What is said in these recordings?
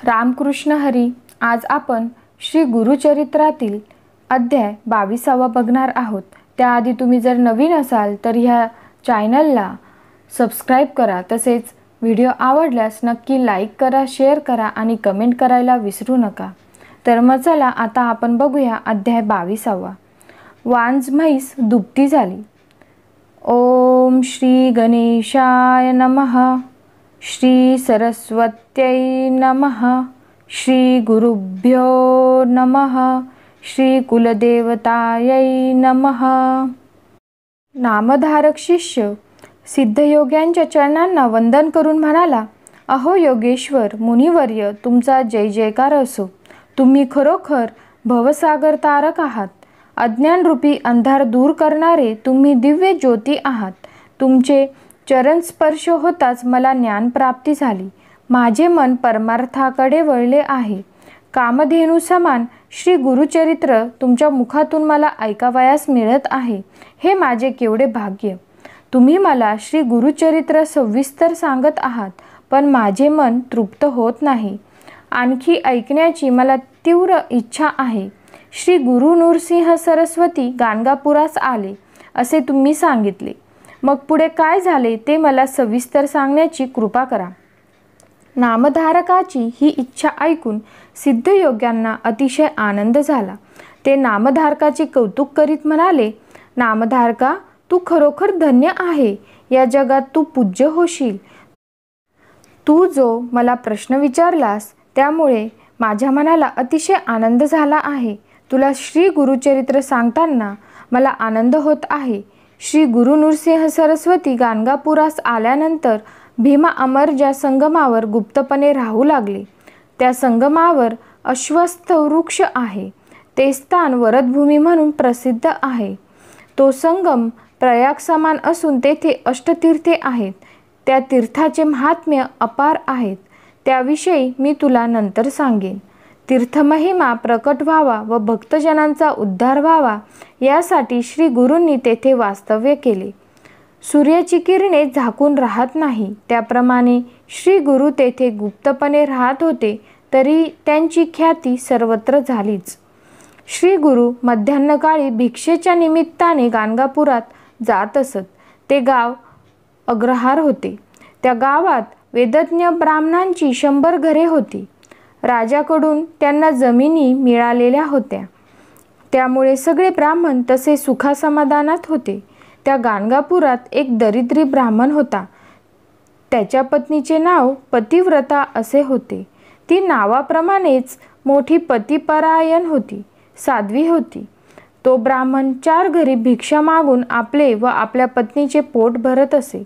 रामकृष्ण हरी. आज आपण श्री गुरुचरित्रातील अध्याय 22 बघणार आहोत. त्याआधी तुम्ही जर नवीन असाल तर ह्या चॅनलला सबस्क्राईब करा. तसेच व्हिडिओ आवडल्यास नक्की लाईक करा, शेअर करा आणि कमेंट करायला विसरू नका. तर मग चला आता आपण बघूया अध्याय 22. वांज म्हैस दुभती झाली. ओम श्री गणेशाय नमः. श्री सरस्वत्यै नमः. श्री गुरुभ्यो नमः. श्री कुलदेवतायै नमः. नामधारक शिष्य सिद्धयोग्यांच्या चरणांना वंदन करून म्हणाला, अहो योगेश्वर मुनिवर्य, तुमचा जय जयकार असो. तुम्ही खरोखर भवसागर तारक आहात. अज्ञानरूपी अंधार दूर करणारे तुम्ही दिव्य ज्योती आहात. तुमचे चरण स्पर्श होताच मला ज्ञानप्राप्ती झाली. माझे मन परमार्थाकडे वळले आहे. कामधेनू समान श्री गुरुचरित्र तुमच्या मुखातून मला ऐकावयास मिळत आहे. हे माझे केवढे भाग्य. तुम्ही मला श्री गुरुचरित्र सविस्तर सांगत आहात, पण माझे मन तृप्त होत नाही. आणखी ऐकण्याची मला तीव्र इच्छा आहे. श्री गुरु नृसिंह सरस्वती गाणगापुरास आले असे तुम्ही सांगितले. मग पुढे काय झाले ते मला सविस्तर सांगण्याची कृपा करा. नामधारकाची ही इच्छा ऐकून सिद्धयोग्यांना अतिशय आनंद झाला. ते नामधारकाचे कौतुक करीत म्हणाले, नामधारका, तू खरोखर धन्य आहे. या जगात तू पूज्य होशील. तू जो मला प्रश्न विचारलास त्यामुळे माझ्या मनाला अतिशय आनंद झाला आहे. तुला श्री गुरुचरित्र सांगताना मला आनंद होत आहे. श्री गुरु नृसिंह सरस्वती गाणगापुरास आल्यानंतर भीमा अमर ज्या संगमावर गुप्तपणे राहू लागले, त्या संगमावर अश्वत्थ वृक्ष आहे. ते स्थान वरदभूमी म्हणून प्रसिद्ध आहे. तो संगम प्रयाग समान असून तेथे अष्टतीर्थे आहेत. त्या तीर्थाचे महात्म्य अपार आहेत. त्याविषयी मी तुला नंतर सांगेन. तीर्थमहिमा प्रकट व्हावा व भक्तजनांचा उद्धार व्हावा यासाठी श्री गुरूंनी तेथे वास्तव्य केले. सूर्याची किरणे झाकून राहत नाही त्याप्रमाणे श्री गुरु तेथे गुप्तपणे राहत होते, तरी त्यांची ख्याती सर्वत्र झालीच. श्री गुरु मध्यान्हकाळी भिक्षेच्या निमित्ताने गाणगापुरात जात असत. ते गाव अग्रहार होते. त्या गावात वेदज्ञ ब्राह्मणांची 100 घरे होती. राजाकडून त्यांना जमिनी मिळालेल्या होत्या. त्यामुळे सगळे ब्राह्मण तसे सुखासमाधानात होते. त्या गाणगापुरात एक दरिद्री ब्राह्मण होता. त्याच्या पत्नीचे नाव पतिव्रता असे होते. ती नावाप्रमाणेच मोठी पतिपरायण होती, साध्वी होती. तो ब्राह्मण 4 घरी भिक्षा मागून आपले व आपल्या पत्नीचे पोट भरत असे.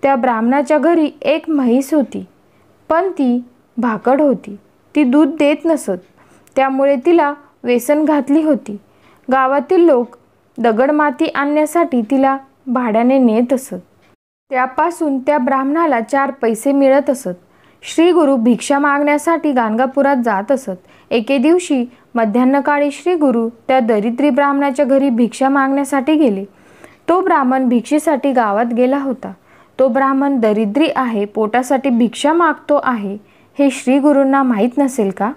त्या ब्राह्मणाच्या घरी एक म्हैस होती, पण ती भाकड होती. ती दूध देत नसत. त्यामुळे तिला वेसन घातली होती. गावातील लोक दगडमाती आणण्यासाठी तिला भाड्याने नेत असत. त्यापासून त्या ब्राह्मणाला 4 पैसे मिळत असत. श्री गुरु भिक्षा मागण्यासाठी गाणगापुरात जात असत. एके दिवशी मध्यान्हकाळी श्री गुरु त्या दरिद्री ब्राह्मणाच्या घरी भिक्षा मागण्यासाठी गेले. तो ब्राह्मण भिक्षेसाठी गावात गेला होता. तो ब्राह्मण दरिद्री आहे, पोटासाठी भिक्षा मागतो आहे हे श्री गुरूंना माहीत नसेल का?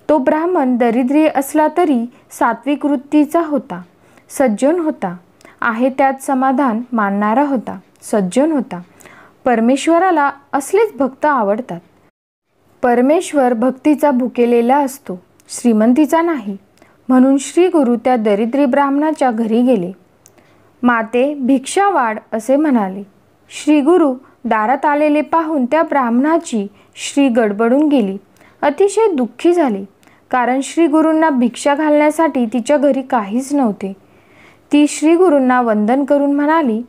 तो ब्राह्मण दरिद्री असला तरी सात्विक वृत्तीचा होता, सज्जन होता. आहे त्यात समाधान मानणारा होता, सज्जन होता. परमेश्वराला असलेच भक्त आवडतात. परमेश्वर भक्तीचा भुकेलेला असतो, श्रीमंतीचा नाही. म्हणून श्री गुरु त्या दरिद्री ब्राह्मणाच्या घरी गेले. माते, भिक्षा वाढ असे म्हणाले. श्री गुरु दारात आलेले पाहून त्या ब्राह्मणाची श्री गडबडून गेली. अतिशय दुःखी झाली, कारण श्री गुरूंना भिक्षा घालण्यासाठी तिच्या घरी काहीच नव्हते. ती श्री गुरूंना वंदन करून म्हणाली,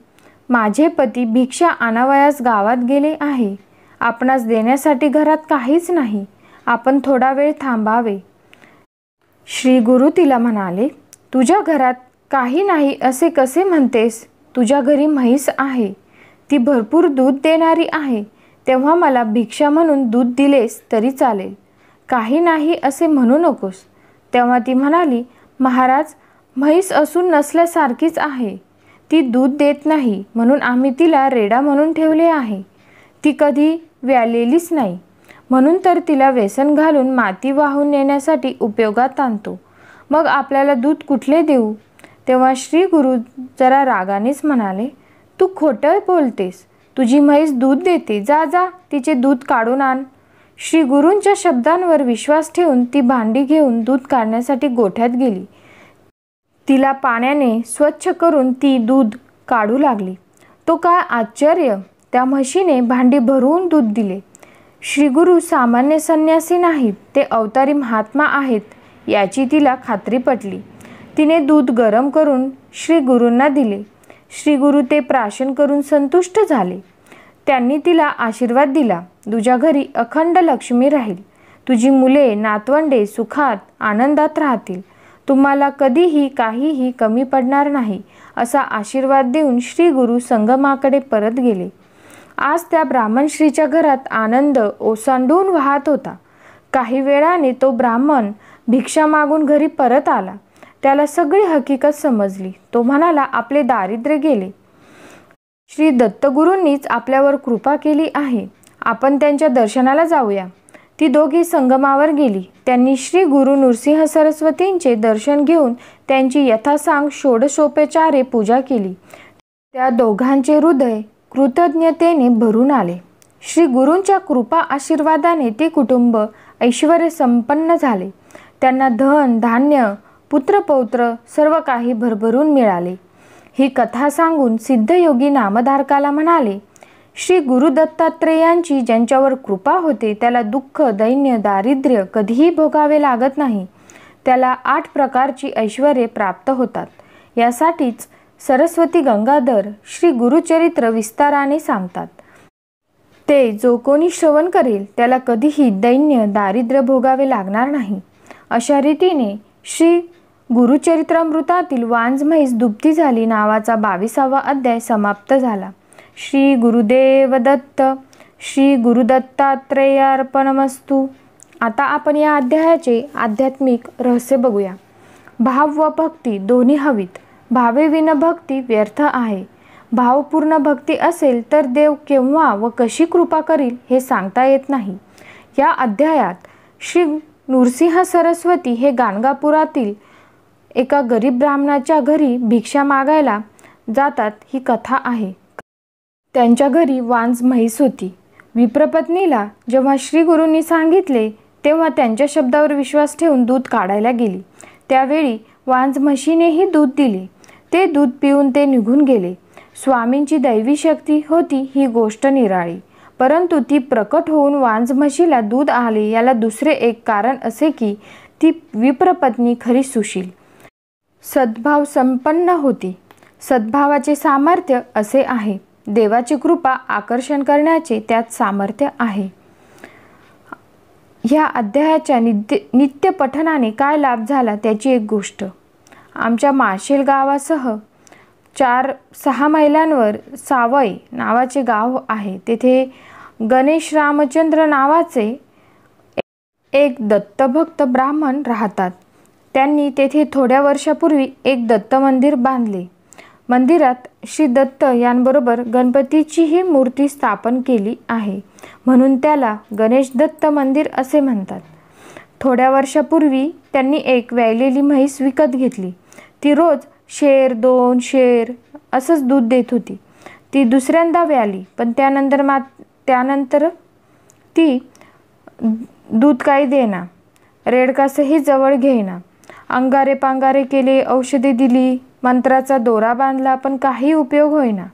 माझे पती भिक्षा आणावयास गावात गेले आहे. आपणास देण्यासाठी घरात काहीच नाही. आपण थोडा वेळ थांबावे. श्री गुरु तिला म्हणाले, तुझ्या घरात काही नाही असे कसे म्हणतेस? तुझ्या घरी म्हैस आहे. ती भरपूर दूध देणारी आहे. तेव्हा मला भिक्षा म्हणून दूध दिलेस तरी चालेल. काही नाही असे म्हणू नकोस. तेव्हा ती म्हणाली, महाराज, म्हैस असून नसल्यासारखीच आहे. ती दूध देत नाही म्हणून आम्ही तिला रेडा म्हणून ठेवले आहे. ती कधी व्यालेलीच नाही. म्हणून तर तिला व्यसन घालून माती वाहून नेण्यासाठी उपयोगात आणतो. मग आपल्याला दूध कुठले देऊ? तेव्हा श्री गुरु जरा रागानेच म्हणाले, तू खोटं बोलतेस. तुझी म्हैस दूध देते, जा जा तिचे दूध काढून आण. श्री गुरूंच्या शब्दांवर विश्वास ठेवून ती भांडी घेऊन दूध काढण्यासाठी गोठ्यात गेली. तिला पाण्याने स्वच्छ करून ती दूध काढू लागली. तो काय आश्चर्य! त्या म्हशीने भांडी भरून दूध दिले. श्री गुरु सामान्य संन्यासी नाहीत, ते अवतारी महात्मा आहेत याची तिला खात्री पटली. तिने दूध गरम करून श्री गुरूंना दिले. श्री गुरु ते प्राशन करून संतुष्ट झाले. त्यांनी तिला आशीर्वाद दिला, तुझ्या घरी अखंड लक्ष्मी राहील. तुझी मुले नातवंडे सुखात आनंदात राहतील. तुम्हाला कधीही काहीही कमी पडणार नाही असा आशीर्वाद देऊन श्री गुरु संगमाकडे परत गेले. आज त्या ब्राह्मण श्रीच्या घरात आनंद ओसांडून वाहत होता. काही वेळाने तो ब्राह्मण भिक्षा मागून घरी परत आला. त्याला सगळी हकीकत समजली. तो म्हणाला, आपले दारिद्र्य गेले. श्री दत्तगुरूंनीच आपल्यावर कृपा केली आहे. आपण त्यांच्या दर्शनाला जाऊया. ती दोघी संगमावर गेली. त्यांनी श्री गुरु नृसिंह सरस्वतींचे दर्शन घेऊन त्यांची यथासांग षोडशोपचारे पूजा केली. त्या दोघांचे हृदय कृतज्ञतेने भरून आले. श्री गुरूंच्या कृपा आशीर्वादाने ते कुटुंब ऐश्वर्य संपन्न झाले. त्यांना धन धान्य पुत्रपौत्र सर्व काही भरभरून मिळाले. ही कथा सांगून सिद्धयोगी नामधारकाला म्हणाले, श्री गुरु दत्तात्रेयांची ज्यांच्यावर कृपा होते त्याला दुःख दैन्य दारिद्र्य कधीही भोगावे लागत नाही. त्याला 8 प्रकारची ऐश्वर्ये प्राप्त होतात. यासाठीच सरस्वती गंगाधर श्री गुरुचरित्र विस्ताराने सांगतात. ते जो कोणी श्रवण करेल त्याला कधीही दैन्य दारिद्र्य भोगावे लागणार नाही. अशा रीतीने श्री गुरुचरित्रामृतातील वांज म्हैस दुभती झाली नावाचा 22वा अध्याय समाप्त झाला. श्री गुरुदेव दत्त. श्री गुरुदत्तात्रेयार्पणमस्तु. आता आपण या अध्यायाचे आध्यात्मिक रहस्य बघूया. भाव व भक्ती दोन्ही हवीत. भावेविना भक्ती व्यर्थ आहे. भावपूर्ण भक्ती असेल तर देव केव्हा व कशी कृपा करील हे सांगता येत नाही. या अध्यायात श्री नृसिंह सरस्वती हे गाणगापुरातील एका गरीब ब्राह्मणाच्या घरी भिक्षा मागायला जातात ही कथा आहे. त्यांच्या घरी वांज म्हैस होती. विप्रपत्नीला जेव्हा श्री गुरूंनी सांगितले तेव्हा त्यांच्या शब्दावर विश्वास ठेवून दूध काढायला गेली. त्यावेळी वांज म्हशीनेही दूध दिले. ते दूध पिऊन ते निघून गेले. स्वामींची दैवी शक्ती होती ही गोष्ट निराळी, परंतु ती प्रकट होऊन वांज म्हशीला दूध आले याला दुसरे एक कारण असे की ती विप्रपत्नी खरी सुशील सद्भाव संपन्न होती. सद्भावाचे सामर्थ्य असे आहे. देवाची कृपा आकर्षण करण्याचे त्यात सामर्थ्य आहे. ह्या अध्यायाच्या नित्य पठनाने काय लाभ झाला त्याची एक गोष्ट. आमच्या माशेल गावासह 4-6 मैलांवर सावई नावाचे गाव आहे. तेथे गणेश रामचंद्र नावाचे एक दत्तभक्त ब्राह्मण राहतात. त्यांनी तेथे थोड्या वर्षापूर्वी एक दत्त मंदिर बांधले. मंदिरात श्री दत्त यांबरोबर गणपतीचीही मूर्ती स्थापन केली आहे, म्हणून त्याला गणेश दत्त मंदिर असे म्हणतात. थोड्या वर्षापूर्वी त्यांनी एक व्यायलेली म्हैस विकत घेतली. ती रोज 1 2 शेर असंच दूध देत होती. ती दुसऱ्यांदा व्याली, पण त्यानंतर ती दूध काही देना, रेडकासही जवळ घेईना. अंगारे पांगारे केले, औषधे दिली, मंत्राचा दोरा बांधला, पण काही उपयोग होईना.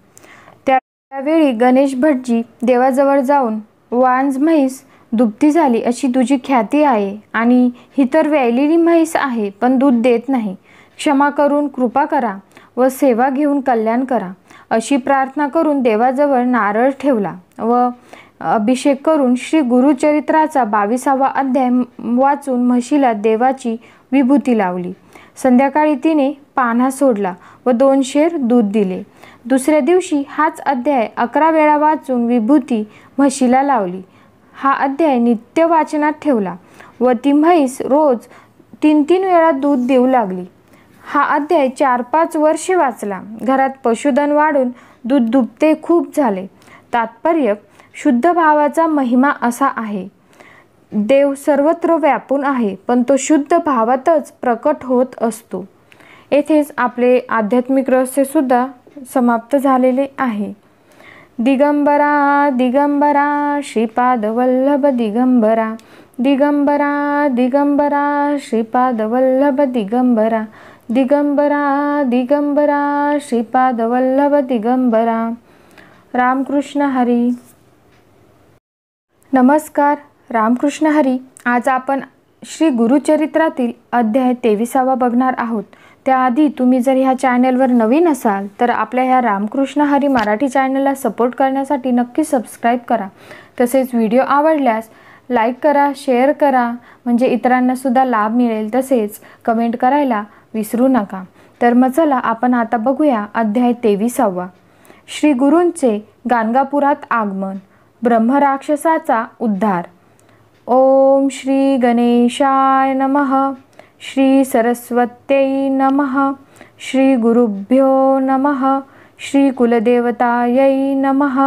त्यावेळी गणेश भटजी देवाजवळ जाऊन, वांज म्हैस दुभती झाली अशी तुझी ख्याती आहे आणि ही तर व्यायलेली म्हैस आहे पण दूध देत नाही. क्षमा करून कृपा करा व सेवा घेऊन कल्याण करा अशी प्रार्थना करून देवाजवळ नारळ ठेवला व अभिषेक करून श्री गुरुचरित्राचा 22वा अध्याय वाचून म्हशीला देवाची विभूती लावली. संध्याकाळी तिने पान्हा सोडला व 2 शेर दूध दिले. दुसऱ्या दिवशी हाच अध्याय 11 वेळा वाचून विभूती म्हशीला लावली. हा अध्याय नित्य वाचनात ठेवला व ती म्हैस रोज 3-3 वेळा दूध देऊ लागली. हा अध्याय 4-5 वर्षे वाचला. घरात पशुधन वाढून दूध दुभते खूप झाले. तात्पर्य शुद्ध भावाचा महिमा असा आहे. देव सर्वत्र व्यापून आहे, पण तो शुद्ध भावातच प्रकट होत असतो. येथेच आपले आध्यात्मिक रहस्य सुद्धा समाप्त झालेले आहे. दिगंबरा दिगंबरा श्रीपाद वल्लभ दिगंबरा, दिगंबरा दिगंबरा श्रीपाद वल्लभ दिगंबरा, दिगंबरा दिगंबरा श्रीपाद वल्लभ दिगंबरा. रामकृष्ण हरी. नमस्कार, रामकृष्ण हरी. आज आपण श्री गुरुचरित्रातील अध्याय 23 बघणार आहोत. त्याआधी तुम्ही जर ह्या चॅनलवर नवीन असाल तर आपल्या ह्या रामकृष्ण हरी मराठी चॅनलला सपोर्ट करण्यासाठी नक्की सबस्क्राईब करा. तसेच व्हिडिओ आवडल्यास लाईक करा, शेअर करा, म्हणजे इतरांना सुद्धा लाभ मिळेल. तसेच कमेंट करायला विसरू नका. तर मग चला आपण आता बघूया अध्याय 23. श्री गुरूंचे गाणगापुरात आगमन, ब्रह्मराक्षसाचा उद्धार. ओम श्री गणेशाय नमः, श्री सरस्वत्यै नमः, श्री गुरुभ्यो नमः, श्री कुलदेवतायै नमः.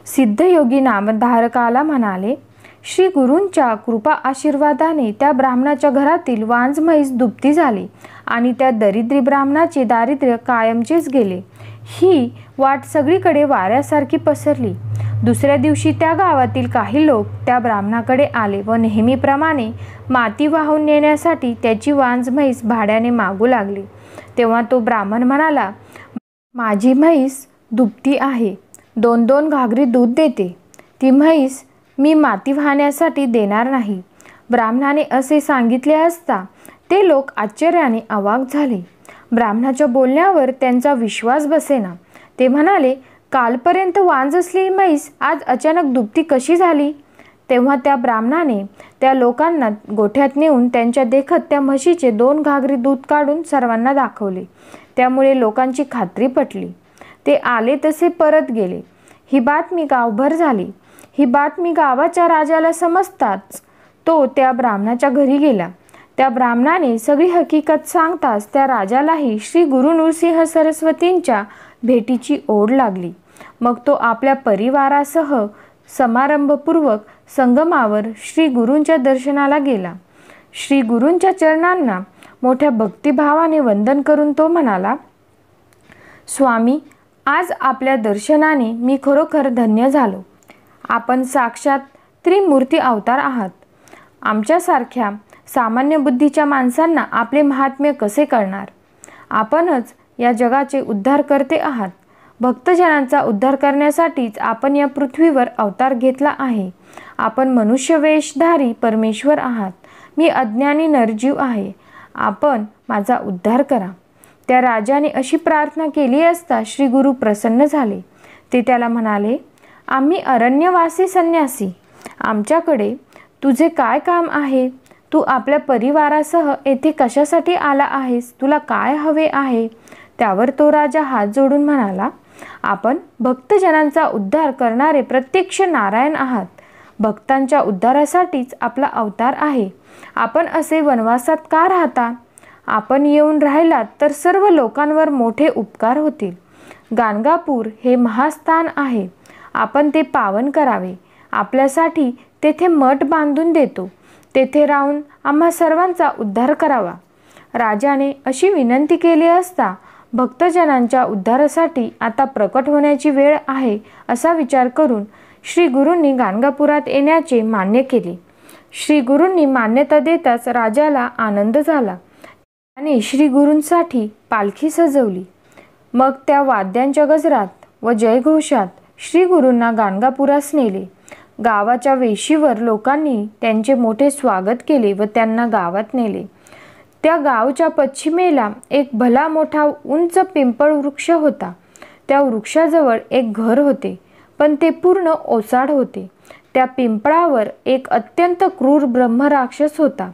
सिद्धयोगी नामधारकाला म्हणाले, श्री गुरूंच्या कृपा आशीर्वादाने त्या ब्राह्मणाच्या घरातील वांज म्हैस दुभती झाली आणि त्या दरिद्री ब्राह्मणाचे दारिद्र्य कायमचेच गेले. ही वाट सगळीकडे वाऱ्यासारखी पसरली. दुसऱ्या दिवशी त्या गावातील काही लोक त्या ब्राह्मणाकडे आले व नेहमीप्रमाणे माती वाहून नेण्यासाठी त्याची वांज म्हैस भाड्याने मागू लागली. तेव्हा तो ब्राह्मण म्हणाला, माझी म्हैस दुभती आहे, 2-2 घागरी दूध देते. ती म्हैस मी माती वाहण्यासाठी देणार नाही. ब्राह्मणाने असे सांगितले असता ते लोक आश्चर्याने अवाक झाले. ब्राह्मणाच्या बोलण्यावर त्यांचा विश्वास बसेना. ते म्हणाले, कालपर्यंत वांज असलेली म्हैस आज अचानक दुभती कशी झाली? तेव्हा त्या ब्राह्मणाने त्या लोकांना गोठ्यात नेऊन त्यांच्या देखत त्या म्हशीचे 2 घागरी दूध काढून सर्वांना दाखवले. त्यामुळे लोकांची खात्री पटली. ते आले तसे परत गेले. ही बातमी गावभर झाली. ही बातमी गावाच्या राजाला समजताच तो त्या ब्राह्मणाच्या घरी गेला. त्या ब्राह्मणाने सगळी हकीकत सांगताच त्या राजालाही श्री गुरु नृसिंह सरस्वतींच्या भेटीची ओढ लागली. मग तो आपल्या परिवारासह समारंभपूर्वक संगमावर श्री गुरूंच्या दर्शनाला गेला. श्री गुरूंच्या चरणांना मोठ्या भक्तिभावाने वंदन करून तो म्हणाला, स्वामी, आज आपल्या दर्शनाने मी खरोखर धन्य झालो. आपण साक्षात त्रिमूर्ती अवतार आहात. आमच्यासारख्या सामान्य बुद्धीच्या माणसांना आपले महात्म्य कसे कळणार? आपणच या जगाचे उद्धार करते आहात. भक्तजनांचा उद्धार करण्यासाठीच आपण या पृथ्वीवर अवतार घेतला आहे. आपण मनुष्यवेशधारी परमेश्वर आहात. मी अज्ञानी नरजीव आहे. आपण माझा उद्धार करा. त्या राजाने अशी प्रार्थना केली असता श्री गुरु प्रसन्न झाले. ते त्याला म्हणाले, आम्ही अरण्यवासी संन्यासी, आमच्याकडे तुझे काय काम आहे? तू आपल्या परिवारासह येथे कशासाठी आला आहेस? तुला काय हवे आहे? त्यावर तो राजा हात जोडून म्हणाला, आपण भक्तजनांचा उद्धार करणारे प्रत्यक्ष नारायण आहात. भक्तांच्या उद्धारासाठीच आपला अवतार आहे. आपण असे वनवासात का राहता? आपण येऊन राहिलात तर सर्व लोकांवर मोठे उपकार होतील. गाणगापूर हे महास्थान आहे. आपण ते पावन करावे. आपल्यासाठी तेथे मठ बांधून देतो. तेथे राहून आम्हा सर्वांचा उद्धार करावा. राजाने अशी विनंती केली असता भक्तजनांच्या उद्धारासाठी आता प्रकट होण्याची वेळ आहे असा विचार करून श्री गुरूंनी गाणगापुरात येण्याचे मान्य केले. श्री गुरूंनी मान्यता देताच राजाला आनंद झाला. त्याने श्री गुरूंसाठी पालखी सजवली. मग त्या वाद्यांच्या गजरात व जयघोषात श्री गुरूंना गाणगापुरास नेले. गावाच्या वेशीवर लोकांनी त्यांचे मोठे स्वागत केले व त्यांना गावात नेले. त्या गावच्या पश्चिमेला एक भला मोठा उंच पिंपळ वृक्ष होता. त्या वृक्षाजवळ एक घर होते, पण ते पूर्ण ओसाड होते. त्या पिंपळावर एक अत्यंत क्रूर ब्रह्मराक्षस होता.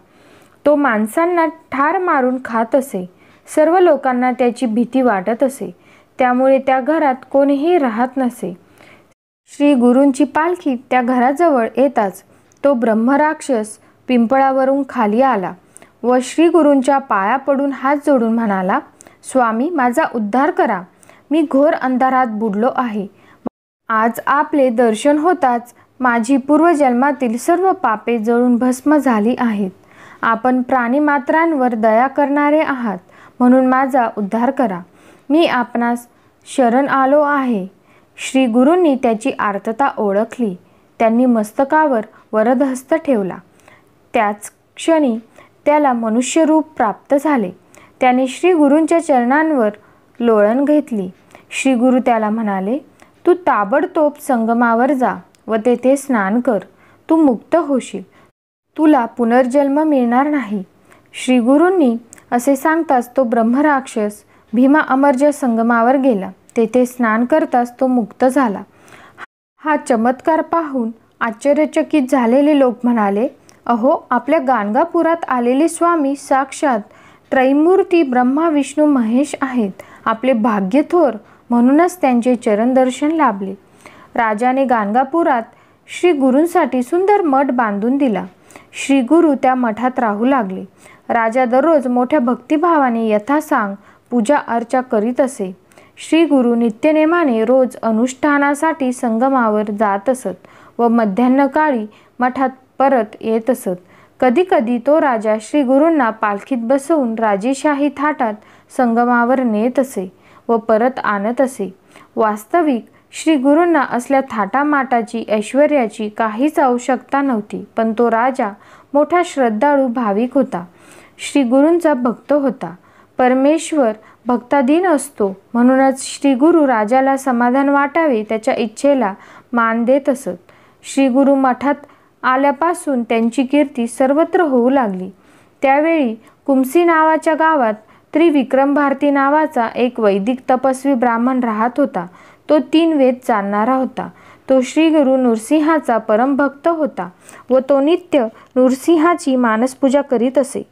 तो माणसांना ठार मारून खात असे. सर्व लोकांना त्याची भीती वाटत असे. त्यामुळे त्या घरात कोणीही राहत नसे. श्री गुरूंची पालखी त्या घराजवळ येताच तो ब्रह्मराक्षस पिंपळावरून खाली आला व श्री गुरूंच्या पाया पडून हात जोडून म्हणाला, स्वामी, माझा उद्धार करा. मी घोर अंधारात बुडलो आहे. आज आपले दर्शन होताच माझी पूर्वजन्मातील सर्व पापे जळून भस्म झाली आहेत. आपण प्राणीमात्रांवर दया करणारे आहात, म्हणून माझा उद्धार करा. मी आपणास शरण आलो आहे. श्री गुरूंनी त्याची आर्तता ओळखली. त्यांनी मस्तकावर वरदहस्त ठेवला. त्याच क्षणी त्याला मनुष्यरूप प्राप्त झाले. त्याने श्री गुरूंच्या चरणांवर लोळण घेतली. श्री गुरु त्याला म्हणाले, तू ताबडतोब संगमावर जा व तेथे स्नान कर. तू मुक्त होशील. तुला पुनर्जन्म मिळणार नाही. श्री गुरूंनी असे सांगताच तो ब्रह्मराक्षस भीमा अमरज संगमावर गेला. तेथे स्नान करताच तो मुक्त झाला. हा चमत्कार पाहून आश्चर्यचकित झालेले लोक म्हणाले, अहो, आपल्या गाणगापुरात आलेले स्वामी साक्षात त्रैमूर्ती ब्रह्मा विष्णू महेश आहेत. आपले भाग्य थोर, म्हणूनच त्यांचे चरण दर्शन लाभले. राजाने गाणगापुरात श्री गुरूंसाठी सुंदर मठ बांधून दिला. श्री गुरु त्या मठात राहू लागले. राजा दररोज मोठ्या भक्तिभावाने यथासांग पूजा अर्चा करीत असे. श्री गुरु नित्यनेमाने रोज अनुष्ठानासाठी संगमावर जात असत व मध्यान्हकाळी मठात परत येत असत. कधीकधी तो राजा श्री गुरूंना पालखीत बसवून राजेशाही थाटात संगमावर नेत असे व परत आणत असे. वास्तविक श्री गुरूंना असल्या थाटामाटाची ऐश्वर्याची काहीच आवश्यकता नव्हती, पण तो राजा मोठा श्रद्धाळू भाविक होता. श्री गुरूंचा भक्त होता. परमेश्वर भक्ताधीन असतो, म्हणूनच श्री गुरु राजाला समाधान वाटावे त्याच्या इच्छेला मान देत असत. श्री गुरु मठात आल्यापासून त्यांची कीर्ती सर्वत्र होऊ लागली. त्यावेळी कुमसी नावाच्या गावात त्रिविक्रम भारती नावाचा एक वैदिक तपस्वी ब्राह्मण राहत होता. तो 3 वेद जाणणारा होता. तो श्री गुरु नृसिंहाचा परमभक्त होता व तो नित्य नृसिंहाची मानसपूजा करीत असे.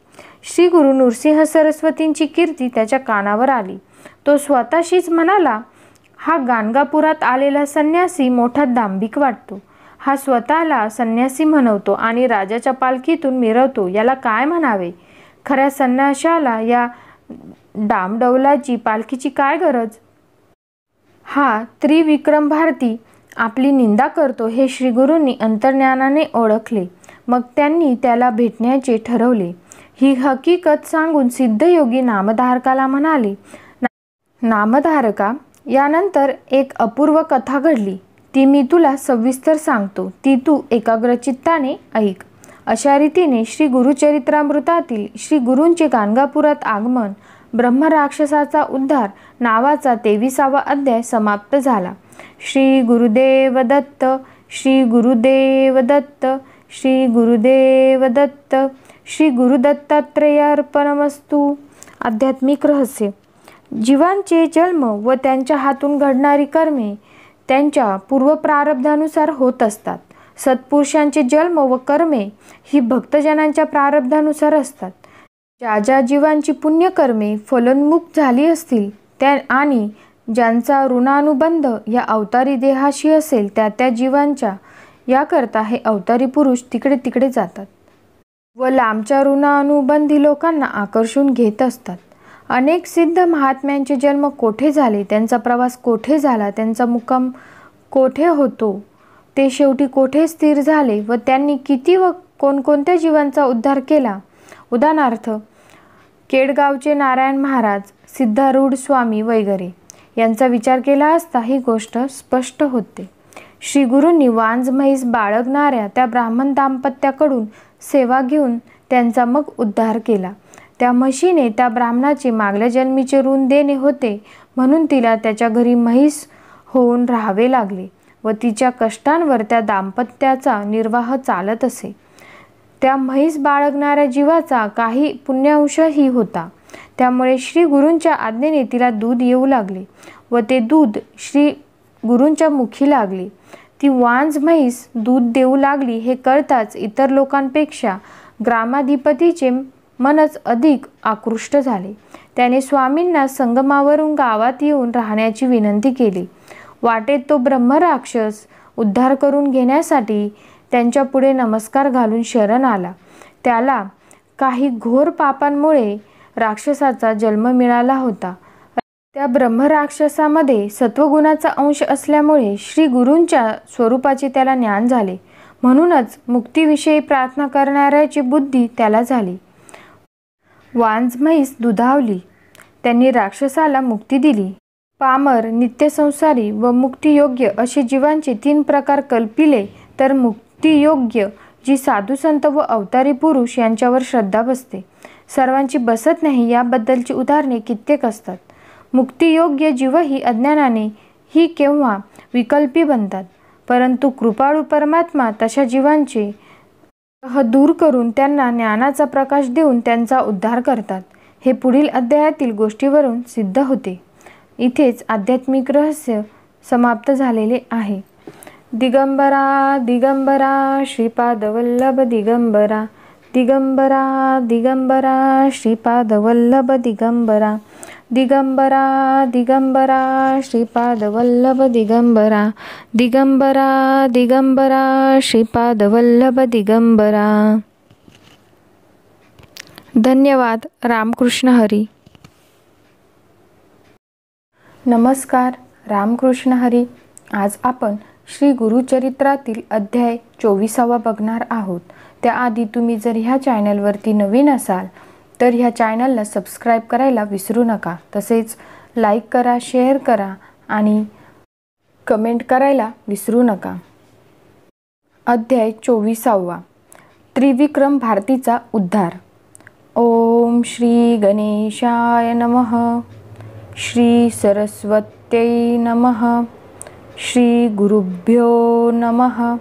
श्री गुरु नृसिंह सरस्वतींची कीर्ती त्याच्या कानावर आली. तो स्वतःशीच म्हणाला, हा गाणगापुरात आलेला संन्यासी मोठा दांभिक वाटतो. हा स्वतःला संन्यासी म्हणवतो आणि राजाच्या पालखीतून मिरवतो. याला काय म्हणावे? खऱ्या संन्याशाला या डामडौलाची पालखीची काय गरज? हा त्रिविक्रम भारती आपली निंदा करतो हे श्री गुरूंनी अंतर्ज्ञानाने ओळखले. मग त्यांनी त्याला भेटण्याचे ठरवले. ही हकीकत सांगून सिद्धयोगी नामधारकाला म्हणाले, नामधारका, यानंतर एक अपूर्व कथा घडली. ती मी तुला सविस्तर सांगतो. ती तू एकाग्रचित्ताने ऐक. अशा रीतीने श्री गुरुचरित्रामृतातील श्री गुरूंचे गाणगापुरात आगमन, ब्रह्मराक्षसाचा उद्धार नावाचा 23वा अध्याय समाप्त झाला. श्री गुरुदेव दत्त. श्री गुरुदेव दत्त. श्री गुरुदेव दत्त. श्री गुरुदत्तात्रेयार्पणमस्तु. आध्यात्मिक रहस्य. जीवांचे जन्म व त्यांच्या हातून घडणारी कर्मे त्यांच्या पूर्वप्रारब्धानुसार होत असतात. सत्पुरुषांचे जन्म व कर्मे ही भक्तजनांच्या प्रारब्धानुसार असतात. ज्या ज्या जीवांची पुण्यकर्मे फलोन्मुख झाली असतील त्या आणि ज्यांचा ऋणानुबंध या अवतारी देहाशी असेल त्या त्या जीवांच्या याकरता हे अवतारी पुरुष तिकडे तिकडे जातात व लांबच्या ऋणानुबंधी लोकांना आकर्षून घेत असतात. अनेक सिद्ध महात्म्यांचे जन्म कोठे झाले, त्यांचा प्रवास कोठे झाला, त्यांचा मुक्काम कोठे होतो, ते शेवटी कोठे स्थिर झाले व त्यांनी किती व कोणकोणत्या जीवांचा उद्धार केला. उदाहरणार्थ केडगावचे नारायण महाराज, सिद्धारूढ स्वामी वगैरे यांचा विचार केला असता ही गोष्ट स्पष्ट होते. श्री गुरूंनी वांज म्हैस बाळगणाऱ्या त्या ब्राह्मण दाम्पत्याकडून सेवा घेऊन त्यांचा मग उद्धार केला. त्या म्हशीने त्या ब्राह्मणाचे मागल्या जन्मीचे ऋण देणे होते, म्हणून तिला त्याच्या घरी म्हैस होऊन राहावे लागले व तिच्या कष्टांवर त्या दाम्पत्याचा निर्वाह चालत असे. त्या म्हैस बाळगणाऱ्या जीवाचा काही पुण्यांशही होता. त्यामुळे श्री गुरूंच्या आज्ञेने तिला दूध येऊ लागले व ते दूध श्री गुरूंच्या मुखी लागले. ती वांज म्हैस दूध देऊ लागली हे कळताच इतर लोकांपेक्षा ग्रामाधिपतीचे मनच अधिक आकृष्ट झाले. त्याने स्वामींना संगमावरून गावात येऊन राहण्याची विनंती केली. वाटेत तो ब्रह्मराक्षस उद्धार करून घेण्यासाठी त्यांच्या पुढे नमस्कार घालून शरण आला. त्याला काही घोर पापांमुळे राक्षसाचा जन्म मिळाला होता. त्या ब्रह्मराक्षसामध्ये सत्वगुणाचा अंश असल्यामुळे श्री गुरूंच्या स्वरूपाचे त्याला ज्ञान झाले. म्हणूनच मुक्तीविषयी प्रार्थना करणाऱ्याची बुद्धी त्याला झाली. वांज म्हैस दुधावली. त्यांनी राक्षसाला मुक्ती दिली. पामर, नित्यसंसारी व मुक्तियोग्य असे जीवांचे 3 प्रकार कल्पिले तर मुक्तियोग्य जी साधुसंत व अवतारी पुरुष यांच्यावर श्रद्धा बसते. सर्वांची बसत नाही याबद्दलची उदाहरणे कित्येक असतात. मुक्तियोग्य जीवही अज्ञानाने ही केव्हा विकल्पी बनतात, परंतु कृपाळू परमात्मा तशा जीवांचे ग्रह दूर करून त्यांना ज्ञानाचा प्रकाश देऊन त्यांचा उद्धार करतात. हे पुढील अध्यायातील गोष्टीवरून सिद्ध होते. इथेच आध्यात्मिक रहस्य समाप्त झालेले आहे. दिगंबरा दिगंबरा श्रीपादवल्लभ दिगंबरा, दिगंबरा दिगंबरा श्रीपादवल्लभ दिगंबरा, दिगंबरा दिगंबरा श्रीपादवल्लभ दिगंबरा, दिगंबरा दिगंबरा श्रीपादवल्लभ दिगंबरा. धन्यवाद. रामकृष्ण हरी. नमस्कार. रामकृष्ण हरी. आज आपण श्री गुरुचरित्रातील अध्याय 24 बघणार आहोत. त्याआधी तुम्ही जर ह्या चॅनलवरती नवीन असाल तर ह्या चॅनलला सबस्क्राईब करायला विसरू नका. तसेच लाईक करा, शेअर करा आणि कमेंट करायला विसरू नका. अध्याय 24. त्रिविक्रम भारतीचा उद्धार. ओम श्री गणेशाय नमः. श्री सरस्वत्यै नमः. श्री गुरुभ्यो नमः.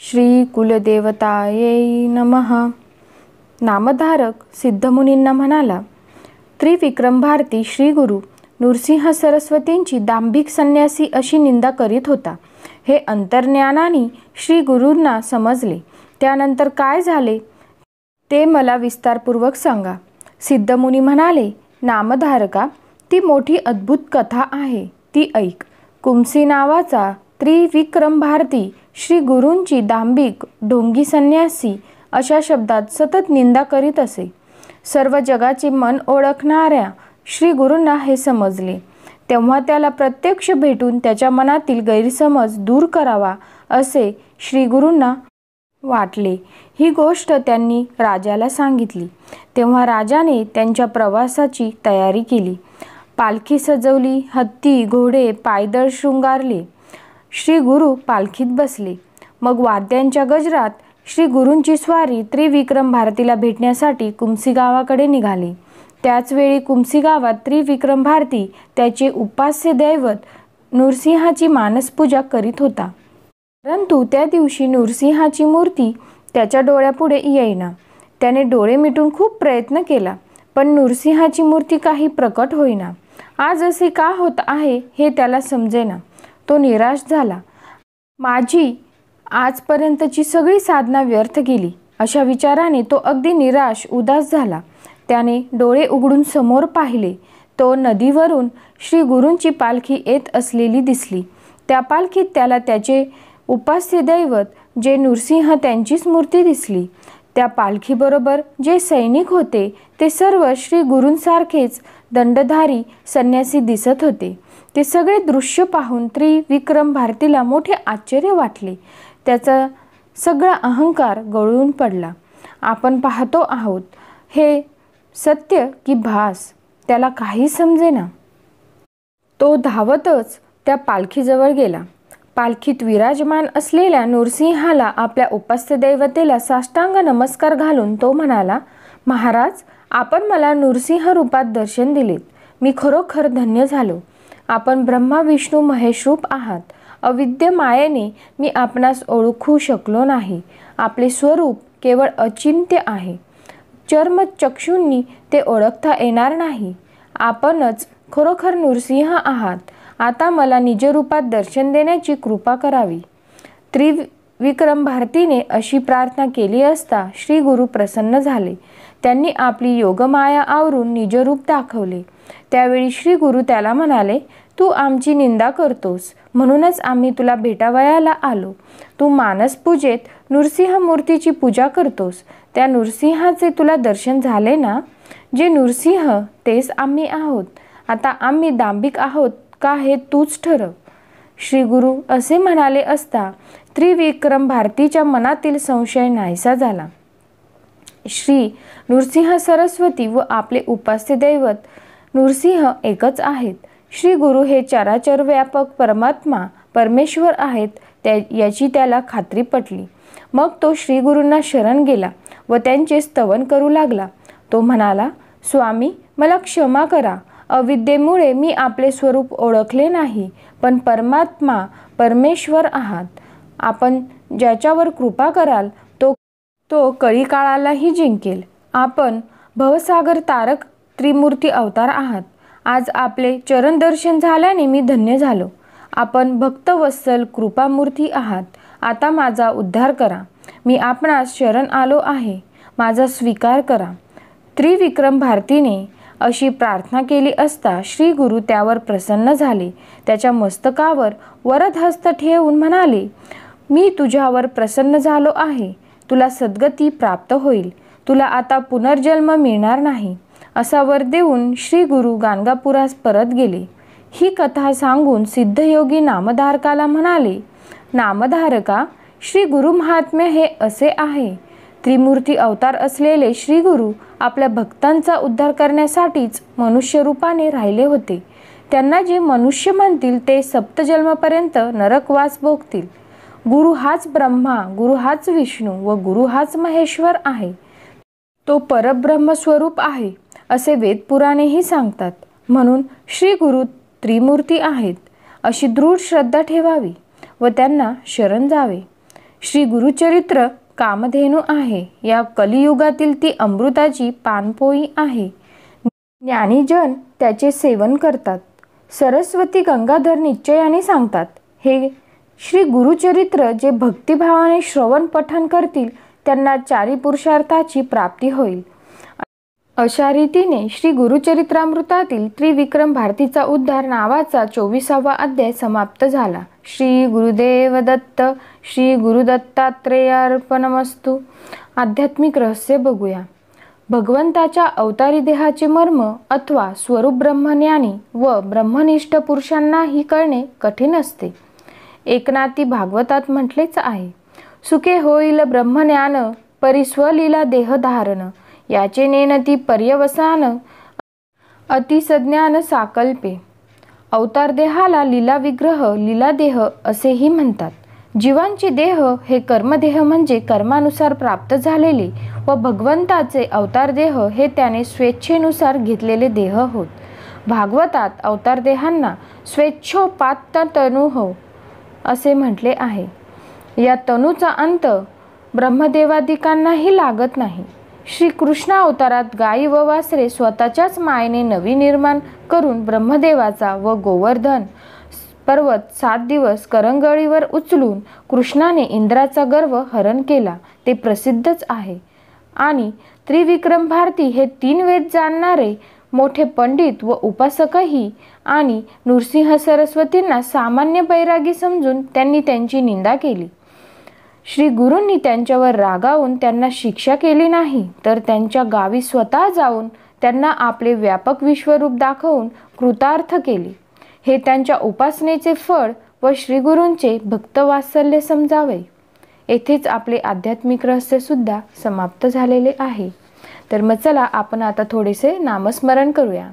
श्री कुलदेवतायै नमः. नामधारक सिद्धमुनींना म्हणाला, त्रिविक्रम भारती श्री गुरु नृसिंह सरस्वतींची दांभिक संन्यासी अशी निंदा करीत होता. हे अंतर्ज्ञानाने श्री गुरूंना समजले. त्यानंतर काय झाले ते मला विस्तारपूर्वक सांगा. सिद्धमुनी म्हणाले, नामधारका, ती मोठी अद्भुत कथा आहे, ती ऐक. कुमसी नावाचा त्रिविक्रम भारती श्री गुरूंची दांभिक ढोंगी संन्यासी अशा शब्दात सतत निंदा करीत असे. सर्व जगाचे मन ओळखणाऱ्या श्री गुरूंना हे समजले. तेव्हा त्याला प्रत्यक्ष भेटून त्याच्या मनातील गैरसमज दूर करावा असे श्री गुरूंना वाटले. ही गोष्ट त्यांनी राजाला सांगितली. तेव्हा राजाने त्यांच्या प्रवासाची तयारी केली. पालखी सजवली, हत्ती, घोडे, पायदळ शृंगारले. श्री गुरु पालखीत बसले. मग वाद्यांच्या गजरात श्री गुरूंची स्वारी त्रिविक्रम भारतीला भेटण्यासाठी कुमसी गावाकडे निघाली. त्याचवेळी कुमसी गावात त्रिविक्रम भारती त्याचे उपास्य दैवत नृसिंहाची मानसपूजा करीत होता. परंतु त्या दिवशी नृसिंहाची मूर्ती त्याच्या डोळ्यापुढे येईना. त्याने डोळे मिटून खूप प्रयत्न केला, पण नृसिंहाची मूर्ती काही प्रकट होईना. आज असे का होत आहे हे त्याला समजेना. तो निराश झाला. माझी आजपर्यंतची सगळी साधना व्यर्थ गेली अशा विचाराने तो अगदी निराश उदास झाला. त्याने डोळे उघडून समोर पाहिले. तो नदीवरून श्री गुरूंची पालखी येत असलेली दिसली. त्या पालखीत त्याला त्याचे उपास्य दैवत जे नृसिंह त्यांचीच मूर्ती दिसली. त्या पालखीबरोबर जे सैनिक होते ते सर्व श्री गुरूंसारखेच दंडधारी संन्यासी दिसत होते. ते सगळे दृश्य पाहून त्रिविक्रम भारतीला मोठे आश्चर्य वाटले. त्याचा सगळा अहंकार गळून पडला. आपण पाहतो आहोत हे सत्य की भास त्याला काही समजेना. तो धावतच त्या पालखीजवळ गेला. पालखीत विराजमान असलेल्या नृसिंहाला आपल्या उपास्य दैवतेला साष्टांग नमस्कार घालून तो म्हणाला, महाराज, आपण मला नृसिंह रूपात दर्शन दिलेत. मी खरोखर धन्य झालो. आपण ब्रह्मा विष्णू महेश रूप आहात. अविद्य मायेने मी आपणास ओळखू शकलो नाही. आपले स्वरूप केवळ अचिंत्य आहे. चर्मचक्षूंनी ते ओळखता येणार नाही. आपणच खरोखर नृसिंह आहात. आता मला निजरूपात दर्शन देण्याची कृपा करावी. त्रिविक्रम भारतीने अशी प्रार्थना केली असता श्री गुरु प्रसन्न झाले. त्यांनी आपली योगमाया आवरून निजरूप दाखवले. त्यावेळी श्री गुरु त्याला म्हणाले, तू आमची निंदा करतोस म्हणूनच आम्ही तुला भेटावयाला आलो. तू मानसपूजेत नृसिंह मूर्तीची पूजा करतोस. त्या नृसिंहाचे तुला दर्शन झाले ना? जे नृसिंह तेच आम्ही आहोत. आता आम्ही दांभिक आहोत का हे तूच ठरव. श्री गुरु असे म्हणाले असता त्रिविक्रम भारतीच्या मनातील संशय नाहीसा झाला. श्री नृसिंह सरस्वती व आपले उपास्य दैवत नृसिंह एकच आहेत. श्री गुरु हे चराचर व्यापक परमात्मा परमेश्वर आहेत याची त्याला खात्री पटली. मग तो श्री गुरूंना शरण गेला व त्यांचे स्तवन करू लागला. तो म्हणाला, स्वामी मला क्षमा करा. अविद्येमुळे मी आपले स्वरूप ओळखले नाही, पण परमात्मा परमेश्वर आहात. आपण ज्याच्यावर कृपा कराल तो कळीकाळालाही जिंकेल. आपण भवसागर तारक त्रिमूर्ती अवतार आहात. आज आपले चरण दर्शन झाल्याने मी धन्य झालो. आपण भक्तवत्सल कृपामूर्ती आहात. आता माझा उद्धार करा. मी आपणास शरण आलो आहे. माझा स्वीकार करा. त्रिविक्रम भारतीने अशी प्रार्थना केली असता श्री गुरु त्यावर प्रसन्न झाले. त्याच्या मस्तकावर वरदहस्त ठेवून म्हणाले, मी तुझ्यावर प्रसन्न झालो आहे. तुला सद्गती प्राप्त होईल. तुला आता पुनर्जन्म मिळणार नाही. असा वर देऊन श्री गुरु गाणगापुरास परत गेले. ही कथा सांगून सिद्धयोगी नामधारकाला म्हणाले, नामधारका, श्री गुरु महात्म्य हे असे आहे. त्रिमूर्ती अवतार असलेले श्री गुरु आपल्या भक्तांचा उद्धार करण्यासाठीच मनुष्य रूपाने राहिले होते. त्यांना जे मनुष्य म्हणतील ते सप्तजन्मपर्यंत नरकवास भोगतील. गुरु हाच ब्रह्मा, गुरु हाच विष्णू व गुरु हाच महेश्वर आहे. तो परब्रह्म स्वरूप आहे असे वेदपुराणेही सांगतात. म्हणून श्री गुरु त्रिमूर्ती आहेत अशी दृढ श्रद्धा ठेवावी व त्यांना शरण जावे. श्री गुरुचरित्र कामधेनू आहे. या कलियुगातील ती अमृताची पानपोई आहे. ज्ञानीजन त्याचे सेवन करतात. सरस्वती गंगाधर निश्चयाने सांगतात, हे श्री गुरुचरित्र जे भक्तिभावाने श्रवण पठण करतील त्यांना चारी पुरुषार्थाची प्राप्ती होईल. अशा रीतीने श्री गुरुचरित्रामृतातील त्रिविक्रम भारतीचा उद्धार नावाचा 24वा अध्याय समाप्त झाला. श्री गुरुदेव दत्त. श्री गुरुदत्तात्रेयार्पणमस्तु. आध्यात्मिक रहस्य बघूया. भगवंताच्या अवतारी देहाचे मर्म अथवा स्वरूप ब्रह्मज्ञानी व ब्रह्मनिष्ठ पुरुषांनाही कळणे कठीण असते. एकनाथी भागवतात म्हटलेच आहे, सुखे होईल ब्रह्मज्ञान परिस्वलीला देहधारण याचे नेनती पर्यवसान अतिसज्ञान साकल्पे. अवतार देहाला लीला विग्रह लीला देह असेही म्हणतात. जीवांचे देह हे कर्मदेह म्हणजे कर्मानुसार प्राप्त झालेले व भगवंताचे अवतार देह हे त्याने स्वेच्छेनुसार घेतलेले देह होत. भागवतात अवतार देहांना स्वेच्छोपात्त तनुः असे म्हटले आहे. या तनूचा अंत ब्रह्मदेवादिकांनाही लागत नाही. श्री कृष्ण अवतारात गायी व वासरे स्वतःच्याच मायेने नवी निर्माण करून ब्रह्मदेवाचा व गोवर्धन पर्वत 7 दिवस करंगळीवर उचलून कृष्णाने इंद्राचा गर्व हरण केला ते प्रसिद्धच आहे. आणि त्रिविक्रम भारती हे 3 वेद जाणणारे मोठे पंडित व उपासकही आणि नृसिंह सरस्वतींना सामान्य बैरागी समजून त्यांनी त्यांची निंदा केली. श्री गुरूंनी त्यांच्यावर रागावून त्यांना शिक्षा केली नाही, तर त्यांच्या गावी स्वतः जाऊन त्यांना आपले व्यापक विश्वरूप दाखवून कृतार्थ केले. हे त्यांच्या उपासनेचे फळ व श्रीगुरूंचे भक्तवात्सल्य समजावे. येथेच आपले आध्यात्मिक रहस्य सुद्धा समाप्त झालेले आहे. तर मग चला आपण आता थोडेसे नामस्मरण करूया.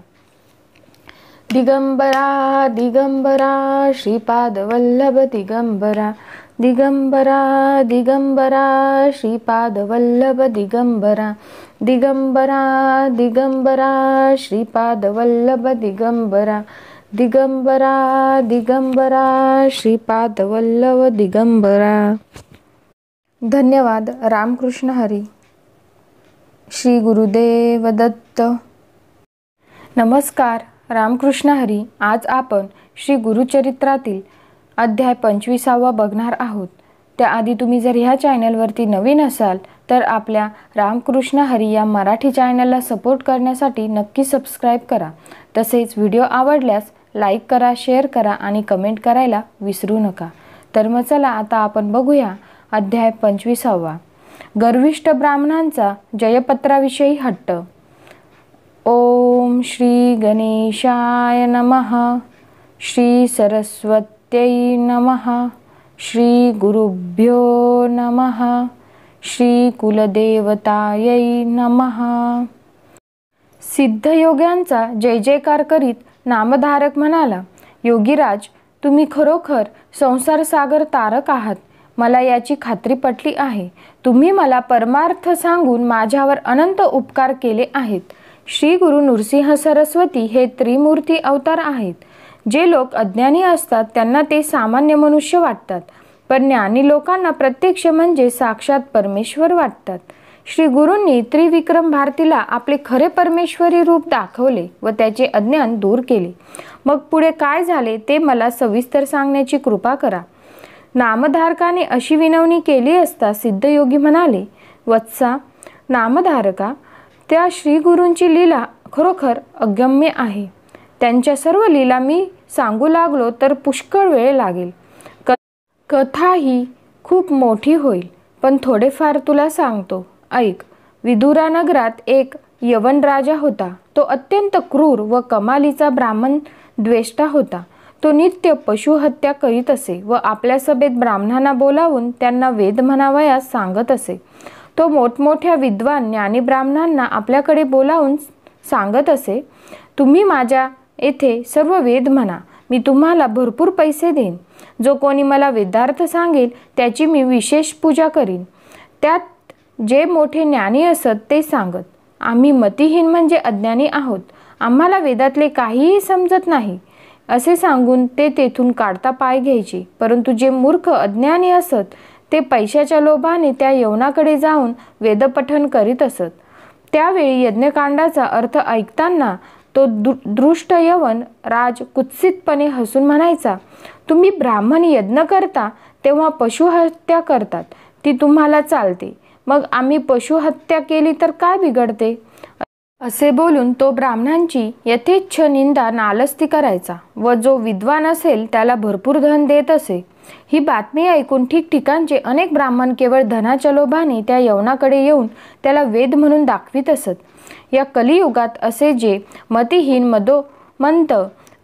दिगंबरा दिगंबरा श्रीपाद वल्लभ दिगंबरा दिगंबरा दिगंबरा श्रीपाद वल्लभ दिगंबरा दिगंबरा दिगंबरा श्रीपाद वल्लभ दिगंबरा दिगंबरा दिगंबरा श्रीपाद वल्लभ दिगंबरा. धन्यवाद. रामकृष्ण हरी. श्री गुरुदेव दत्त. नमस्कार. रामकृष्ण हरी. आज आपण श्री गुरुचरित्रातील अध्याय 25वा बघणार आहोत. त्याआधी तुम्ही जर ह्या चॅनलवरती नवीन असाल तर आपल्या रामकृष्ण हरी या मराठी चॅनलला सपोर्ट करण्यासाठी नक्की सबस्क्राईब करा. तसेच व्हिडिओ आवडल्यास लाईक करा, शेअर करा आणि कमेंट करायला विसरू नका. तर मग चला आता आपण बघूया अध्याय 25वा. गर्विष्ठ ब्राह्मणांचा जयपत्राविषयी हट्ट. ओम श्री गणेशाय नमः. श्री सरस्वत्यै नमः. श्री गुरुभ्यो नमः. श्री कुलदेवतायै नमः. सिद्धयोग्यांचा जय जयकार करीत नामधारक म्हणाला, योगीराज, तुम्ही खरोखर संसार सागर तारक आहात. मला याची खात्री पटली आहे. तुम्ही मला परमार्थ सांगून माझ्यावर अनंत उपकार केले आहेत. श्री गुरु नृसिंह सरस्वती हे त्रिमूर्ती अवतार आहेत. जे लोक अज्ञानी असतात त्यांना ते सामान्य मनुष्य वाटतात, पण ज्ञानी लोकांना प्रत्यक्ष म्हणजे साक्षात परमेश्वर वाटतात. श्री गुरूंनी त्रिविक्रम भारतीला आपले खरे परमेश्वरी रूप दाखवले व त्याचे अज्ञान दूर केले. मग पुढे काय झाले ते मला सविस्तर सांगण्याची कृपा करा. नामधारकाने अशी विनवणी केली असता सिद्धयोगी म्हणाले, वत्सा नामधारका, त्या श्री गुरूंची लीला खरोखर अगम्य आहे. त्यांच्या सर्व लीला मी सांगू लागलो तर पुष्कळ वेळ लागेल. कथा ही खूप मोठी होईल, पण थोडेफार तुला सांगतो, ऐक. विदुरा नगरात एक यवन राजा होता. तो अत्यंत क्रूर व कमालीचा ब्राह्मण द्वेष्टा होता. तो नित्य पशुहत्या करीत असे व आपल्या सभेत ब्राह्मणांना बोलावून त्यांना वेद म्हणावयास सांगत असे. तो मोठमोठ्या विद्वान ज्ञानी ब्राह्मणांना आपल्याकडे बोलावून सांगत असे, तुम्ही माझ्या येथे सर्व वेद म्हणा, मी तुम्हाला भरपूर पैसे देईन. जो कोणी मला वेदार्थ सांगेल त्याची मी विशेष पूजा करीन. त्यात जे मोठे ज्ञानी असत ते सांगत, आम्ही मतिहीन म्हणजे अज्ञानी आहोत, आम्हाला वेदातले काहीही समजत नाही असे सांगून ते तेथून काढता पाय घ्यायचे. परंतु जे मूर्ख अज्ञानी असत ते पैशाच्या लोभाने त्या यवनाकडे जाऊन वेदपठन करीत असत. त्यावेळी यज्ञकांडाचा अर्थ ऐकताना तो दृष्ट यवन राज कुत्सितपणे हसून म्हणायचा, तुम्ही ब्राह्मण यज्ञ करता तेव्हा पशुहत्या करतात, ती तुम्हाला चालते, मग आम्ही पशुहत्या केली तर काय बिघडते. असे बोलून तो ब्राह्मणांची यथेच्छ निंदा नालस्ती करायचा व जो विद्वान असेल त्याला भरपूर धन देत असे. ही बातमी ऐकून ठिकठिकाणचे अनेक ब्राह्मण केवळ धनाच्या लोभाने त्या यवनाकडे येऊन त्याला वेद म्हणून दाखवित असत. या कलियुगात असे जे मतिहीन मदोमंत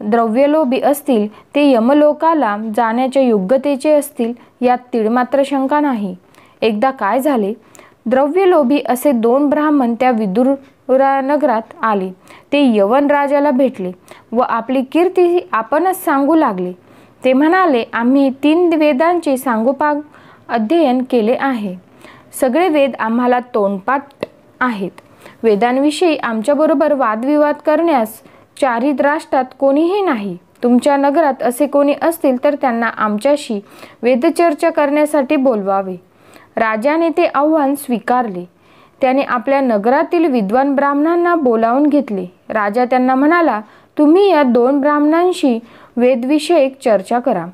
द्रव्यलोभी असतील ते यमलोकाला जाण्याच्या योग्यतेचे असतील यात तीळमात्र शंका नाही. एकदा काय झाले, द्रव्यलोभी असे 2 ब्राह्मण त्या विदुरा नगरात आले. ते यवन राजाला भेटले व आपली कीर्ती आपणच सांगू लागले. ते म्हणाले, आम्ही 3 वेदांचे सांगोपांग अध्ययन केले आहे. सगळे वेद आम्हाला तोंडपाठ आहेत. वेदांविषयी आमच्याबरोबर वादविवाद करण्यास चारित राष्ट्रात कोणीही नाही. तुमच्या नगरात असे कोणी असतील तर त्यांना आमच्याशी वेदचर्चा करण्यासाठी बोलवावे. राजाने ते आव्हान स्वीकारले. त्याने आपल्या नगरातील विद्वान ब्राह्मणांना बोलावून घेतले. राजा त्यांना म्हणाला, तुम्ही या 2 ब्राह्मणांशी वेदविषयक चर्चा करा.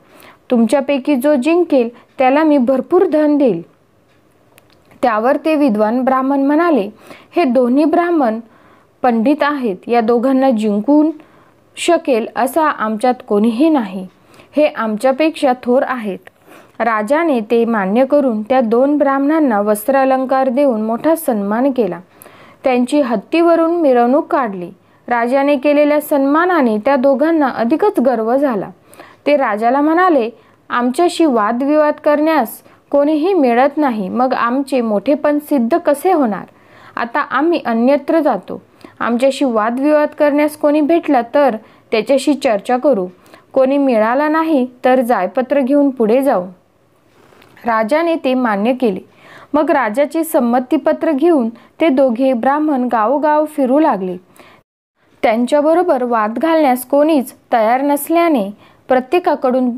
तुमच्यापैकी जो जिंकेल त्याला मी भरपूर धन देईल. त्यावर ते विद्वान ब्राह्मण म्हणाले, हे दोन्ही ब्राह्मण पंडित आहेत. या दोघांना जिंकून शकेल असा आमच्यात कोणीही नाही. हे आमच्यापेक्षा थोर आहेत. राजाने ते मान्य करून त्या 2 ब्राह्मणांना वस्त्र अलंकार देऊन मोठा सन्मान केला. त्यांची हत्तीवरून मिरवणूक काढली. राजाने केलेल्या सन्मानाने त्या दोघांना अधिकच गर्व झाला. ते राजाला म्हणाले, आमच्याशी वादविवाद करण्यास कोणीही मिळत नाही, मग आमचे मोठेपण सिद्ध कसे होणार. आता आम्ही अन्यत्र जातो. आमच्याशी वादविवाद करण्यास कोणी भेटला तर त्याच्याशी चर्चा करू. कोणी मिळाला नाही तर जायपत्र घेऊन पुढे जाऊ. राजाने ते मान्य केले. मग राजाचे संमतीपत्र घेऊन ते दोघे ब्राह्मण गावोगाव फिरू लागले. त्यांच्याबरोबर वाद घालण्यास कोणीच तयार नसल्याने प्रत्येकाकडून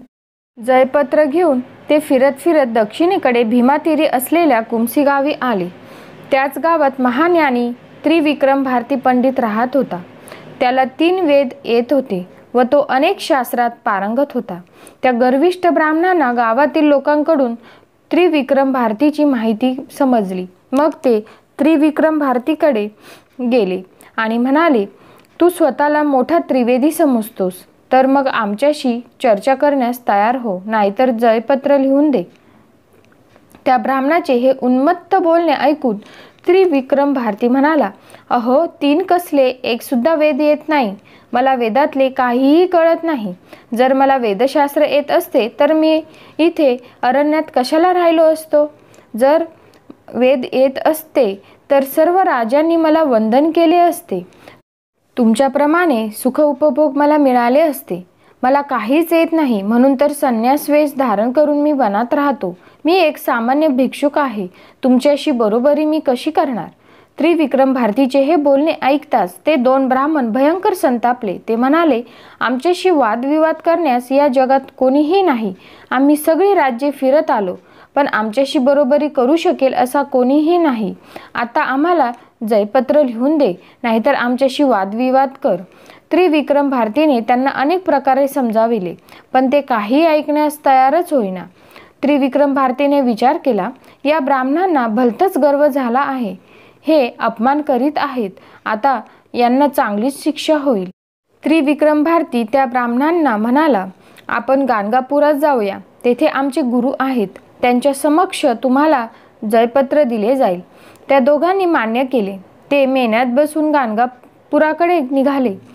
जयपत्र घेऊन ते फिरत फिरत दक्षिणेकडे भीमातीरी असलेल्या कुमसी गावी आले. त्याच गावात महाज्ञानी त्रिविक्रम भारती पंडित राहत होता. त्याला 3 वेद येत होते व तो अनेक शास्त्रात पारंगत होता. त्या गर्विष्ठ ब्राह्मणांना गावातील लोकांकडून त्रिविक्रम भारतीची माहिती समजली. मग ते त्रिविक्रम भारतीकडे गेले आणि म्हणाले, तू स्वतःला मोठा त्रिवेदी समजतोस तर मग आमच्याशी चर्चा करण्यास तयार हो, नाहीतर जयपत्र लिहून दे. त्या ब्राह्मणाचे हे उन्मत्त बोलणे ऐकून त्रिविक्रम भारती म्हणाला, अहो 3 कसले, एक सुद्धा वेद येत नाही. मला वेदातले काहीही कळत नाही. जर मला वेदशास्त्र येत असते तर मी इथे अरण्यात कशाला राहिलो असतो. जर वेद येत असते तर सर्व राजांनी मला वंदन केले असते. तुमच्याप्रमाणे सुख उपभोग मला मिळाले असते. मला काहीच येत नाही, म्हणून तर संन्यास वेश धारण करून मी वनात राहतो. मी एक सामान्य भिक्षुक आहे. तुमच्याशी बरोबरी मी कशी करणार. त्रिविक्रम भारतीचे हे बोलणे ऐकताच ते 2 ब्राह्मण भयंकर संतापले. ते म्हणाले, आमच्याशी वादविवाद करण्यास या जगात कोणीही नाही. आम्ही सगळी राज्ये फिरत आलो, पण आमच्याशी बरोबरी करू शकेल असा कोणीही नाही. आता आम्हाला जयपत्र लिहून दे, नाहीतर आमच्याशी वादविवाद कर. त्रिविक्रम भारतीने त्यांना अनेक प्रकारे समजाविले, पण ते काही ऐकण्यास तयारच होईना. त्रिविक्रम भारतीने विचार केला, या ब्राह्मणांना भलताच गर्व झाला आहे. हे अपमान करीत आहेत. आता यांना चांगलीच शिक्षा होईल. त्रिविक्रम भारती त्या ब्राह्मणांना म्हणाला, आपण गाणगापुरात जाऊया. तेथे आमचे गुरु आहेत. त्यांच्या समक्ष तुम्हाला जयपत्र दिले जाईल. त्या दोघांनी मान्य केले. ते मेन्यात बसून गाणगापुराकडे निघाले.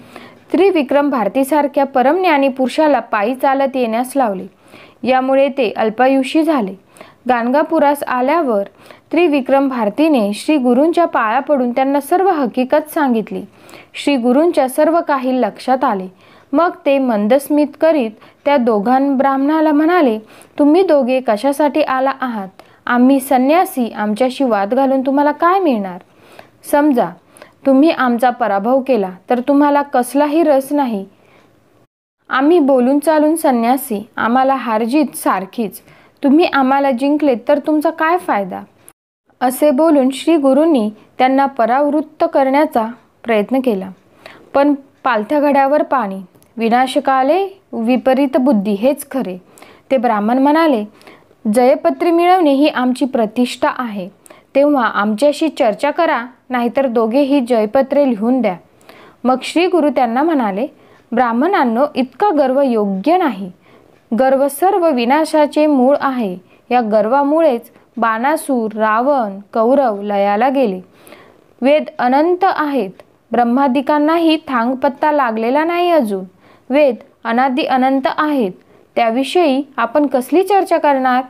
त्रिविक्रम भारतीसारख्या परमज्ञानी पुरुषाला पायी चालत येण्यास लावले. यामुळे ते अल्पायुषी झाले. गाणगापुरास आल्यावर त्रिविक्रम भारतीने श्री गुरूंच्या पाया पडून त्यांना सर्व हकीकत सांगितली. श्री गुरूंच्या सर्व काही लक्षात आले. मग ते मंदस्मित करीत त्या दोघां ब्राह्मणाला म्हणाले, तुम्ही दोघे कशासाठी आला आहात. आम्ही संन्यासी, आमच्याशी वाद घालून तुम्हाला काय मिळणार. समजा तुम्ही आमचा पराभव केला तर तुम्हाला कसलाही रस नाही. आम्ही बोलून चालून संन्यासी, आम्हाला हारजीत सारखीच. तुम्ही आम्हाला जिंकले तर तुमचा काय फायदा. असे बोलून श्री गुरूंनी त्यांना परावृत्त करण्याचा प्रयत्न केला. पण पालथ्या घड्यावर पाणी, विनाशकाले विपरीत बुद्धी हेच खरे. ते ब्राह्मण म्हणाले, जयपत्री मिळवणे ही आमची प्रतिष्ठा आहे. तेव्हा आमच्याशी चर्चा करा, नाहीतर दोघेही जयपत्रे लिहून द्या. मग श्री गुरु त्यांना म्हणाले, ब्राह्मणांनो, इतका गर्व योग्य नाही. गर्व सर्व विनाशाचे मूळ आहे. या गर्वामुळेच बाणासूर, रावण, कौरव लयाला गेले. वेद अनंत आहेत. ब्रह्मादिकांनाही थांगपत्ता लागलेला नाही अजून. वेद अनादि अनंत आहेत. त्याविषयी आपण कसली चर्चा करणार.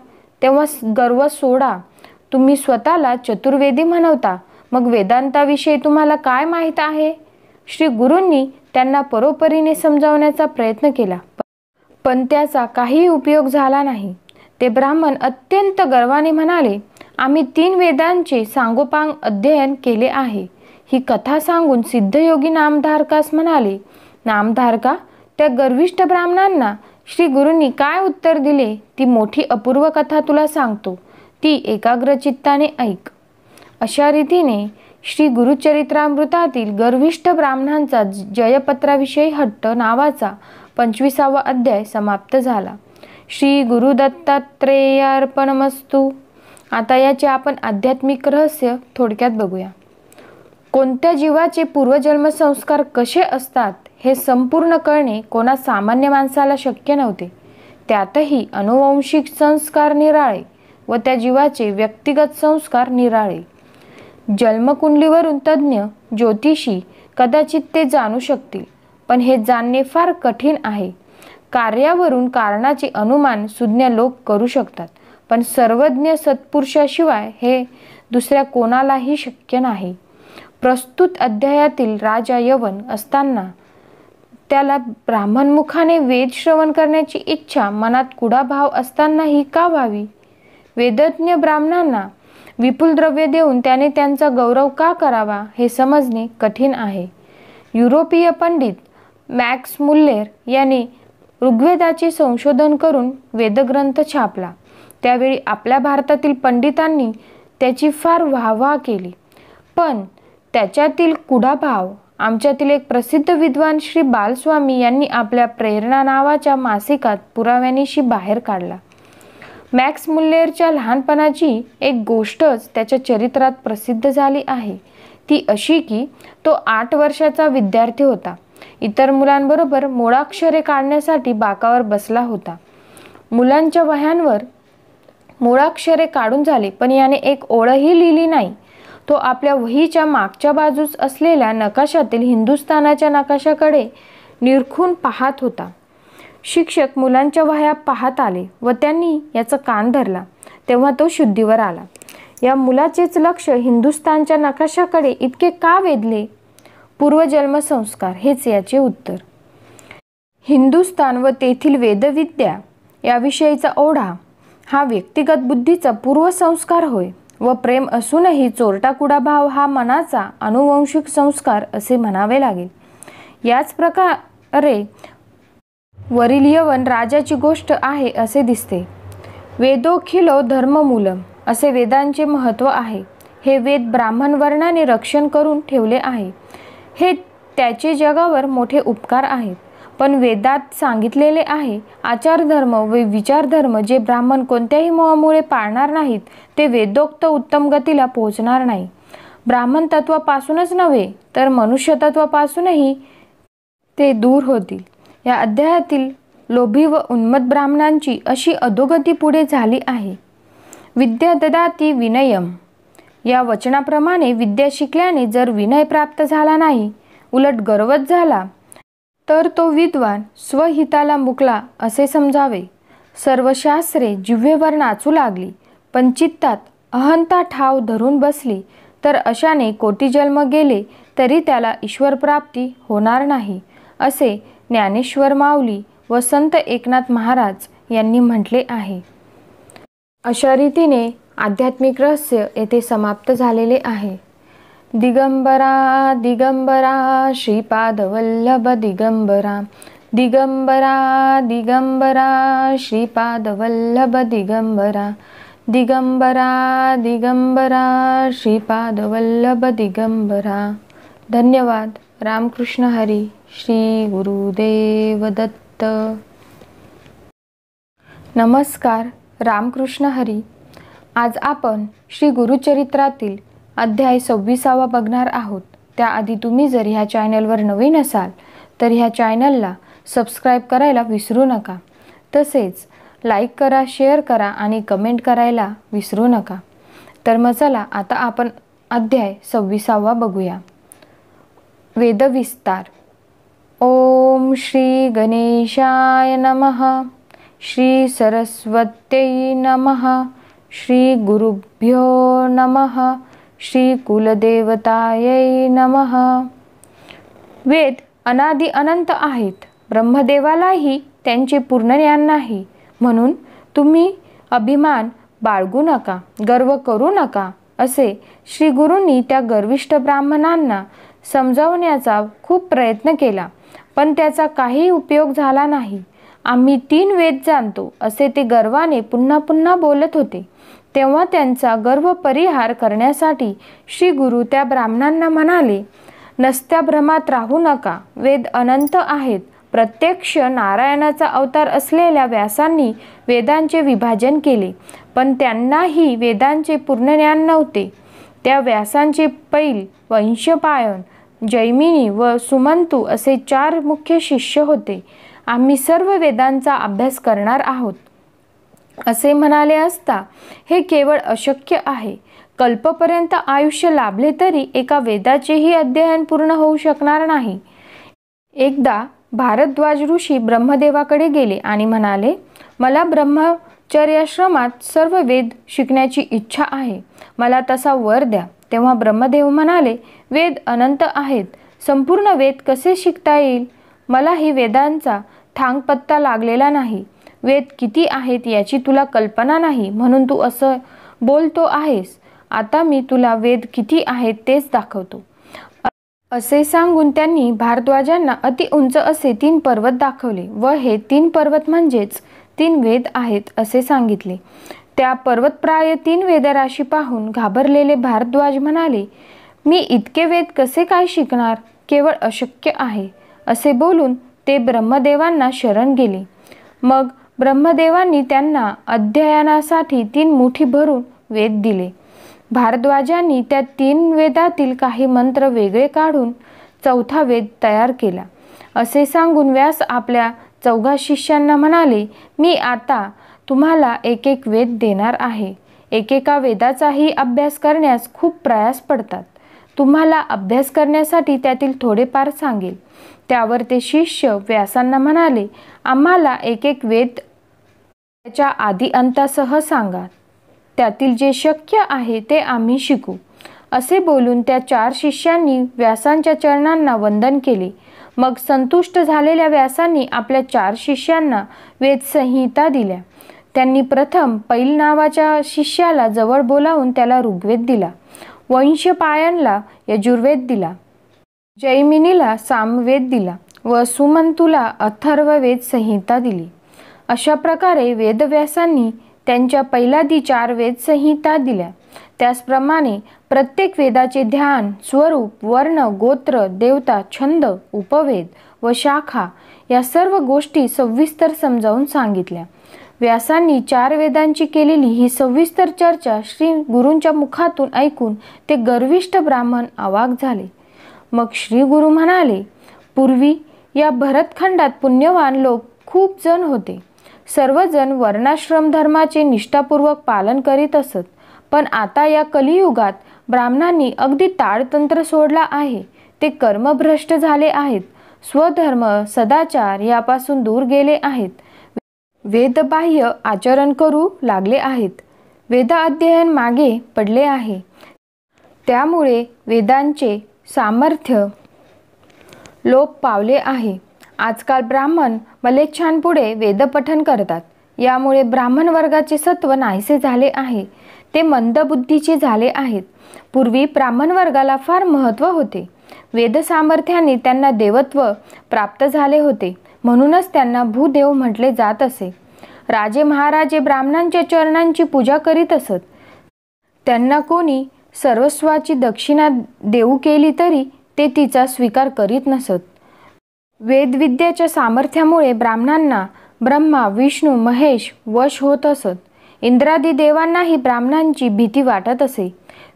तेव्हा गर्व सोडा. तुम्ही स्वतःला चतुर्वेदी म्हणवता, मग वेदांताविषयी तुम्हाला काय माहीत आहे. श्री गुरूंनी त्यांना परोपरीने समजावण्याचा प्रयत्न केला, पण त्याचा काही उपयोग झाला नाही. ते ब्राह्मण अत्यंत गर्वाने म्हणाले, आम्ही 3 वेदांचे सांगोपांग अध्ययन केले आहे. ही कथा सांगून सिद्धयोगी नामधारकास म्हणाले, नामधारका, त्या गर्विष्ठ ब्राह्मणांना श्री गुरूंनी काय उत्तर दिले ती मोठी अपूर्व कथा तुला सांगतो. ती एकाग्रचित्ताने ऐक. अशा रीतीने श्री गुरुचरित्रामृतातील गर्विष्ठ ब्राह्मणांचा जयपत्राविषयी हट्ट नावाचा 25वा अध्याय समाप्त झाला. श्री गुरुदत्तात्रेयार्पणमस्तु. आता याचे आपण आध्यात्मिक रहस्य थोडक्यात बघूया. कोणत्या जीवाचे पूर्वजन्म संस्कार कसे असतात हे संपूर्ण कळणे कोणा सामान्य माणसाला शक्य नव्हते. त्यातही अनुवंशिक संस्कार निराळे व त्या जीवाचे व्यक्तिगत संस्कार निराळे. जन्मकुंडलीवरून तज्ज्ञ ज्योतिषी कदाचित ते जाणू शकतील, पण हे जाणणे फार कठीण आहे. कार्यावरून कारणाचे अनुमान सुज्ञ लोक करू शकतात, पण सर्वज्ञ सत्पुरुषाशिवाय हे दुसऱ्या कोणालाही शक्य नाही. प्रस्तुत अध्यायातील राजा यवन असताना त्याला ब्राह्मणमुखाने वेद श्रवण करण्याची इच्छा मनात कुडा भाव असतानाही का व्हावी. वेदज्ञ ब्राह्मणांना विपुल द्रव्य देऊन त्याने त्यांचा गौरव का करावा हे समजणे कठीण आहे. युरोपीय पंडित मॅक्स मुल्लेर याने ऋग्वेदाचे संशोधन करून वेदग्रंथ छापला. त्यावेळी आपल्या भारतातील पंडितांनी त्याची फार वाहवा केली, पण त्याच्यातील कुडाभाव आमच्यातील एक प्रसिद्ध विद्वान श्री बालस्वामी यांनी आपल्या प्रेरणा नावाच्या मासिकात पुराव्यानिशी बाहेर काढला. मॅक्स मुल्लेरच्या लहानपणाची एक गोष्टच त्याच्या चरित्रात प्रसिद्ध झाली आहे. ती अशी की तो 8 वर्षाचा विद्यार्थी होता. इतर मुलांबरोबर मूळाक्षरे काढण्यासाठी बाकावर बसला होता. मुलांच्या वह्यांवर मूळाक्षरे काढून झाली, पण याने एक ओळही लिहिली नाही. तो आपल्या वहीच्या मागच्या बाजूस असलेल्या नकाशातील हिंदुस्थानाच्या नकाशाकडे निरखून पाहत होता. शिक्षक मुलांच्या वह्या पाहत आले व त्यांनी याचा कान धरला. तेव्हा तो शुद्धीवर आला. या मुलाचेच लक्ष हिंदुस्थानच्या नकाशाकडे इतके का वेधले? पूर्वजन्म संस्कार हेच याचे उत्तर. हिंदुस्थान व तेथील वेदविद्या याविषयीचा ओढा हा व्यक्तिगत बुद्धीचा पूर्वसंस्कार होय व प्रेम असूनही चोरटाकुडा भाव हा मनाचा अनुवंशिक संस्कार असे म्हणावे लागेल. याच प्रकारे वरील यवन राजाची गोष्ट आहे असे दिसते. वेदोखिलो धर्ममूलम असे वेदांचे महत्त्व आहे. हे वेद ब्राह्मण वर्णाने रक्षण करून ठेवले आहे. हे त्याचे जगावर मोठे उपकार आहेत. पण वेदात सांगितलेले आहे आचारधर्म व विचारधर्म जे ब्राह्मण कोणत्याही मोहामुळे पाळणार नाहीत ते वेदोक्त उत्तम गतीला पोहोचणार नाही. ब्राह्मण तत्वापासूनच नव्हे तर मनुष्य तत्वापासूनही ते दूर होतील. या अध्यायातील लोभी व उन्मत्त ब्राह्मणांची अशी अधोगती पुढे झाली आहे. विद्या ददाती विनयम या वचनाप्रमाणे विद्या शिकल्याने जर विनय प्राप्त झाला नाही, उलट गर्वच झाला, तर तो विद्वान स्वहिताला मुकला असे समजावे. सर्व शास्त्रे जिव्हेवर नाचू लागली, पण चित्तात अहंता ठाव धरून बसली, तर अशाने कोटी जन्म गेले तरी त्याला ईश्वरप्राप्ती होणार नाही, असे ज्ञानेश्वर माऊली व संत एकनाथ महाराज यांनी म्हटले आहे. अशा रीतीने आध्यात्मिक रहस्य येथे समाप्त झालेले आहे. दिगंबरा दिगंबरा श्रीपादवल्लभ दिगंबरा दिगंबरा दिगंबरा श्रीपादवल्लभ दिगंबरा दिगंबरा दिगंबरा श्रीपादवल्लभ दिगंबरा. धन्यवाद. रामकृष्ण हरी. श्री गुरुदेव दत्त. नमस्कार. रामकृष्ण हरी. आज आपण श्री गुरुचरित्रातील अध्याय 26 बघणार आहोत. त्याआधी तुम्ही जर ह्या चॅनलवर नवीन असाल तर ह्या चॅनलला सबस्क्राईब करायला विसरू नका. तसेच लाईक करा, शेअर करा आणि कमेंट करायला विसरू नका. तर मग चला आता आपण अध्याय 26 बघूया. वेदविस्तार. ओम श्री गणेशाय नमः. श्री सरस्वत्यै नमः. श्री गुरुभ्यो नमः. श्री कुलदेवतायै नमः. वेद अनादि अनंत आहेत. ब्रह्मदेवालाही त्यांचे पूर्ण ज्ञान नाही, म्हणून तुम्ही अभिमान बाळगू नका, गर्व करू नका, असे श्री गुरूंनी त्या गर्विष्ठ ब्राह्मणांना समजावण्याचा खूप प्रयत्न केला, पण त्याचा काही उपयोग झाला नाही. आम्ही 3 वेद जाणतो असे ते गर्वाने पुन्हा पुन्हा बोलत होते. तेव्हा त्यांचा गर्व परिहार करण्यासाठी श्री गुरु त्या ब्राह्मणांना म्हणाले, नसत्या भ्रमात राहू नका. वेद अनंत आहेत. प्रत्यक्ष नारायणाचा अवतार असलेल्या व्यासांनी वेदांचे विभाजन केले, पण त्यांनाही वेदांचे पूर्ण ज्ञान नव्हते. त्या व्यासांचे पैल, वंशपायन, जैमिनी व सुमंतू असे 4 मुख्य शिष्य होते. आम्ही सर्व वेदांचा अभ्यास करणार आहोत असे म्हणाले असता हे केवळ अशक्य आहे. कल्पपर्यंत आयुष्य लाभले तरी एका वेदाचेही अध्ययन पूर्ण होऊ शकणार नाही. एकदा भारद्वाज ऋषी ब्रह्मदेवाकडे गेले आणि म्हणाले, मला ब्रह्मचर्याश्रमात सर्व वेद शिकण्याची इच्छा आहे. मला तसा वर द्या. तेव्हा ब्रह्मदेव म्हणाले, वेद अनंत आहेत. संपूर्ण वेद कसे शिकता येईल? मलाही वेदांचा ठांगपत्ता लागलेला नाही. वेद किती आहेत याची तुला कल्पना नाही, म्हणून तू असं बोलतो आहेस. आता मी तुला वेद किती आहेत तेच दाखवतो. असे सांगून त्यांनी भारद्वाजांना अति उंच असे 3 पर्वत दाखवले व हे 3 पर्वत म्हणजेच 3 वेद आहेत असे सांगितले. त्या पर्वतप्राय 3 वेदराशी पाहून घाबरलेले भारद्वाज म्हणाले, मी इतके वेद कसे काय शिकणार? केवळ अशक्य आहे. असे बोलून ते ब्रह्मदेवांना शरण गेले. मग ब्रह्मदेवांनी त्यांना अध्ययनासाठी 3 मुठी भरून वेद दिले. भारद्वाजांनी त्या 3 वेदातील काही मंत्र वेगळे काढून 4था वेद तयार केला. असे सांगून व्यास आपल्या 4 शिष्यांना म्हणाले, मी आता तुम्हाला एक वेद देणार आहे. एकेका वेदाचाही अभ्यास करण्यास खूप प्रयास पडतात. तुम्हाला अभ्यास करण्यासाठी त्यातील थोडेफार सांगेल. त्यावर ते शिष्य व्यासांना म्हणाले, आम्हाला एक एक वेद त्याच्या आदी अंतासह सांगा. त्यातील जे शक्य आहे ते आम्ही शिकू. असे बोलून त्या 4 शिष्यांनी व्यासांच्या चरणांना वंदन केले. मग संतुष्ट झालेल्या व्यासांनी आपल्या 4 शिष्यांना वेदसंहिता दिल्या. त्यांनी प्रथम पैल नावाच्या शिष्याला जवळ बोलावून त्याला ऋग्वेद दिला, वैशंपायनला यजुर्वेद दिला, जैमिनीला सामवेद दिला व सुमंतूला अथर्ववेद संहिता दिली. अशा प्रकारे वेदव्यासांनी त्यांच्या पैलादी 4 वेद संहिता दिल्या. त्याचप्रमाणे प्रत्येक वेदाचे ध्यान, स्वरूप, वर्ण, गोत्र, देवता, छंद, उपवेद व शाखा या सर्व गोष्टी सविस्तर समजावून सांगितल्या. व्यासांनी 4 वेदांची केलेली ही सविस्तर चर्चा श्री गुरूंच्या मुखातून ऐकून ते गर्विष्ठ ब्राह्मण अवाक झाले. मग श्री गुरु म्हणाले, पूर्वी या भरतखंडात पुण्यवान लोक खूप जण होते. सर्वजण वर्णाश्रम धर्माचे निष्ठापूर्वक पालन करीत असत. पण आता या कलियुगात ब्राह्मणांनी अगदी ताळतंत्र सोडला आहे. ते कर्मभ्रष्ट झाले आहेत. स्वधर्म, सदाचार यापासून दूर गेले आहेत. वेदबाह्य आचरण करू लागले आहेत. वेद अध्ययन मागे पडले आहे. त्यामुळे वेदांचे सामर्थ्य लोप पावले आहे. आजकाल ब्राह्मण मलेच्छांपुढे वेदपठन करतात. यामुळे ब्राह्मण वर्गाचे सत्व नाहीसे झाले आहे. ते मंदबुद्धीचे झाले आहेत. पूर्वी ब्राह्मण वर्गाला फार महत्त्व होते. वेद सामर्थ्याने त्यांना देवत्व प्राप्त झाले होते. म्हणूनच त्यांना भूदेव म्हटले जात असे. राजे महाराजे ब्राह्मणांच्या चरणांची पूजा करीत असत. त्यांना कोणी सर्वस्वाची दक्षिणा देऊ केली तरी ते तिचा स्वीकार करीत नसत. वेदविद्येच्या सामर्थ्यामुळे ब्राह्मणांना ब्रह्मा, विष्णू, महेश वश होत असत. इंद्रादी देवांनाही ब्राह्मणांची भीती वाटत असे.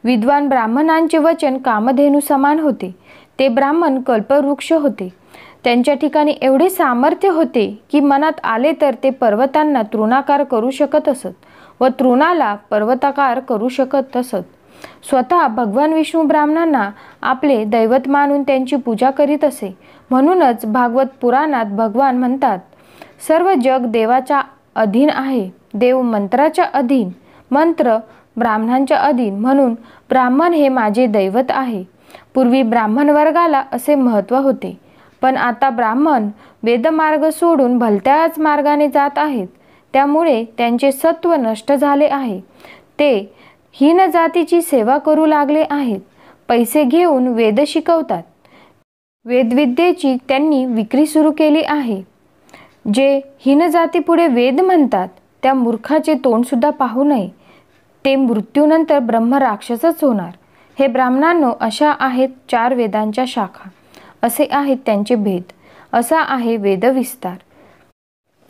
विद्वान ब्राह्मणांचे वचन कामधेनू समान होते. ते ब्राह्मण कल्पवृक्ष होते. त्यांच्या ठिकाणी एवढे सामर्थ्य होते की मनात आले तर ते पर्वतांना तृणाकार करू शकत असत व तृणाला पर्वताकार करू शकत असत. स्वतः भगवान विष्णू ब्राह्मणांना आपले दैवत मानून त्यांची पूजा करीत असे. म्हणूनच भागवत पुराणात भगवान म्हणतात, सर्व जग देवाच्या अधीन आहे. देव मंत्राच्या अधीन, मंत्र ब्राह्मणांच्या अधीन. म्हणून ब्राह्मण हे माझे दैवत आहे. पूर्वी ब्राह्मण वर्गाला असे महत्त्व होते. पण आता ब्राह्मण वेदमार्ग सोडून भलत्याच मार्गाने जात आहेत. त्यामुळे त्यांचे सत्व नष्ट झाले आहे. ते हीन जातीची सेवा करू लागले आहेत. पैसे घेऊन वेद शिकवतात. वेदविद्येची त्यांनी विक्री सुरू केली आहे. जे हीन जातीपुढे वेद म्हणतात त्या मूर्खाचे तोंडसुद्धा पाहू नये. ते मृत्यूनंतर ब्रह्मराक्षसच होणार. हे ब्राह्मणांनो, अशा आहेत 4 वेदांच्या शाखा. असे आहेत त्यांचे भेद. असा आहे वेदविस्तार.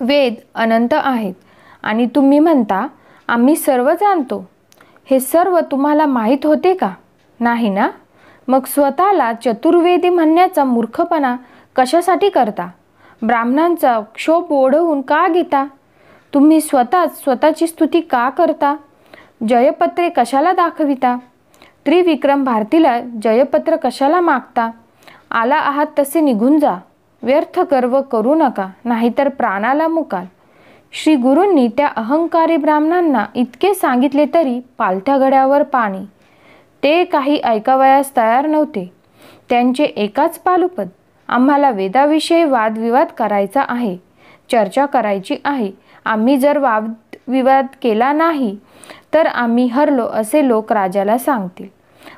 वेद अनंत आहेत आणि तुम्ही म्हणता आम्ही सर्व जाणतो. हे सर्व तुम्हाला माहीत होते का? नाही ना? मग स्वतःला चतुर्वेदी म्हणण्याचा मूर्खपणा कशासाठी करता? ब्राह्मणांचा क्षोभ ओढवून का घेता? तुम्ही स्वतःची स्तुती का करता? जयपत्रे कशाला दाखविता? त्रिविक्रम भारतीला जयपत्र कशाला मागता? आला आहात तसे निघून जा. व्यर्थ गर्व करू नका, नाहीतर प्राणाला मुकाल. श्री गुरूंनी त्या अहंकारी ब्राह्मणांना इतके सांगितले तरी पालथ्या घड्यावर पाणी. ते काही ऐकावयास तयार नव्हते. त्यांचे एकाच पालुपद, आम्हाला वेदाविषयी वादविवाद करायचा आहे, चर्चा करायची आहे. आम्ही जर वादविवाद केला नाही तर आम्ही हरलो असे लोक राजाला सांगतील.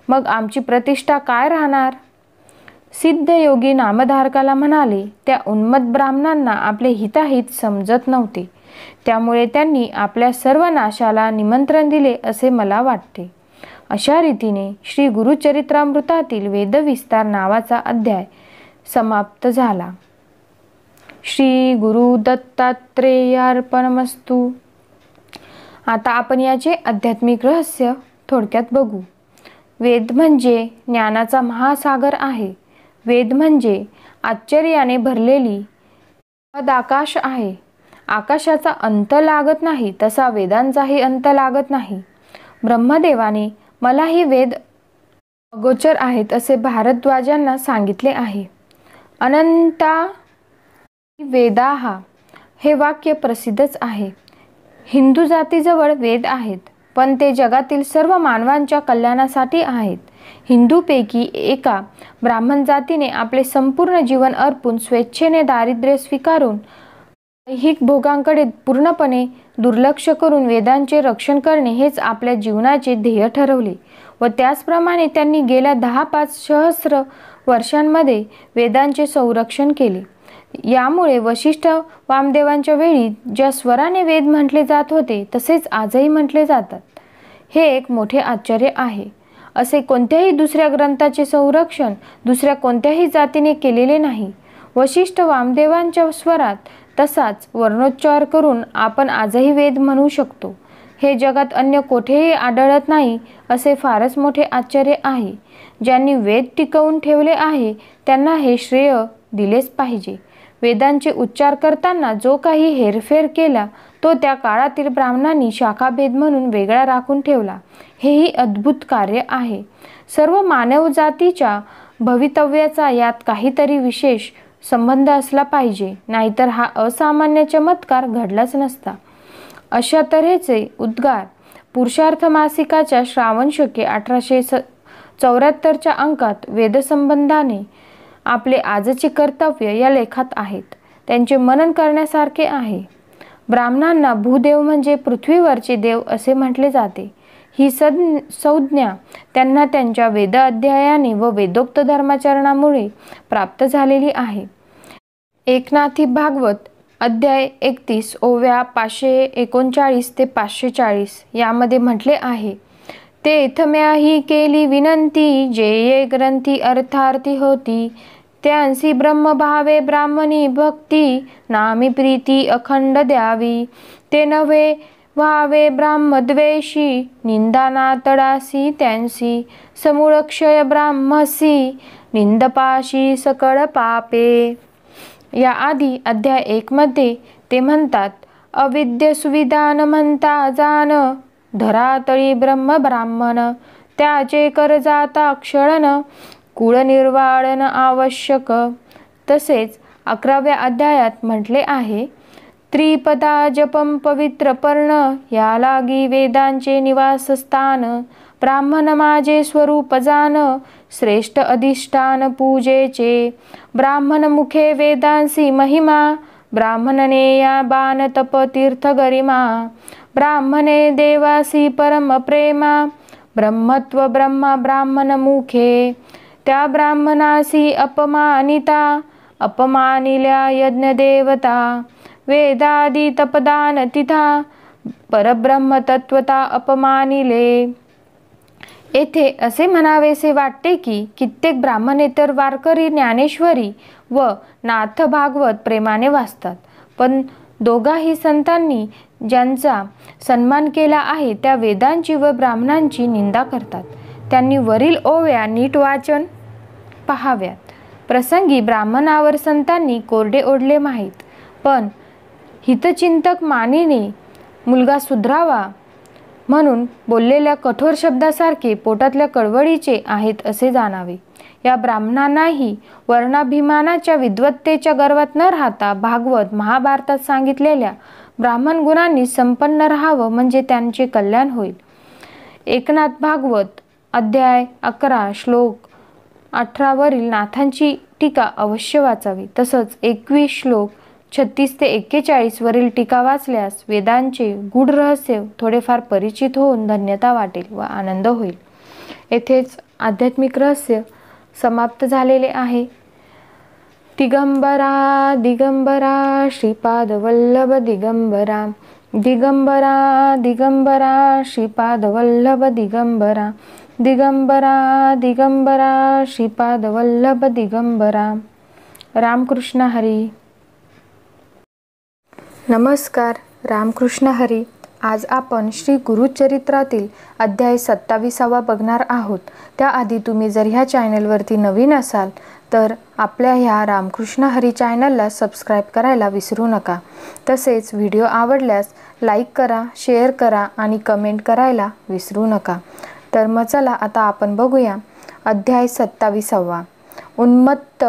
मग आमची प्रतिष्ठा काय राहणार? सिद्धयोगी नामधारकाला म्हणाले, त्या उन्मत्त ब्राह्मणांना आपले हिताहित समजत नव्हते. त्यामुळे त्यांनी आपल्या सर्व नाशाला निमंत्रण दिले असे मला वाटते. अशा रीतीने श्री गुरुचरित्रामृतातील वेदविस्तार नावाचा अध्याय समाप्त झाला. श्री गुरु दत्तात्रेयार्पणमस्तु. आता आपण याचे आध्यात्मिक रहस्य थोडक्यात बघू. वेद म्हणजे ज्ञानाचा महासागर आहे. वेद म्हणजे आश्चर्याने भरलेली आकाश आहे. आकाशाचा अंत लागत नाही तसा वेदांचाही अंत लागत नाही. ब्रह्मदेवाने मलाही वेद अगोचर आहेत असे भारद्वाजांना सांगितले आहे. अनंता वेदाहा हे वाक्य प्रसिद्धच आहे. हिंदू जातीजवळ वेद आहेत, पण ते जगातील सर्व मानवांच्या कल्याणासाठी आहेत. हिंदूपैकी एका ब्राह्मण जातीने आपले संपूर्ण जीवन अर्पून स्वेच्छेने दारिद्र्य स्वीकारून ऐहिक भोगांकडे पूर्णपणे दुर्लक्ष करून वेदांचे रक्षण करणे हेच आपल्या जीवनाचे ध्येय ठरवले व त्याचप्रमाणे त्यांनी गेल्या 10-5 सहस्र वर्षांमध्ये वेदांचे संरक्षण केले. यामुळे वशिष्ठ वामदेवांच्या वेळी ज्या स्वराने वेद म्हटले जात होते तसेच आजही म्हटले जातात, हे एक मोठे आश्चर्य आहे. असे कोणत्याही दुसऱ्या ग्रंथाचे संरक्षण दुसऱ्या कोणत्याही जातीने केलेले नाही. वशिष्ठ वामदेवांच्या स्वरात तसाच वर्णोच्चार करून आपण आजही वेद म्हणू शकतो. हे जगात अन्य कोठेही आढळत नाही असे फारच मोठे आश्चर्य आहे. ज्यांनी वेद टिकवून ठेवले आहे त्यांना हे श्रेय दिलेच पाहिजे. वेदांचे उच्चार करताना जो काही हेरफेर केला तो त्या काळातील ब्राह्मणांनी शाखाभेद म्हणून वेगळा राखून ठेवला. हेही अद्भुत कार्य आहे. सर्व मानवजातीच्या भवितव्याचा यात काहीतरी विशेष संबंध असला पाहिजे, नाहीतर हा असामान्य चमत्कार घडलाच नसता. अशा तऱ्हेचे उद्गार पुरुषार्थ मासिकाच्या श्रावण शके 1874च्या अंकात वेदसंबंधाने आपले आजचे कर्तव्य या लेखात आहेत. त्यांचे मनन करण्यासारखे आहे. ब्राह्मणांना भूदेव म्हणजे पृथ्वीवरचे देव असे म्हटले जाते. ही संज्ञा त्यांना त्यांच्या वेद अध्यायाने व वेदोक्त धर्माचरणामुळे प्राप्त झालेली आहे. एकनाथी भागवत अध्याय 31 ओव्या 539 ते 540 यामध्ये म्हटले आहे, तेथम्या ही केली विनंती, जे ये ग्रंथी अर्थार्थी होती, त्यांसी ब्रह्मभावे ब्राह्मणी भक्ती, नामी प्रीती अखंड द्यावी, ते नव्हे व्हावे ब्राह्मद्वेषी, निंदाना तडासी त्यांसी, समूळक्षय ब्राह्मसी, निंदपाशी सकळ पापे. या आधी अध्याय 1 मध्ये ते म्हणतात, अविद्य सुविधान म्हणता जाण, धरातळी ब्रह्म ब्राह्मण, त्याचे कर जाता क्षळन, कुळ निर्वाळन आवश्यक. तसेच 11व्या अध्यायात म्हटले आहे, त्रिपदा जपम पवित्र पर्ण, या लागी वेदांचे निवासस्थान, ब्राह्मण माझे स्वरूप जान, श्रेष्ठ अधिष्ठान पूजेचे, ब्राह्मण मुखे वेदांसी महिमा, ब्राह्मणने या बाण तप तीर्थ गरिमा, ब्राह्मणे देवासी परम प्रेमा, ब्रह्मत्व ब्रह्मा ब्राह्मण मुखे, त्या ब्राह्मणासी अपमानिता, अपमानिल्या यज्ञ देवता, वेदादी तपदान तिथा, परब्रह्म तत्वता अपमानिले. येथे असे म्हणावेसे वाटते की कित्येक ब्राह्मणेतर वारकरी ज्ञानेश्वरी व नाथ भागवत प्रेमाने वाचतात, पण दोघाही संतांनी ज्यांचा सन्मान केला आहे त्या वेदांची व ब्राह्मणांची निंदा करतात. त्यांनी वरील ओव्या नीट वाचन पहाव्यात. प्रसंगी ब्राह्मणावर संतांनी कोरडे ओढले माहीत, पण हितचिंतक मानीने मुलगा सुधरावा म्हणून बोललेल्या कठोर शब्दासारखे पोटातल्या कळवळीचे आहेत असे जाणावे. या ब्राह्मणांनाही वर्णाभिमानाच्या विद्वत्तेच्या गर्वात न राहता भागवत महाभारतात सांगितलेल्या ब्राह्मण गुणांनी संपन्न राहावं म्हणजे त्यांचे कल्याण होईल. एकनाथ भागवत अध्याय 11 श्लोक 18 वरील नाथांची टीका अवश्य वाचावी. तसंच 21 श्लोक 36 ते 41 वरील टीका वाचल्यास वेदांचे गूढ रहस्य थोडेफार परिचित होऊन धन्यता वाटेल व आनंद होईल. येथेच आध्यात्मिक रहस्य समाप्त झालेले आहे. दिगंबरा दिगंबरा श्रीपाद वल्लभ दिगंबरा, दिगंबरा दिगंबरा श्रीपाद वल्लभ दिगंबरा, दिगंबरा दिगंबरा श्रीपाद वल्लभ दिगंबरा. रामकृष्ण हरी. नमस्कार. रामकृष्ण हरी. आज आपण श्री गुरुचरित्रातील अध्याय 27 बघणार आहोत. त्याआधी तुम्ही जर ह्या चॅनलवरती नवीन असाल तर आपल्या ह्या रामकृष्ण हरी चॅनलला सबस्क्राईब करायला विसरू नका. तसेच व्हिडिओ आवडल्यास लाईक करा, शेअर करा आणि कमेंट करायला विसरू नका. तर मग चला आता आपण बघूया अध्याय 27. उन्मत्त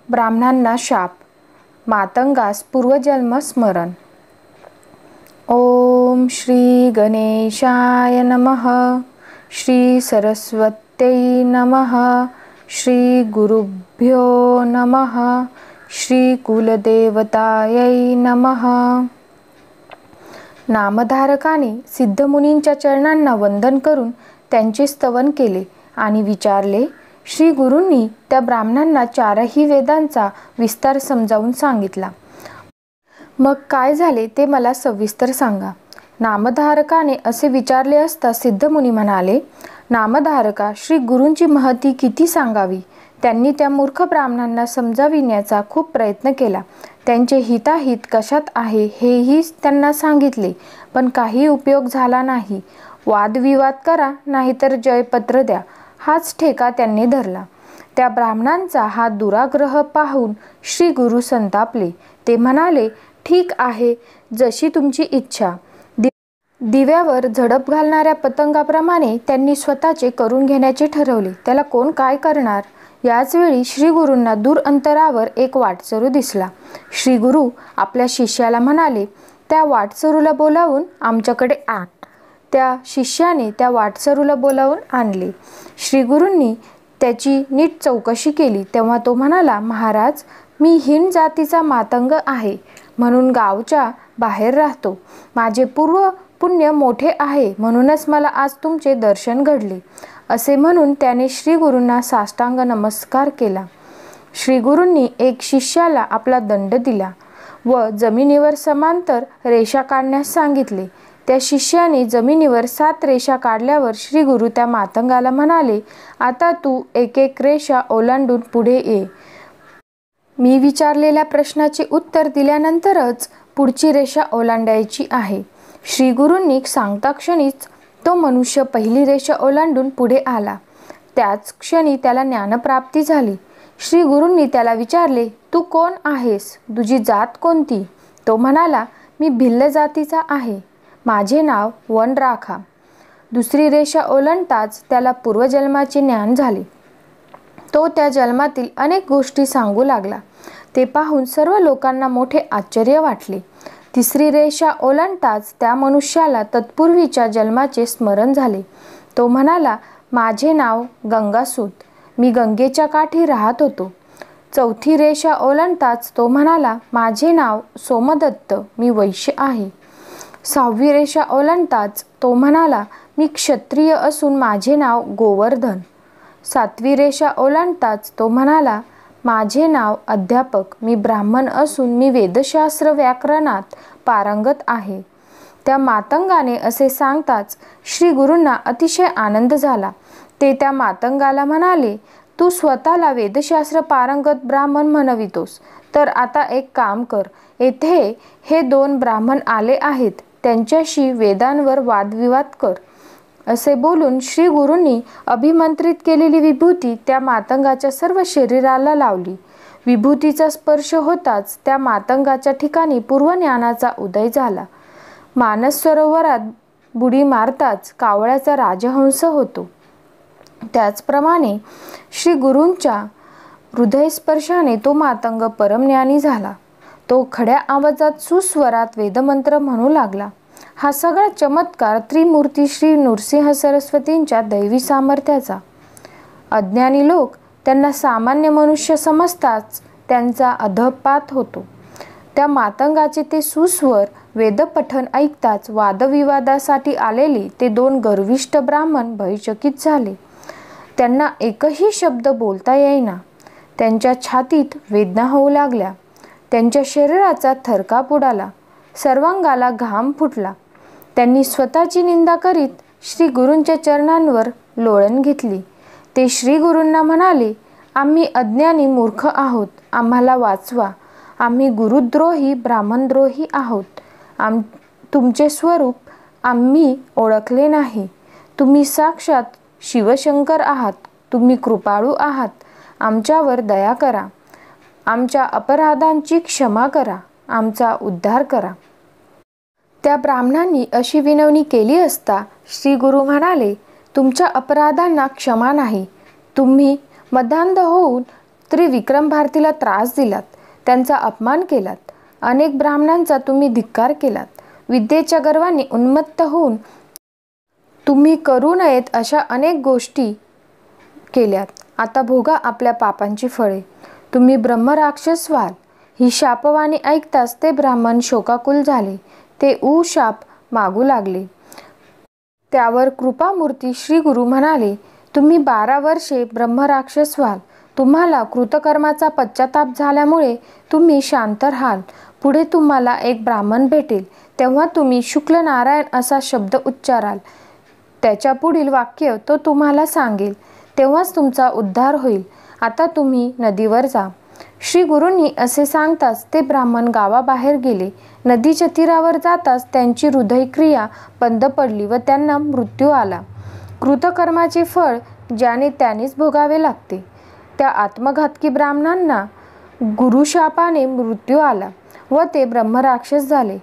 ब्राह्मणांना शाप. मातंगास पूर्वजन्म स्मरण. ओम श्री गणेशाय नमः. श्री सरस्वत्यै नमः. श्री गुरुभ्यो नमः. श्री कुलदेवतायै नमः. नामधारकाने सिद्धमुनींच्या चरणांना वंदन करून त्यांचे स्तवन केले आणि विचारले. श्री गुरूंनी त्या ब्राह्मणांना चारही वेदांचा विस्तार समजावून सांगितला. मग काय झाले ते मला सविस्तर सांगा. नामधारकाने असे विचारले असता सिद्धमुनी म्हणाले, नामधारका, श्री गुरूंची महती किती सांगावी. त्यांनी त्या मूर्ख ब्राह्मणांना समजाविण्याचा खूप प्रयत्न केला. त्यांचे हिताहित कशात आहे हेही त्यांना सांगितले, पण काही उपयोग झाला नाही. वादविवाद करा नाहीतर जयपत्र द्या हाच ठेका त्यांनी धरला. त्या ब्राह्मणांचा हा दुराग्रह पाहून श्री गुरु संतापले. ते म्हणाले, ठीक आहे, जशी तुमची इच्छा. दिव्यावर झडप घालणाऱ्या पतंगाप्रमाणे त्यांनी स्वतःचे करून घेण्याचे ठरवले. त्याला कोण काय करणार. याच वेळी श्री गुरूंना दूर अंतरावर एक वाटसरू दिसला. श्री गुरु आपल्या शिष्याला म्हणाले, त्या वाटसरूला बोलावून आमच्याकडे आण. त्या शिष्याने त्या वाटसरूला बोलावून आणले. श्री गुरूंनी त्याची नीट चौकशी केली तेव्हा तो म्हणाला, महाराज, मी हीन जातीचा मातंग आहे, म्हणून गावच्या बाहेर राहतो. माझे पूर्व पुण्य मोठे आहे, म्हणूनच मला आज तुमचे दर्शन घडले. असे म्हणून त्याने श्री गुरूंना साष्टांग नमस्कार केला. श्री गुरूंनी एक शिष्याला आपला दंड दिला व जमिनीवर समांतर रेषा काढण्यास सांगितले. त्या शिष्याने जमिनीवर 7 रेषा काढल्यावर श्री गुरु त्या मातंगाला म्हणाले, आता तू एक एक रेषा ओलांडून पुढे ये. मी विचारलेल्या प्रश्नाचे उत्तर दिल्यानंतरच पुढची रेषा ओलांडायची आहे. श्री गुरूंनी सांगता क्षणीच तो मनुष्य पहिली रेषा ओलांडून पुढे आला. त्याच क्षणी त्याला ज्ञानप्राप्ती झाली. श्री गुरूंनी त्याला विचारले, तू कोण आहेस, तुझी जात कोणती. तो म्हणाला, मी भिल्ल जातीचा आहे, माझे नाव वनराखा. दुसरी रेषा ओलांडताच त्याला पूर्वजन्माचे ज्ञान झाले. तो त्या जन्मातील अनेक गोष्टी सांगू लागला. ते पाहून सर्व लोकांना मोठे आश्चर्य वाटले. तिसरी रेषा ओलांडताच त्या मनुष्याला तत्पूर्वीच्या जन्माचे स्मरण झाले. तो म्हणाला, माझे नाव गंगासूत, मी गंगेच्या काठी राहत होतो. चौथी रेषा ओलांडताच तो म्हणाला, माझे नाव सोमदत्त, मी वैश्य आहे. 6वी रेषा ओलांडताच तो म्हणाला, मी क्षत्रिय असून माझे नाव गोवर्धन. 7वी रेषा ओलांडताच तो म्हणाला, माझे नाव अध्यापक, मी ब्राह्मण असून मी वेदशास्त्र व्याकरणात पारंगत आहे. त्या मातंगाने असे सांगताच श्री गुरूंना अतिशय आनंद झाला. ते त्या मातंगाला म्हणाले, तू स्वतःला वेदशास्त्र पारंगत ब्राह्मण म्हणवितोस, तर आता एक काम कर. येथे हे 2 ब्राह्मण आले आहेत, त्यांच्याशी वेदांवर वादविवाद कर. असे बोलून श्री गुरूंनी अभिमंत्रित केलेली विभूती त्या मातंगाच्या सर्व शरीराला लावली. विभूतीचा स्पर्श होताच त्या मातंगाच्या ठिकाणी पूर्वज्ञानाचा उदय झाला. मानस सरोवरात बुडी मारताच कावळ्याचा राजहंस होतो. त्याचप्रमाणे श्री गुरूंच्या हृदयस्पर्शाने तो मातंग परमज्ञानी झाला. तो खड्या आवाजात सुस्वरात वेदमंत्र म्हणू लागला. हा सगळा चमत्कार त्रिमूर्ती श्री नृसिंह सरस्वतींच्या दैवी सामर्थ्याचा. अज्ञानी लोक त्यांना सामान्य मनुष्य समजताच त्यांचा अधःपात होतो. त्या मातंगाचे ते सुस्वर वेदपठण ऐकताच वादविवादासाठी आलेले ते 2 गर्विष्ठ ब्राह्मण भयचकित झाले. त्यांना एकही शब्द बोलता येईना. त्यांच्या छातीत वेदना होऊ लागल्या. त्यांच्या शरीराचा थरकाप उडाला. सर्वांगाला घाम फुटला. त्यांनी स्वतःची निंदा करीत श्री गुरूंच्या चरणांवर लोळण घेतली. ते श्री गुरूंना म्हणाले, आम्ही अज्ञानी मूर्ख आहोत, आम्हाला वाचवा. आम्ही गुरुद्रोही ब्राह्मणद्रोही आहोत. तुमचे स्वरूप आम्ही ओळखले नाही. तुम्ही साक्षात शिवशंकर आहात. तुम्ही कृपाळू आहात. आमच्यावर दया करा. आमच्या अपराधांची क्षमा करा. आमचा उद्धार करा. त्या ब्राह्मणांनी अशी विनवणी केली असता श्री गुरु म्हणाले, तुमच्या अपराधांना क्षमा नाही. तुम्ही मदांध होऊन त्रिविक्रम भारतीला त्रास दिलात. त्यांचा अपमान केलात. अनेक ब्राह्मणांचा तुम्ही धिक्कार केलात. विद्येच्या गर्वाने उन्मत्त होऊन तुम्ही करू नयेत अशा अनेक गोष्टी केल्यात. आता भोगा आपल्या पापांची फळे. तुम्ही ब्रह्मराक्षस व्हाल. ही शापवाणी ऐकताच ते ब्राह्मण शोकाकुल झाले. ते शाप मागू लागले. त्यावर कृपामूर्ती श्री गुरु म्हणाले, तुम्ही 12 वर्षे ब्रह्मराक्षस व्हाल. तुम्हाला कृतकर्माचा पश्चाताप झाल्यामुळे तुम्ही शांत राहाल. पुढे तुम्हाला एक ब्राह्मण भेटेल. तेव्हा तुम्ही शुक्ल नारायण असा शब्द उच्चाराल. त्याच्या पुढील वाक्य तो तुम्हाला सांगेल. तेव्हाच तुमचा उद्धार होईल. आता तुम्ही नदीवर जा. श्री गुरूंनी असे सांगताच ते ब्राह्मण गावाबाहेर गेले. नदीच्या तीरावर जाताच त्यांची हृदयक्रिया बंद पडली व त्यांना मृत्यू आला. कृतकर्माचे फळ ज्याने त्यानेच भोगावे लागते. त्या आत्मघातकी ब्राह्मणांना गुरुशापाने मृत्यू आला व ते ब्रह्मराक्षस झाले.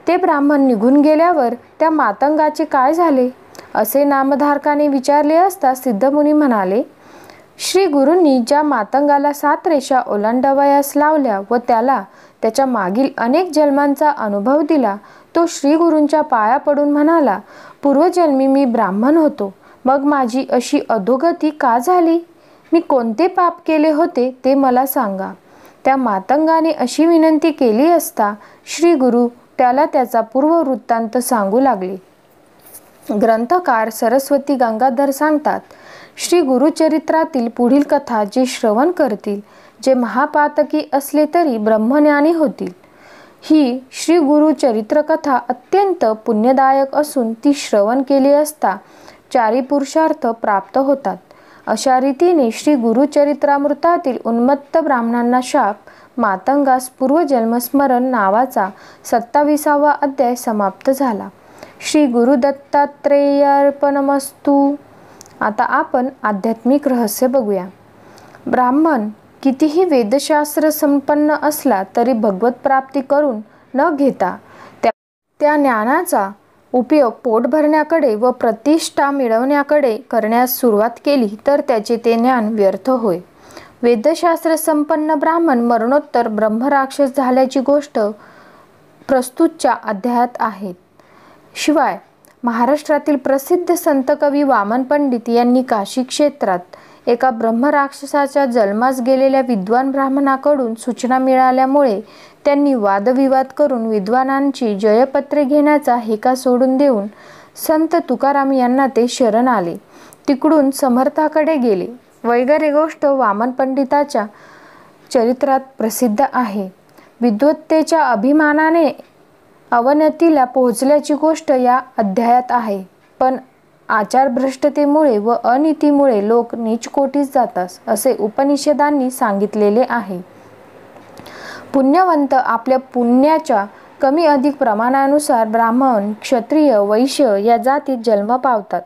ते ब्राह्मण निघून गेल्यावर त्या मातंगाचे काय झाले असे नामधारकाने विचारले असता सिद्धमुनी म्हणाले, श्री गुरूंनी ज्या मातंगाला 7 रेषा ओलांडावयास लावल्या व त्याला त्याच्या मागील अनेक जन्मांचा अनुभव दिला, तो श्री गुरूंच्या पाया पडून म्हणाला, पूर्वजन्मी मी ब्राह्मण होतो. मग माझी अशी अधोगती का झाली? मी कोणते पाप केले होते ते मला सांगा. त्या मातंगाने अशी विनंती केली असता श्री गुरु त्याला त्याचा पूर्व वृत्तांत सांगू लागले. ग्रंथकार सरस्वती गंगाधर सांगतात, श्री गुरुचरित्रातील पुढील कथा जे श्रवण करतील, जे महापातकी असले तरी ब्रह्मज्ञानी होतील. ही श्री गुरुचरित्र कथा अत्यंत पुण्यदायक असून ती श्रवण केली असता 4 पुरुषार्थ प्राप्त होतात. अशा रीतीने श्री गुरुचरित्रामृतातील उन्मत्त ब्राह्मणांना शाप, मातंगास पूर्वजन्मस्मरण नावाचा 27वा अध्याय समाप्त झाला. श्री गुरुदत्तात्रेयार्पणमस्तु. आता आपण आध्यात्मिक रहस्य बघूया. ब्राह्मण कितीही वेदशास्त्र संपन्न असला तरी भगवत प्राप्ती करून न घेता त्या ज्ञानाचा उपयोग पोट भरण्याकडे व प्रतिष्ठा मिळवण्याकडे करण्यास सुरुवात केली तर त्याचे ते ज्ञान व्यर्थ होय. वेदशास्त्र संपन्न ब्राह्मण मरणोत्तर ब्रह्मराक्षस झाल्याची गोष्ट प्रस्तुतच्या अध्यायात आहे. शिवाय महाराष्ट्रातील प्रसिद्ध संत कवी वामन पंडित यांनी काशी क्षेत्रात एका ब्रह्मराक्षसाच्या जन्मास गेलेल्या विद्वान ब्राह्मणाकडून सूचना मिळाल्यामुळे त्यांनी वादविवाद करून विद्वानांची जयपत्रे घेण्याचा हेका सोडून देऊन संत तुकाराम यांना ते शरण आले. तिकडून समर्थाकडे गेले वगैरे गोष्ट वामन पंडिताच्या चरित्रात प्रसिद्ध आहे. विद्वत्तेच्या अभिमानाने अवनतीला पोहोचल्याची गोष्ट या अध्यायात आहे. पण आचारभ्रष्टतेमुळे व अनीतीमुळे लोक नीचकोटीस जातात असे उपनिषदांनी सांगितलेले आहे. पुण्यवंत आपल्या पुण्याच्या कमी अधिक प्रमाणानुसार ब्राह्मण, क्षत्रिय, वैश्य या जातीत जन्म पावतात.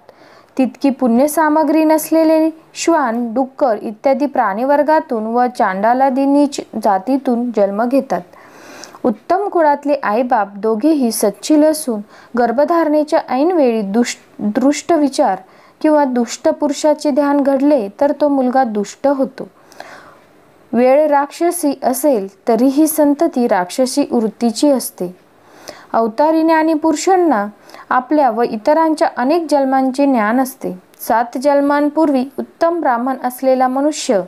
तितकी पुण्यसामग्री नसलेले श्वान, डुक्कर इत्यादी प्राणीवर्गातून व चांडालादी नीच जातीतून जन्म घेतात. उत्तम कुळातले आईबाप दोघेही सच्चिल असून गर्भधारणेच्या ऐनवेळी दृष्ट विचार किंवा दुष्ट पुरुषाचे ध्यान घडले तर तो मुलगा दुष्ट होतो. वेळ राक्षसी असेल तरी ही संतती राक्षसी वृत्तीची असते. अवतारी ज्ञानी पुरुषांना आपल्या व इतरांच्या अनेक जन्मांचे ज्ञान असते. 7 जन्मांपूर्वी उत्तम ब्राह्मण असलेला मनुष्य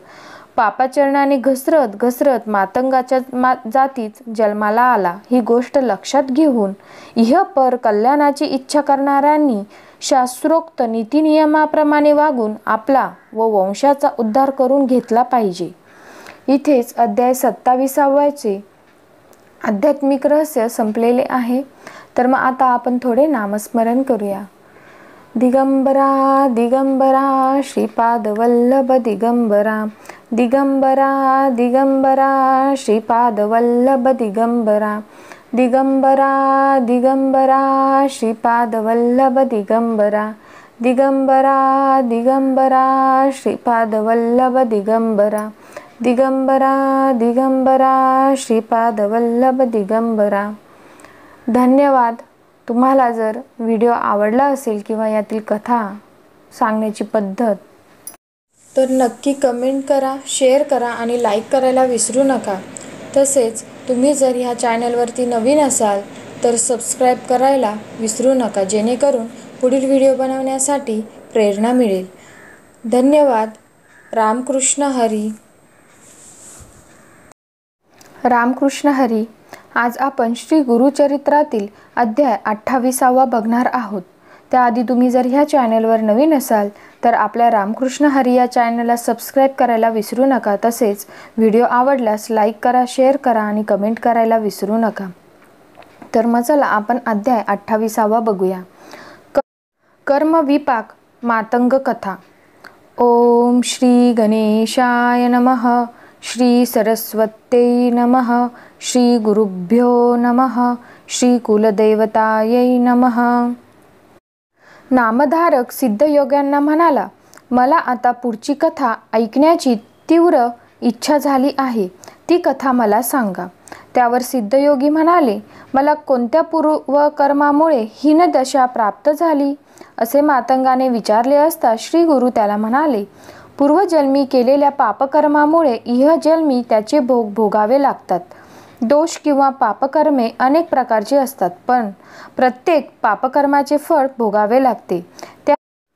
पापाचरणाने घसरत घसरत मातंगाच्या जातीत जन्माला आला. ही गोष्ट लक्षात घेऊन इह पर कल्याणाची इच्छा करणाऱ्यांनी शास्त्रोक्त नीतिनियमाप्रमाणे वागून आपला व वंशाचा उद्धार करून घेतला पाहिजे. इथेच अध्याय 27चे आध्यात्मिक रहस्य संपलेले आहे. तर मग आता आपण थोडे नामस्मरण करूया. दिगंबरा दिगंबरा श्रीपाद वल्लभ दिगंबरा, दिगंबरा दिगंबरा श्रीपाद वल्लभ दिगंबरा, दिगंबरा दिगंबरा श्रीपादवल्लभ दिगंबरा दिगंबरा दिगंबरा श्रीपादवल्लभ दिगंबरा दिगंबरा दिगंबरा श्रीपादवल्लभ दिगंबरा. धन्यवाद. तुम्हाला जर व्हिडिओ आवडला असेल किंवा यातील कथा सांगण्याची पद्धत तर नक्की कमेंट करा, शेअर करा आणि लाईक करायला विसरू नका. तसेच तुम्ही जर ह्या चॅनलवरती नवीन असाल तर सबस्क्राईब करायला विसरू नका, जेणेकरून पुढील व्हिडिओ बनवण्यासाठी प्रेरणा मिळेल. धन्यवाद. रामकृष्ण हरी. रामकृष्ण हरी. आज आपण श्री गुरुचरित्रातील अध्याय 28 बघणार आहोत. त्याआधी तुम्ही जर ह्या चॅनलवर नवीन असाल तर आपल्या रामकृष्ण हरी या चॅनलला सबस्क्राईब करायला विसरू नका. तसेच व्हिडिओ आवडल्यास लाईक करा, शेअर करा आणि कमेंट करायला विसरू नका. तर मग चला आपण अध्याय 28 बघूया. कर्मविपाक मातंग कथा. ओम श्री गणेशाय नमः. श्री सरस्वत्यै नमः. श्री गुरुभ्यो नमः. श्री कुलदेवतायै नमः. नामधारक सिद्धयोग्यांना म्हणाला, मला आता पुढची कथा ऐकण्याची तीव्र इच्छा झाली आहे. ती कथा मला सांगा. त्यावर सिद्धयोगी म्हणाले, मला कोणत्या पूर्वकर्मामुळे हीनदशा प्राप्त झाली असे मातंगाने विचारले असता श्री गुरु त्याला म्हणाले, पूर्वजन्मी केलेल्या पापकर्मामुळे इहजन्मी त्याचे भोग भोगावे लागतात. दोष किंवा पापकर्मे अनेक प्रकारचे असतात, पण प्रत्येक पापकर्माचे फळ भोगावे लागते.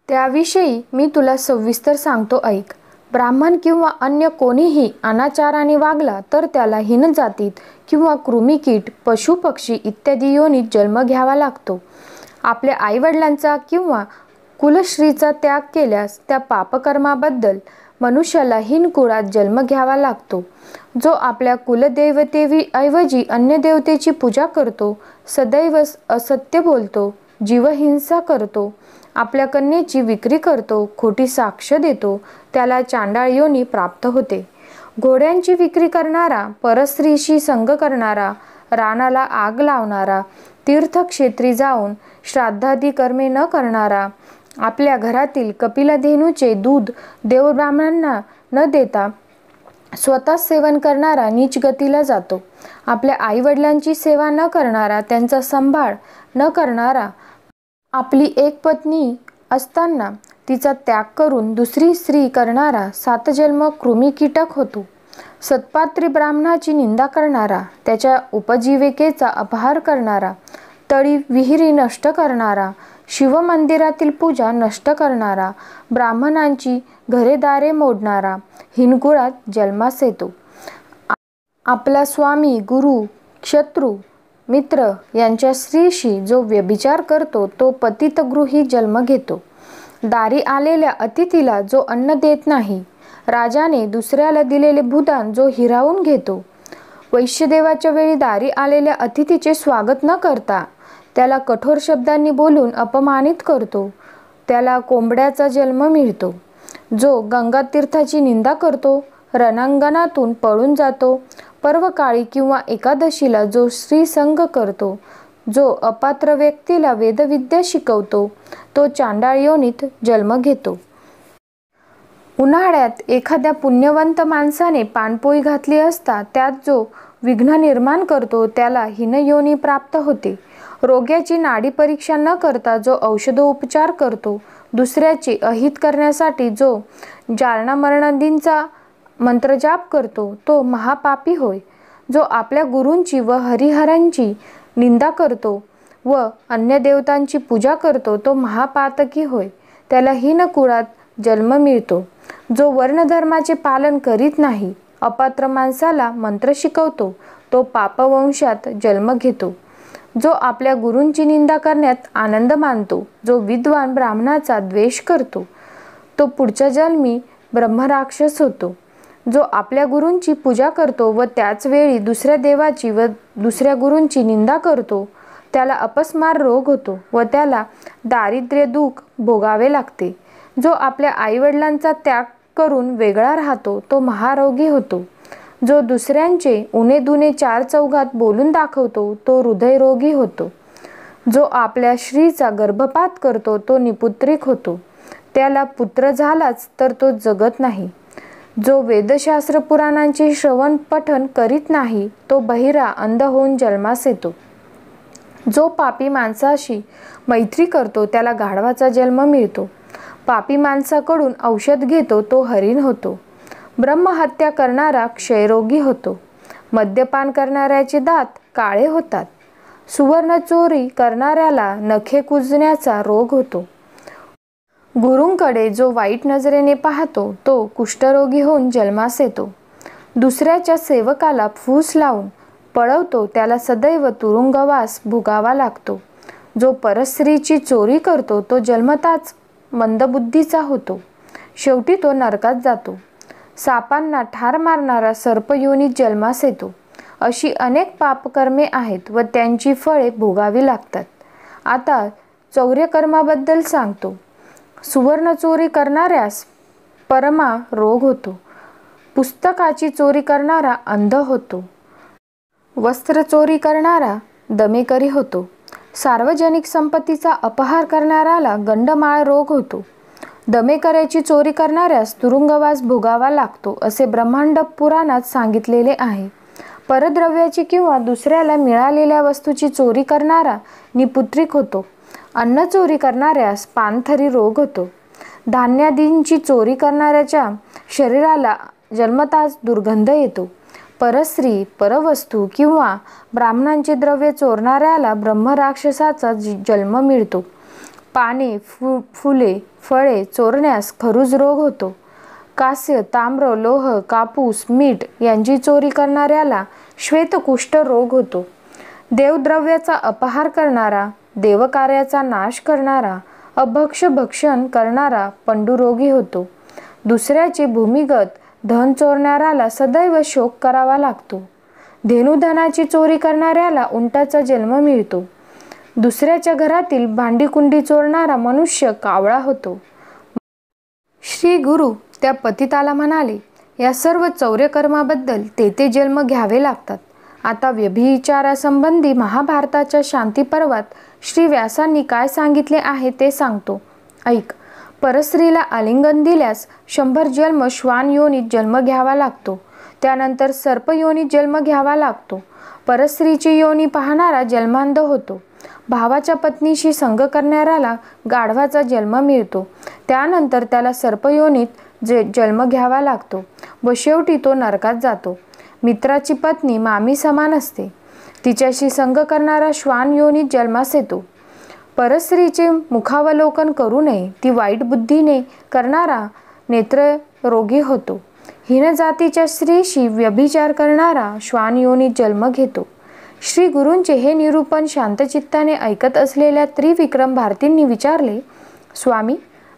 त्याविषयी मी तुला सविस्तर सांगतो, ऐक. ब्राह्मण किंवा अन्य कोणीही अनाचाराने वागला तर त्याला हीन जातीत किंवा कृमिकीट, पशु पक्षी इत्यादी योनीत जन्म घ्यावा लागतो. आपल्या आईवडिलांचा किंवा कुलश्रीचा त्याग केल्यास त्या पापकर्माबद्दल मनुष्याला हीन कुळात जन्म घ्यावा लागतो. जो आपल्या कुलदेवतेऐवजी अन्य देवतेची पूजा करतो, सदैव असत्य बोलतो, जीवहिंसा करतो, आपल्या कन्येची विक्री करतो, खोटी साक्ष देतो, त्याला चांडाळ योनी प्राप्त होते. घोड्यांची विक्री करणारा, परस्त्रीशी संग करणारा, रानाला आग लावणारा, तीर्थक्षेत्री जाऊन श्राद्धादी कर्मे न करणारा, आपल्या घरातील कपिलधेनूचे दूध देवब्राह्मणांना न देता स्वतः सेवन करणारा नीच गतीला जातो. आपल्या आईवडिलांची सेवा न करणारा, त्यांचा सांभाळ न करणारा, आपली एक पत्नी असताना तिचा त्याग करून दुसरी स्त्री करणारा 7 जन्म कृमिकीटक होतो. सत्पात्री ब्राह्मणाची निंदा करणारा, त्याच्या उपजीविकेचा अपहार करणारा, तळी विहिरी नष्ट करणारा, शिवमंदिरातील पूजा नष्ट करणारा, ब्राह्मणांची घरेदारे मोडणारा हिनकुळात जन्मास येतो. आपला स्वामी, गुरु, शत्रू, मित्र यांच्या स्त्रीशी जो व्यभिचार करतो तो पतितगृही जन्म घेतो. दारी आलेल्या अतिथीला जो अन्न देत नाही, राजाने दुसऱ्याला दिलेले भूदान जो हिरावून घेतो, वैश्यदेवाच्या वेळी दारी आलेल्या अतिथीचे स्वागत न करता त्याला कठोर शब्दांनी बोलून अपमानित करतो, त्याला कोंबड्याचा जन्म मिळतो. जो गंगातीर्थाची निंदा करतो, रणांगणातून पळून जातो, पर्वकाळी किंवा एकादशीला जो स्त्रीसंग करतो, जो अपात्र व्यक्तीला वेदविद्या शिकवतो, तो चांडाळ योनीत जन्म घेतो. उन्हाळ्यात एखाद्या पुण्यवंत माणसाने पाणपोई घातली असता त्यात जो विघ्न निर्माण करतो त्याला हीनयोनी प्राप्त होते. रोग्याची नाडी परीक्षा न करता जो औषधोपचार करतो, दुसऱ्याचे अहित करण्यासाठी जो जालना-मरणादींचा मंत्रजाप करतो, तो महापापी होय. जो आपल्या गुरूंची व हरिहरांची निंदा करतो व अन्य देवतांची पूजा करतो, तो महापातकी होय. त्याला हीन कुळात जन्म मिळतो. जो वर्णधर्माचे पालन करीत नाही, अपात्र माणसाला मंत्र शिकवतो, तो पापवंशात जन्म घेतो. जो आपल्या गुरूंची निंदा करण्यात आनंद मानतो, जो विद्वान ब्राह्मणाचा द्वेष करतो, तो पुढच्या जन्मी ब्रह्मराक्षस होतो. जो आपल्या गुरूंची पूजा करतो व त्याच वेळी दुसऱ्या देवाची व दुसऱ्या गुरूंची निंदा करतो, त्याला अपस्मार रोग होतो व त्याला दारिद्र्य दुःख भोगावे लागते. जो आपल्या आईवडिलांचा त्याग करून वेगळा राहतो, तो महारोगी होतो. जो दुसऱ्यांचे उणे-दुणे चार चौघात बोलून दाखवतो तो हृदयरोगी होतो. जो आपल्या स्त्रीचा गर्भपात करतो तो निपुत्रिक होतो. त्याला पुत्र झालाच तर तो जगत नाही. जो वेदशास्त्र पुराणांचे श्रवण पठण करीत नाही तो बहिरा अंध होऊन जन्मास येतो. जो पापी माणसाशी मैत्री करतो त्याला गाढवाचा जन्म मिळतो. पापी माणसाकडून औषध घेतो तो हरीण होतो. ब्रह्महत्या करणारा क्षयरोगी होतो. मद्यपान करणाऱ्याचे दात काळे होतात. सुवर्ण चोरी करणाऱ्याला नखे कुजण्याचा रोग होतो. गुरूंकडे जो वाईट नजरेने पाहतो तो कुष्ठरोगी होऊन जन्मास येतो. दुसऱ्याच्या सेवकाला फूस लावून पळवतो त्याला सदैव तुरुंगवास भोगावा लागतो. जो परस्त्रीची चोरी करतो तो जन्मताच मंदबुद्धीचा होतो. शेवटी तो नरकात जातो. सापांना ठार मारणारा सर्पयोनीत जन्मास येतो. अशी अनेक पापकर्मे आहेत व त्यांची फळे भोगावी लागतात. आता चौर्यकर्माबद्दल सांगतो. सुवर्ण चोरी करणाऱ्यास परमा रोग होतो. पुस्तकाची चोरी करणारा अंध होतो. वस्त्र चोरी करणारा दमेकरी होतो. सार्वजनिक संपत्तीचा अपहार करणाऱ्याला गंडमाळ रोग होतो. दमेकऱ्याची चोरी करणाऱ्यास तुरुंगवास भोगावा लागतो असे ब्रह्मांड पुराणात सांगितलेले आहे. परद्रव्याची किंवा दुसऱ्याला मिळालेल्या वस्तूची चोरी करणारा निपुत्रिक होतो. अन्न चोरी करणाऱ्यास पानथरी रोग होतो. धान्यादींची चोरी करणाऱ्याच्या शरीराला जन्मताच दुर्गंध येतो. परस्त्री, परवस्तू किंवा ब्राह्मणांची द्रव्ये चोरणाऱ्याला ब्रह्मराक्षसाचा जन्म मिळतो. पाने, फुले, फळे चोरण्यास खरुज रोग होतो. कांस्य, ताम्र, लोह, कापूस, मीठ यांची चोरी करणाऱ्याला श्वेतकुष्ठ रोग होतो. देवद्रव्याचा अपहार करणारा, देवकार्याचा नाश करणारा, अभक्ष भक्षण करणारा पंडुरोगी होतो. दुसऱ्याचे भूमिगत धन चोरणाऱ्याला सदैव शोक करावा लागतो. धेनुधनाची चोरी करणाऱ्याला उंटाचा जन्म मिळतो. दुसऱ्याच्या घरातील भांडीकुंडी चोरणारा मनुष्य कावळा होतो. श्री गुरु त्या पतिताला म्हणाले, या सर्व चौर्यकर्माबद्दल ते जन्म घ्यावे लागतात. आता व्यभिचारासंबंधी महाभारताच्या शांती पर्वात श्री व्यासांनी काय सांगितले आहे ते सांगतो. ऐक. परस्त्रीला आलिंगन दिल्यास 100 जन्म श्वान योनीत जन्म घ्यावा लागतो. त्यानंतर सर्प योनीत जन्म घ्यावा लागतो. परस्त्रीची योनी पाहणारा जन्मांध होतो. भावाच्या पत्नीशी संग करणाऱ्याला गाढवाचा जन्म मिळतो. त्यानंतर त्याला सर्पयोनीत जन्म घ्यावा लागतो व शेवटी तो नरकात जातो. मित्राची पत्नी मामी समान असते. तिच्याशी संग करणारा श्वान योनीत जन्मास येतो. परस्त्रीचे मुखावलोकन करू नये ती वाईट बुद्धीने करणारा नेत्ररोगी होतो. हीन जातीच्या स्त्रीशी व्यभिचार करणारा श्वान योनीत जन्म घेतो. श्री गुरूंचे हे निरूपण शांतचित्ताने ऐकत असलेल्या त्रिविक्रम भारतींनी विचारले, स्वामी,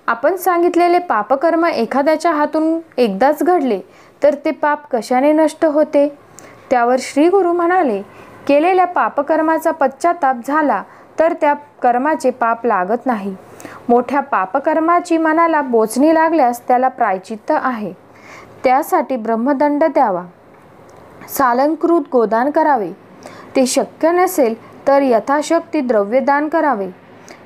आपण सांगितलेले पापकर्म एखाद्याच्या हातून एकदाच घडले तर ते पाप कशाने नष्ट होते? त्यावर श्री गुरु म्हणाले, केलेल्या पापकर्माचा पश्चाताप झाला तर त्या कर्माचे पाप लागत नाही. मोठ्या पापकर्माची मनाला बोचणी लागल्यास त्याला प्रायचित्त आहे. त्यासाठी ब्रह्मदंड द्यावा, सालंकृत गोदान करावे. ते शक्य नसेल तर यथाशक्ती द्रव्यदान करावे.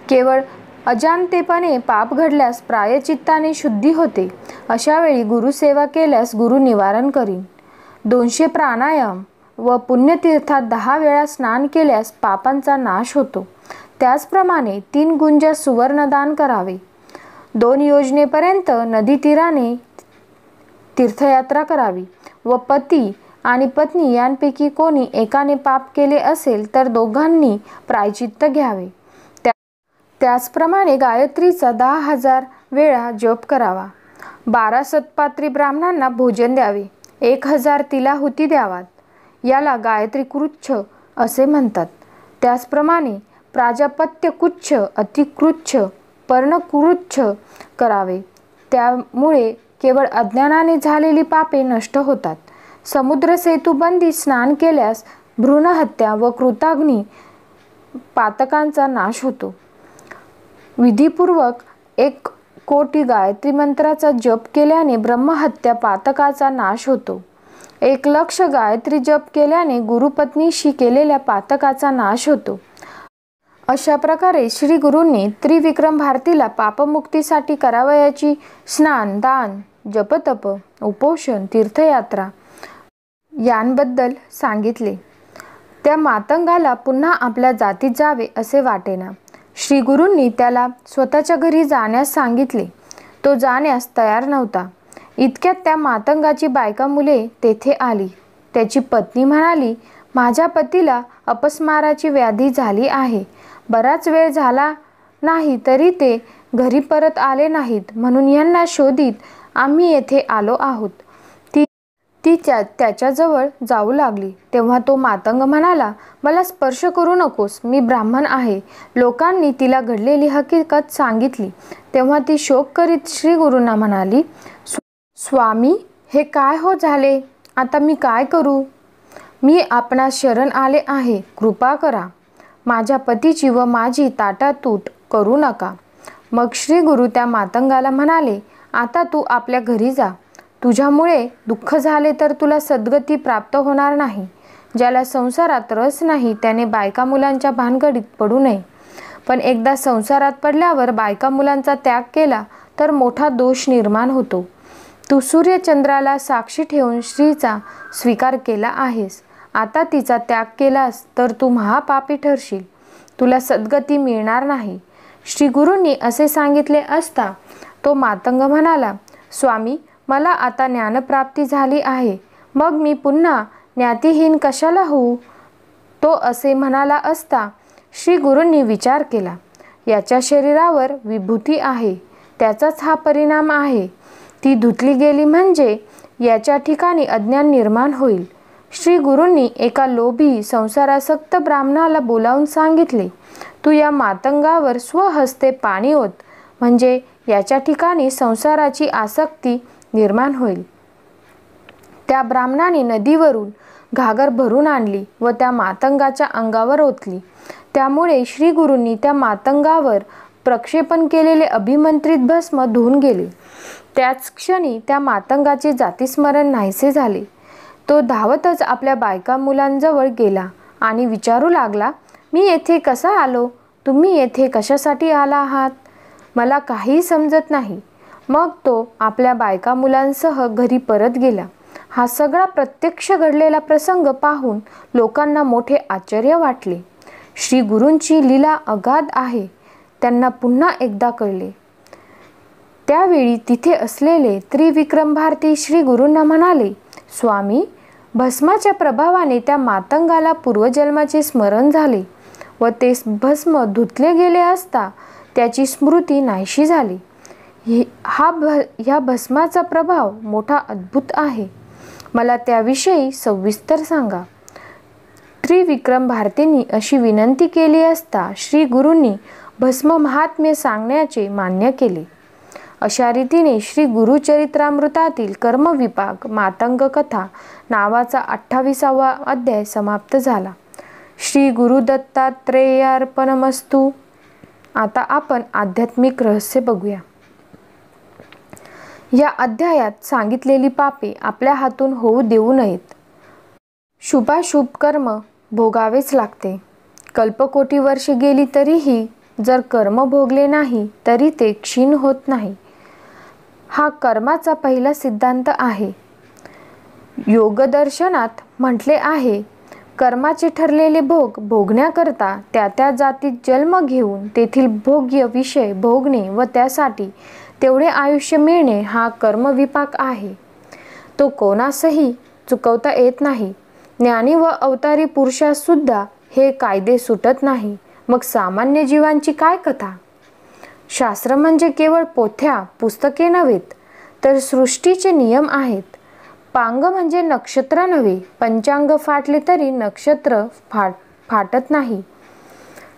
केवळ अजाणतेपणे पाप घडल्यास प्रायचित्ताने शुद्धी होते. अशा वेळी गुरुसेवा केल्यास गुरु निवारण करीन. 200 प्राणायाम व पुण्यतीर्थात 10 वेळा स्नान केल्यास पापांचा नाश होतो. त्याचप्रमाणे 3 गुंजा सुवर्णदान करावे. 2 योजनेपर्यंत नदी तीराने तीर्थयात्रा करावी व पती आणि पत्नी यांपैकी कोणी एकाने पाप केले असेल तर दोघांनी प्रायचित्त घ्यावे. त्याचप्रमाणे गायत्रीचा 10,000 वेळा जप करावा. 12 सत्पात्री ब्राह्मणांना भोजन द्यावे. 1000 तिलाहुती द्यावात. याला गायत्री कृच्छ असे म्हणतात. त्याचप्रमाणे प्राजापत्यकुच्छ, अतिकृच्छ, पर्णकुच्छ करावे. त्यामुळे केवळ अज्ञानाने झालेली पापे नष्ट होतात. समुद्र सेतूबंदी स्नान केल्यास भ्रूणहत्या व कृताग्नी पातकांचा नाश होतो. विधीपूर्वक 1 कोटी गायत्री मंत्राचा जप केल्याने ब्रह्महत्या पातकाचा नाश होतो. 1,00,000 गायत्री जप केल्याने गुरुपत्नीशी केलेल्या पातकाचा नाश होतो. अशा प्रकारे श्री गुरूंनी त्रिविक्रम भारतीला पापमुक्तीसाठी करावयाची स्नान, दान, जपतप, उपोषण, तीर्थयात्रा यांबद्दल सांगितले. त्या मातंगाला पुन्हा आपल्या जातीत जावे असे वाटेना. श्री गुरूंनी त्याला स्वतःच्या घरी जाण्यास सांगितले. तो जाण्यास तयार नव्हता. इतक्यात त्या मातंगाची बायका मुले तेथे आली. त्याची पत्नी म्हणाली, माझ्या पतीला अपस्माराची व्याधी झाली आहे. बराच वेळ झाला नाही तरी ते घरी परत आले नाहीत, म्हणून यांना शोधित आम्ही येथे आलो आहोत. ती त्याच्याजवळ जाऊ लागली. तेव्हा तो मातंग म्हणाला, मला स्पर्श करू नकोस, मी ब्राह्मण आहे. लोकांनी तिला घडलेली हकीकत सांगितली. तेव्हा ती शोक करीत श्री गुरूंना म्हणाली, स्वामी, हे काय हो झाले? आता मी काय करू? मी आपणास शरण आले आहे. कृपा करा. माझ्या पतीची व माझी ताटातूट करू नका. मग श्री गुरु त्या मातंगाला म्हणाले, आता तू आपल्या घरी जा. तुझ्यामुळे दुःख झाले तर तुला सद्गती प्राप्त होणार नाही. ज्याला संसारात रस नाही त्याने बायका मुलांच्या भानगडीत पडू नये. पण एकदा संसारात पडल्यावर बायका मुलांचा त्याग केला तर मोठा दोष निर्माण होतो. तू सूर्यचंद्राला साक्षी ठेवून स्त्रीचा स्वीकार केला आहेस. आता तिचा त्याग केलास तर तू महापापी ठरशील. तुला सद्गती मिळणार नाही. श्री गुरूंनी असे सांगितले असता तो मातंग म्हणाला, स्वामी, मला आता ज्ञानप्राप्ती झाली आहे. मग मी पुन्हा ज्ञातिहीन कशाला होऊ? तो असे म्हणाला असता श्री गुरूंनी विचार केला, याच्या शरीरावर विभूती आहे. त्याचाच हा परिणाम आहे. ती धुतली गेली म्हणजे याच्या ठिकाणी अज्ञान निर्माण होईल. श्री गुरूंनी एका लोभी संसारासक्त ब्राह्मणाला बोलावून सांगितले, तू या मातंगावर स्वहस्ते पाणी ओत, म्हणजे याच्या ठिकाणी संसाराची आसक्ती निर्माण होईल. त्या ब्राह्मणाने नदीवरून घागर भरून आणली व त्या मातंगाच्या अंगावर ओतली. त्यामुळे श्री गुरूंनी त्या मातंगावर प्रक्षेपण केलेले अभिमंत्रित भस्म धुवून गेले. त्याच क्षणी त्या मातंगाचे जातीस्मरण नाहीसे झाले. तो धावतच आपल्या बायका मुलांजवळ गेला आणि विचारू लागला, मी येथे कसा आलो? तुम्ही येथे कशासाठी आला आहात? मला काही समजत नाही. मग तो आपल्या बायका मुलांसह घरी परत गेला. हा सगळा प्रत्यक्ष घडलेला प्रसंग पाहून लोकांना मोठे आश्चर्य वाटले. श्री गुरूंची लीला अगाध आहे, त्यांना पुन्हा एकदा कळले. त्यावेळी तिथे असलेले त्रिविक्रम भारती श्री गुरूंना म्हणाले, स्वामी, भस्माच्या प्रभावाने त्या मातंगाला पूर्वजन्माचे स्मरण झाले व ते भस्म धुतले गेले असता त्याची स्मृती नाहीशी झाली. ह्या भस्माचा प्रभाव मोठा अद्भुत आहे. मला त्याविषयी सविस्तर सांगा. त्रिविक्रम भारतींनी अशी विनंती केली असता श्री गुरूंनी भस्म महात्म्य सांगण्याचे मान्य केले. अशा रीतीने श्री गुरुचरित्रामृतातील कर्मविपाक मातंग कथा नावाचा 28वा अध्याय समाप्त झाला. श्री गुरुदत्तात्रेयार्पणमस्तु. आता आपण आध्यात्मिक रहस्य बघूया. या अध्यायात सांगितलेली पापे आपल्या हातून होऊ देऊ नयेत. शुभाशुभ कर्म भोगावेच लागते. कल्पकोटी वर्षे गेली तरीही जर कर्म भोगले नाही तरी ते क्षीण होत नाही. हा कर्माचा पहिला सिद्धांत आहे. योगदर्शनात म्हटले आहे, कर्माचे ठरलेले भोग भोगण्याकरता त्या त्या जातीत जन्म घेऊन तेथील भोग्य विषय भोगणे व त्यासाठी तेवढे आयुष्य मिळणे हा कर्मविपाक आहे. तो कोणासही चुकवता येत नाही. ज्ञानी व अवतारी पुरुषास सुद्धा हे कायदे सुटत नाही. मग सामान्य जीवांची काय कथा? शास्त्र म्हणजे केवळ पोथ्या पुस्तके नव्हेत, तर सृष्टीचे नियम आहेत. पांग म्हणजे नक्षत्र नव्हे. पंचांग फाटले तरी नक्षत्र फाटत नाही.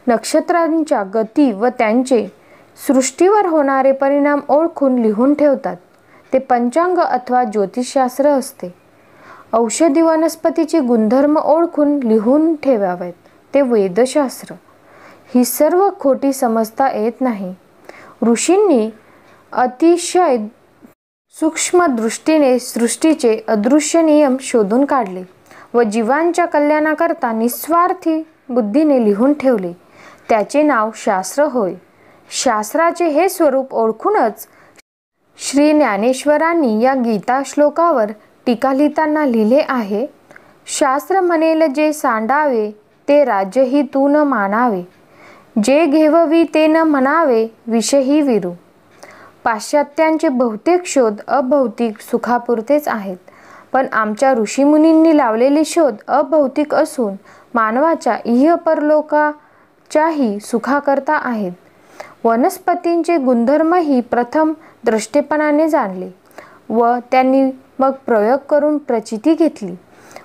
नक्षत्रांच्या गती व त्यांचे सृष्टीवर होणारे परिणाम ओळखून लिहून ठेवतात. ते पंचांग अथवा ज्योतिषशास्त्र असते. औषधी वनस्पतीचे गुणधर्म ओळखून लिहून ठेवावेत. ते वेदशास्त्र. ही सर्व खोटी समजता येत नाही. ऋषींनी अतिशय सूक्ष्म दृष्टीने सृष्टीचे अदृश्य नियम शोधून काढले व जीवांच्या कल्याणाकरता निस्वार्थी बुद्धीने लिहून ठेवले. त्याचे नाव शास्त्र होय. शास्त्राचे हे स्वरूप ओळखूनच श्री ज्ञानेश्वरांनी या गीता श्लोकावर टीका लिहिताना लिहिले आहे, शास्त्र म्हणेल जे सांडावे ते राज्यही तू न मानावे, जे घेववी ते न म्हणावे विषही विरू. पाश्चात्यांचे बहुतेक शोध अभौतिक सुखापुरतेच आहेत, पण आमच्या ऋषीमुनींनी लावलेले शोध अभौतिक असून मानवाच्या इह परलोकाच्याही सुखाकरता आहेत. वनस्पतींचे गुणधर्मही प्रथम दृष्टेपणाने जाणले व त्यांनी मग प्रयोग करून प्रचिती घेतली.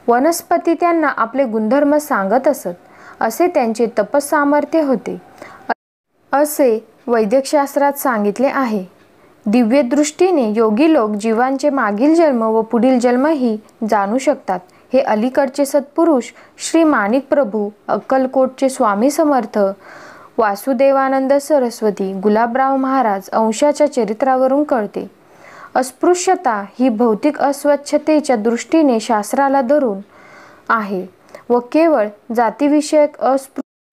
वनस्पती त्यांना आपले गुणधर्म सांगत असत, असे त्यांचे तपसामर्थ्य होते, असे वैद्यकशास्त्रात सांगितले आहे. दिव्य दृष्टीने योगी लोक जीवांचे मागील जन्म व पुढील जन्मही जाणू शकतात. हे अलीकडचे सत्पुरुष श्री माणिक प्रभू, अक्कलकोटचे स्वामी समर्थ, वासुदेवानंद सरस्वती, गुलाबराव महाराज अंशाच्या चरित्रावरून कळते. अस्पृश्यता ही भौतिक अस्वच्छतेच्या दृष्टीने शास्त्राला धरून आहे व केवळ जातीविषयक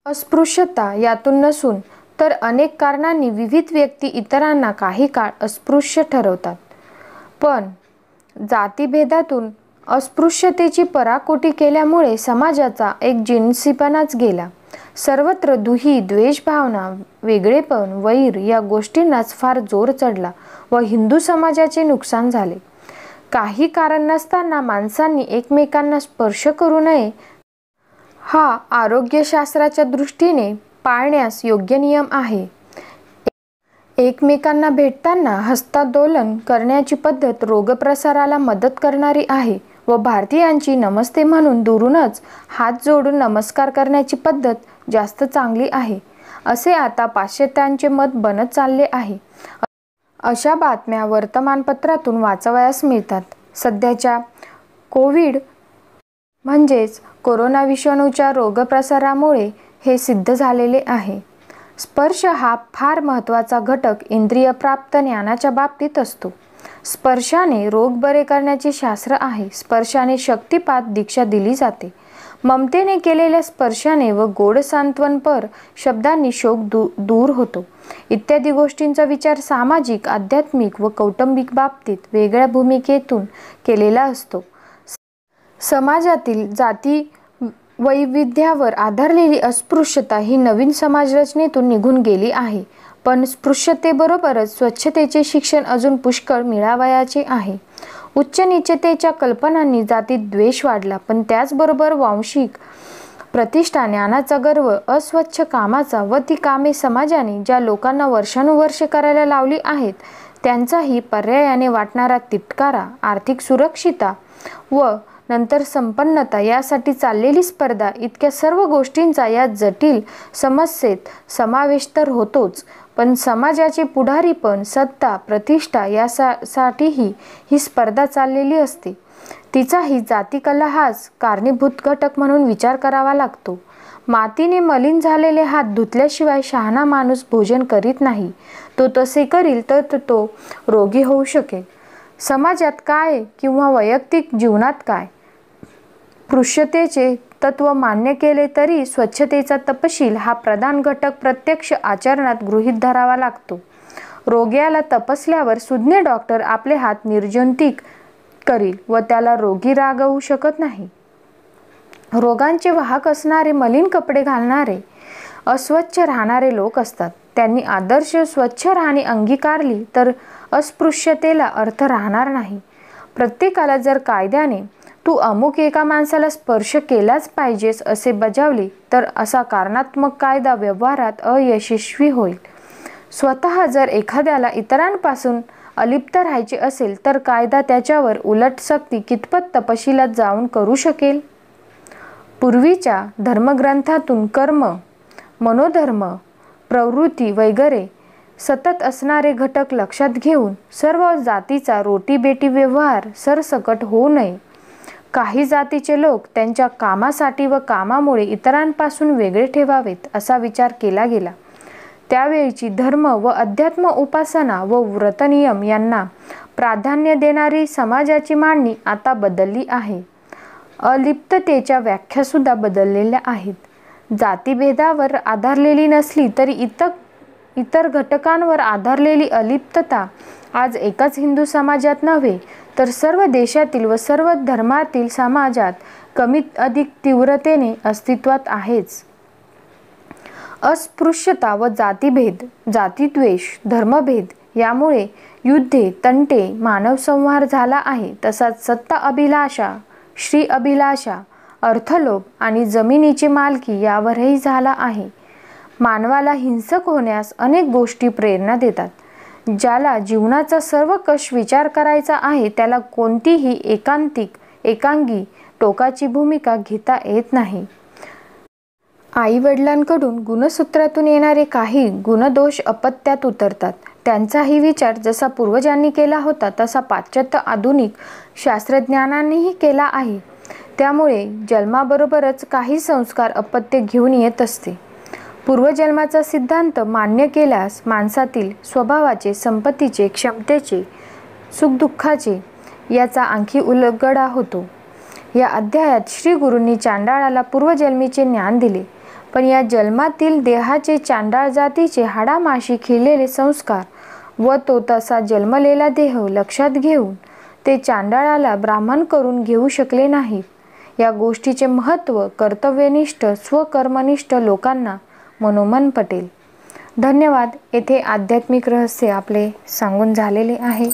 अस्पृश्यता यातून नसून तर अनेक कारणांनी विविध व्यक्ती इतरांना काही काळ अस्पृश्य ठरवतात. पण जातीभेदातून अस्पृश्यतेची पराकोटी केल्यामुळे समाजाचा एक जिनसीपणाच गेला. सर्वत्र दुही, द्वेषभावना, वेगळेपण, वैर या गोष्टींनाच फार जोर चढला व हिंदू समाजाचे नुकसान झाले. काही कारण नसताना माणसांनी एकमेकांना स्पर्श करू नये हा आरोग्यशास्त्राच्या दृष्टीने पाळण्यास योग्य नियम आहे. एकमेकांना भेटताना हस्तांदोलन करण्याची पद्धत रोगप्रसाराला मदत करणारी आहे व भारतीयांची नमस्ते म्हणून दुरूनच हात जोडून नमस्कार करण्याची पद्धत जास्त चांगली आहे, असे आता पाश्चात्यांचे मत बनत चालले आहे. अशा बातम्या वर्तमानपत्रातून वाचावयास मिळतात. सध्याच्या कोविड म्हणजेच कोरोना विषाणूच्या रोगप्रसारामुळे हे सिद्ध झालेले आहे. स्पर्श हा फार महत्त्वाचा घटक इंद्रियप्राप्त ज्ञानाच्या बाबतीत असतो. स्पर्शाने रोग बरे करण्याचे शास्त्र आहे. स्पर्शाने शक्तिपात दीक्षा दिली जाते. ममतेने केलेल्या स्पर्शाने व गोड सांत्वनपर शब्दांनी शोक दूर होतो. इत्यादी गोष्टींचा विचार सामाजिक, आध्यात्मिक व कौटुंबिक बाबतीत वेगळ्या भूमिकेतून केलेला असतो. समाजातील जाती वैविध्यावर आधारलेली अस्पृश्यता ही नवीन समाजरचनेतून निघून गेली आहे. पण स्पृश्यतेबरोबरच स्वच्छतेचे शिक्षण अजून पुष्कळ मिळावयाचे आहे. उच्च नीचतेच्या कल्पनांनी जातीत द्वेष वाढला, पण त्याचबरोबर वांशिक प्रतिष्ठा, ज्ञानाचा गर्व, अस्वच्छ कामाचा व ती कामे समाजाने ज्या लोकांना वर्षानुवर्षे करायला लावली आहेत त्यांचाही पर्यायाने वाटणारा तिटकारा, आर्थिक सुरक्षिता व नंतर संपन्नता यासाठी चाललेली स्पर्धा, इतक्या सर्व गोष्टींचा या जटिल समस्येत समावेश तर होतोच, पण समाजाचे पुढारीपण, सत्ता, प्रतिष्ठा यासाठीही ही स्पर्धा चाललेली असते. तिचाही जातिकलहास कारणीभूत घटक म्हणून विचार करावा लागतो. मातीने मलिन झालेले हात धुतल्याशिवाय शहाणा माणूस भोजन करीत नाही. तो तसे करील तर तो रोगी होऊ शकेल. समाजात काय किंवा वैयक्तिक जीवनात काय, स्पृश्यतेचे तत्व मान्य केले तरी स्वच्छतेचा तपशील हा प्रधान घटक प्रत्यक्ष आचरणात गृहीत धरावा लागतो. रोग्याला तपसल्यावर सुज्ञ डॉक्टर आपले हात निर्जंतुक करील व त्याला रोगी रागवू शकत नाही. रोगांचे वाहक असणारे, मलिन कपडे घालणारे, अस्वच्छ राहणारे लोक असतात. त्यांनी आदर्श स्वच्छ राहणे अंगीकारली तर अस्पृश्यतेला अर्थ राहणार नाही. प्रत्येकाला जर कायद्याने तू अमुक एका माणसाला स्पर्श केलाच पाहिजेस असे बजावले तर असा कारणात्मक कायदा व्यवहारात अयशस्वी होईल. स्वतः जर एखाद्याला इतरांपासून अलिप्त राहायचे असेल तर कायदा त्याच्यावर उलट सक्ती कितपत तपशिलात जाऊन करू शकेल. पूर्वीच्या धर्मग्रंथातून कर्म, मनोधर्म, प्रवृत्ती वगैरे सतत असणारे घटक लक्षात घेऊन सर्व जातीचा रोटीबेटी व्यवहार सरसकट होऊ नये. काही जातीचे लोक त्यांच्या कामासाठी व कामामुळे इतरांपासून वेगळे ठेवावेत असा विचार केला गेला. त्यावेळची धर्म व अध्यात्म उपासना व व्रतनियम यांना प्राधान्य देणारी समाजाची मांडणी आता बदलली आहे. अलिप्ततेच्या व्याख्यासुद्धा बदललेल्या आहेत. जातीभेदावर आधारलेली नसली तरी इतर घटकांवर आधारलेली अलिप्तता आज एकाच हिंदू समाजात नव्हे तर सर्व देशातील व सर्व धर्मातील समाजात कमीत अधिक तीव्रतेने अस्तित्वात आहेच. अस्पृश्यता व जातीभेद, जातीद्वेष, धर्मभेद यामुळे युद्धे, तंटे, मानवसंहार झाला आहे. तसाच सत्ता अभिलाषा, श्री अभिलाषा, अर्थलोभ आणि जमिनीची मालकी यावरही झाला आहे. मानवाला हिंसक होण्यास अनेक गोष्टी प्रेरणा देतात. ज्याला जीवनाचा सर्व कष विचार करायचा आहे त्याला कोणतीही एकांगी टोकाची भूमिका घेता येत नाही. आई-वडिलांकडून गुणसूत्रातून येणारे काही गुणदोष अपत्यात उतरतात. त्यांचाही विचार जसा पूर्वजांनी केला होता तसा पाश्चात्य आधुनिक शास्त्रज्ञानानेही केला आहे. त्यामुळे जन्माबरोबरच काही संस्कार अपत्य घेऊन येत असते. पूर्वजन्माचा सिद्धांत मान्य केल्यास माणसातील स्वभावाचे, संपत्तीचे, क्षमतेचे, सुखदुःखाचे याचा आणखी उलगडा होतो. या अध्यायात श्री गुरूंनी चांडाळाला पूर्वजन्मीचे ज्ञान दिले. पण या जन्मातील देहाचे चांडाळ जातीचे हाडामाशी खिळलेले संस्कार व तो तसा जन्मलेला देह लक्षात घेऊन ते चांडाळाला ब्राह्मण करून घेऊ शकले नाहीत. या गोष्टीचे महत्त्व कर्तव्यनिष्ठ, स्वकर्मनिष्ठ लोकांना मनोमन पटेल. धन्यवाद. येथे आध्यात्मिक रहस्य आपले सांगून झालेले आहे.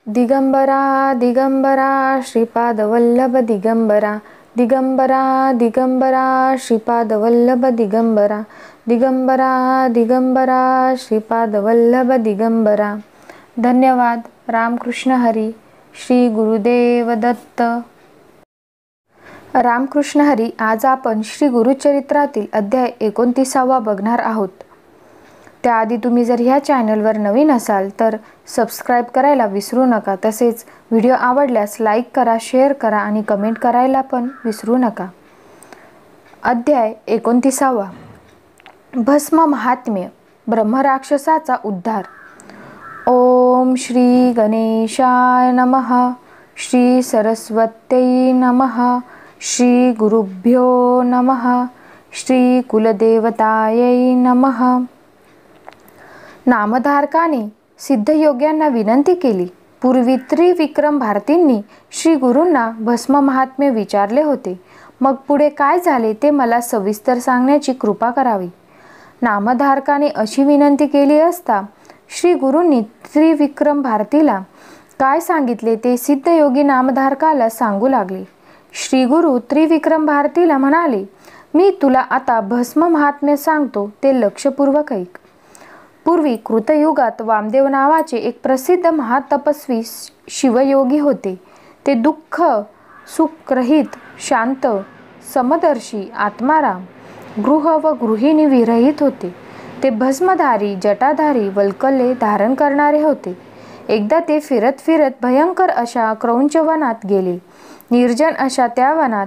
दिगंबरा दिगंबरा श्रीपाद वल्लभ दिगंबरा, दिगंबरा दिगंबरा श्रीपाद वल्लभ दिगंबरा, दिगंबरा दिगंबरा श्रीपाद वल्लभ दिगंबरा. धन्यवाद. रामकृष्ण हरी. श्री गुरुदेव दत्त. रामकृष्ण हरी. आज आपण श्री गुरुचरित्रातील अध्याय 29 बघणार आहोत. त्याआधी तुम्ही जर ह्या चॅनलवर नवीन असाल तर सबस्क्राईब करायला विसरू नका. तसेच व्हिडिओ आवडल्यास लाईक करा, शेअर करा आणि कमेंट करायला पण विसरू नका. अध्याय 29. भस्म महात्म्य. ब्रह्मराक्षसाचा उद्धार. ओम श्री गणेशाय नमः. श्री सरस्वत्यै नमः. श्री गुरुभ्यो नमः. श्री कुलदेवतायै नमः. नामधारकाने सिद्धयोग्यांना विनंती केली. पूर्वी त्रिविक्रम भारतींनी श्री गुरूंना भस्म महात्म्य विचारले होते. मग पुढे काय झाले ते मला सविस्तर सांगण्याची कृपा करावी. नामधारकाने अशी विनंती केली असता श्री गुरूंनी त्रिविक्रम भारतीला काय सांगितले ते सिद्धयोगी नामधारकाला सांगू लागले. श्री गुरु त्रिविक्रम भारतीला म्हणाले, मी तुला आता भस्म महात्म्य सांगतो, ते लक्षपूर्वक ऐक. पूर्वी कृतयुगात वामदेव नावाचे एक प्रसिद्ध महातपस्वी शिवयोगी होते. ते दुःख सुखरहित, शांत, समदर्शी, आत्माराम, गृह व गृहिणी विरहित होते. ते भस्मधारी, जटाधारी, वल्कले धारण करणारे होते. एकदा ते फिरत फिरत भयंकर अशा क्रौंच वनात गेले. निर्जन अशा त्या वनात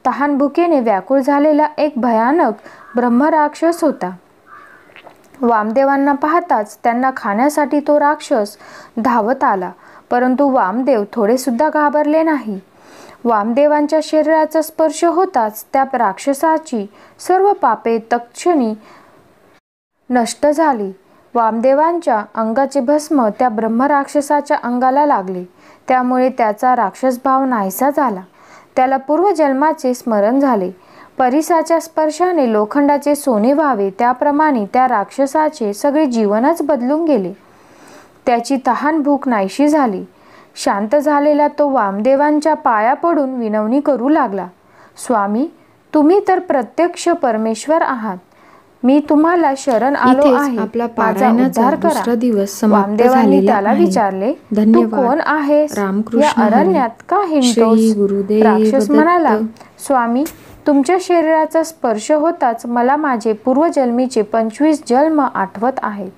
तहानभुकेने व्याकुळ झालेला एक भयानक ब्रह्मराक्षस होता. वामदेवांना पाहताच त्यांना खाण्यासाठी तो राक्षस धावत आला. परंतु वामदेव थोडे सुद्धा घाबरले नाही. वामदेवांच्या शरीराचा स्पर्श होताच त्या राक्षसाची सर्व पापे तत्क्षणी नष्ट झाली. वामदेवांच्या अंगाचे भस्म त्या ब्रह्मराक्षसाच्या अंगाला लागले. त्यामुळे त्याचा राक्षसभाव नाहीसा झाला. त्याला पूर्वजन्माचे स्मरण झाले. परिसाच्या स्पर्शाने लोखंडाचे सोने व्हावे त्याप्रमाणे त्या राक्षसाचे सगळे जीवनच बदलून गेले. त्याची तहान भूक नाहीशी झाली. शांत झालेला तो वामदेवांच्या पाया पडून विनवणी करू लागला. स्वामी, तुम्ही तर प्रत्यक्ष परमेश्वर आहात. मी तुम्हाला शरण आलो आहे. माझा उद्धार करा. वामदेवांनी त्याला विचारले, तू कोण आहेस? या अरण्यात का हिंडतोस? राक्षस म्हणाला, स्वामी, तुमच्या शरीराचा स्पर्श होताच मला माझे पूर्वजन्मीचे 25 जन्म आठवत आहेत.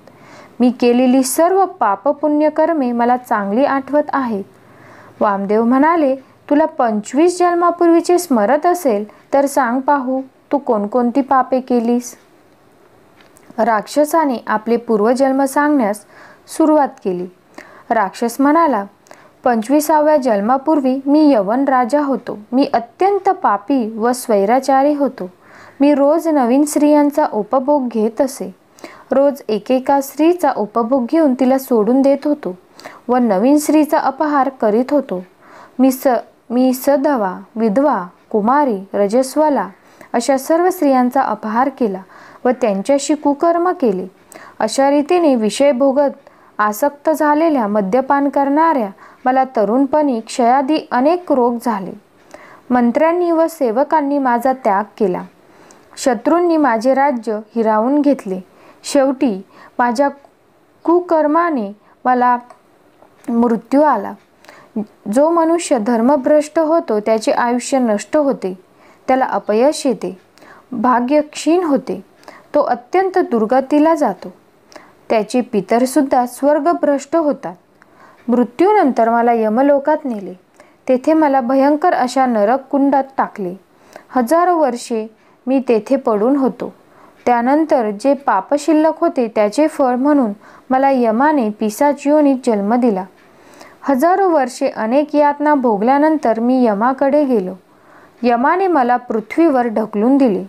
मी केलेली सर्व पापपुण्य कर्मे मला चांगली आठवत आहेत. वामदेव म्हणाले, तुला 25 जन्मापूर्वीचे स्मरत असेल तर सांग पाहू, तू कोणकोणती पापे केलीस? राक्षसाने आपले पूर्वजन्म सांगण्यास सुरुवात केली. राक्षस म्हणाला, 25व्या जन्मापूर्वी मी यवन राजा होतो. मी अत्यंत पापी व स्वैराचारी होतो. मी रोज नवीन स्त्रियांचा उपभोग घेत असे. रोज एकेका स्त्रीचा उपभोग घेऊन तिला सोडून देत होतो व नवीन स्त्रीचा अपहार करीत होतो. मी सधवा, विधवा, कुमारी, रजस्वला अशा सर्व स्त्रियांचा अपहार केला व त्यांच्याशी कुकर्म केले. अशा रीतीने विषय भोगत आसक्त झालेल्या मद्यपान करणाऱ्या मला तरुणपणी क्षयादी अनेक रोग झाले. मंत्र्यांनी व सेवकांनी माझा त्याग केला. शत्रूंनी माझे राज्य हिरावून घेतले. शेवटी माझ्या कुकर्माने मला मृत्यू आला. जो मनुष्य धर्मभ्रष्ट होतो त्याचे आयुष्य नष्ट होते, त्याला अपयश येते, भाग्य क्षीण होते, तो अत्यंत दुर्गतीला जातो. त्याचे पितरसुद्धा स्वर्गभ्रष्ट होतात. मृत्यूनंतर मला यमलोकात नेले. तेथे मला भयंकर अशा नरक कुंडात टाकले. हजारो वर्षे मी तेथे पडून होतो. त्यानंतर जे पाप शिल्लक होते त्याचे फळ म्हणून मला यमाने पिशाच योनीत जन्म दिला. हजारो वर्षे अनेक यातना भोगल्यानंतर मी यमाकडे गेलो. यमाने मला पृथ्वीवर ढकलून दिले.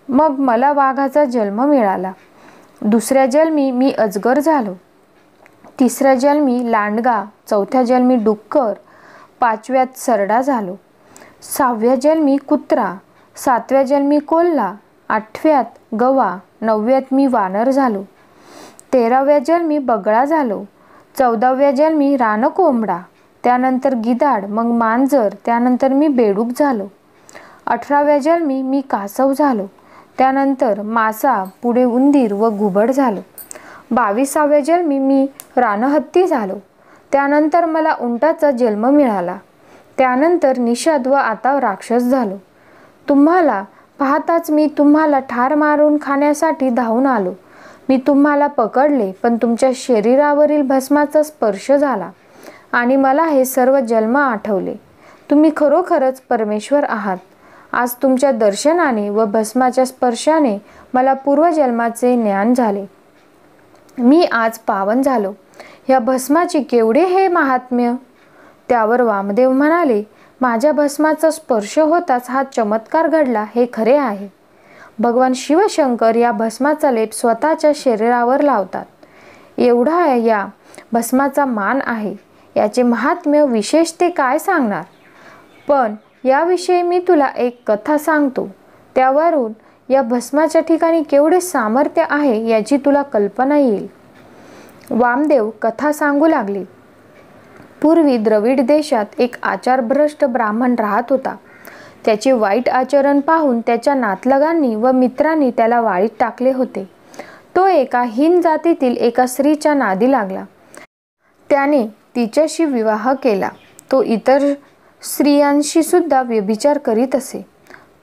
मग मला वाघाचा जन्म मिळाला. दुसऱ्या जन्मी मी अजगर झालो. तिसऱ्या जन्मी लांडगा, चौथ्या जन्मी डुक्कर, पाचव्यात सरडा झालो, 6व्या जन्मी कुत्रा, 7व्या जन्मी कोल्हा, 8व्यात गवा, 9व्यात मी वानर झालो, 13व्या जन्मी बगळा झालो, 14व्या जन्मी रानकोंबडा, त्यानंतर गिधाड, मग मांजर, त्यानंतर मी बेडूक झालो, 18व्या जन्मी मी कासव झालो, त्यानंतर मासा, पुढे उंदीर व घुबड झालो, 22व्या जन्मी मी रानहत्ती झालो, त्यानंतर मला उंटाचा जन्म मिळाला, त्यानंतर निषाद व आता राक्षस झालो. तुम्हाला पाहताच मी तुम्हाला ठार मारून खाण्यासाठी धावून आलो. मी तुम्हाला पकडले, पण तुमच्या शरीरावरील भस्माचा स्पर्श झाला आणि मला हे सर्व जन्म आठवले. तुम्ही खरोखरच परमेश्वर आहात. आज तुमच्या दर्शनाने व भस्माच्या स्पर्शाने मला पूर्वजन्माचे ज्ञान झाले. मी आज पावन झालो. या भस्माचे केवढे हे महात्म्य. त्यावर वामदेव म्हणाले, माझ्या भस्माचा स्पर्श होताच हा चमत्कार घडला हे खरे आहे. भगवान शिवशंकर या भस्माचा लेप स्वतःच्या शरीरावर लावतात. एवढा या भस्माचा मान आहे. याचे महात्म्य विशेष ते काय सांगणार. पण याविषयी मी तुला एक कथा सांगतो. त्यावरून या भस्माच्या ठिकाणी केवढे सामर्थ्य आहे याची तुला कल्पना येईल. वामदेव कथा सांगू लागले. पूर्वी द्रविड देशात एक आचारभ्रष्ट ब्राह्मण राहत होता. त्याचे वाईट आचरण पाहून त्याच्या नातलगांनी व मित्रांनी त्याला वाळीत टाकले होते. तो एका हीन जातीतील एका स्त्रीच्या नादी लागला. त्याने तिच्याशी विवाह केला. तो इतर स्त्रियांशी सुद्धा व्यभिचार करीत असे.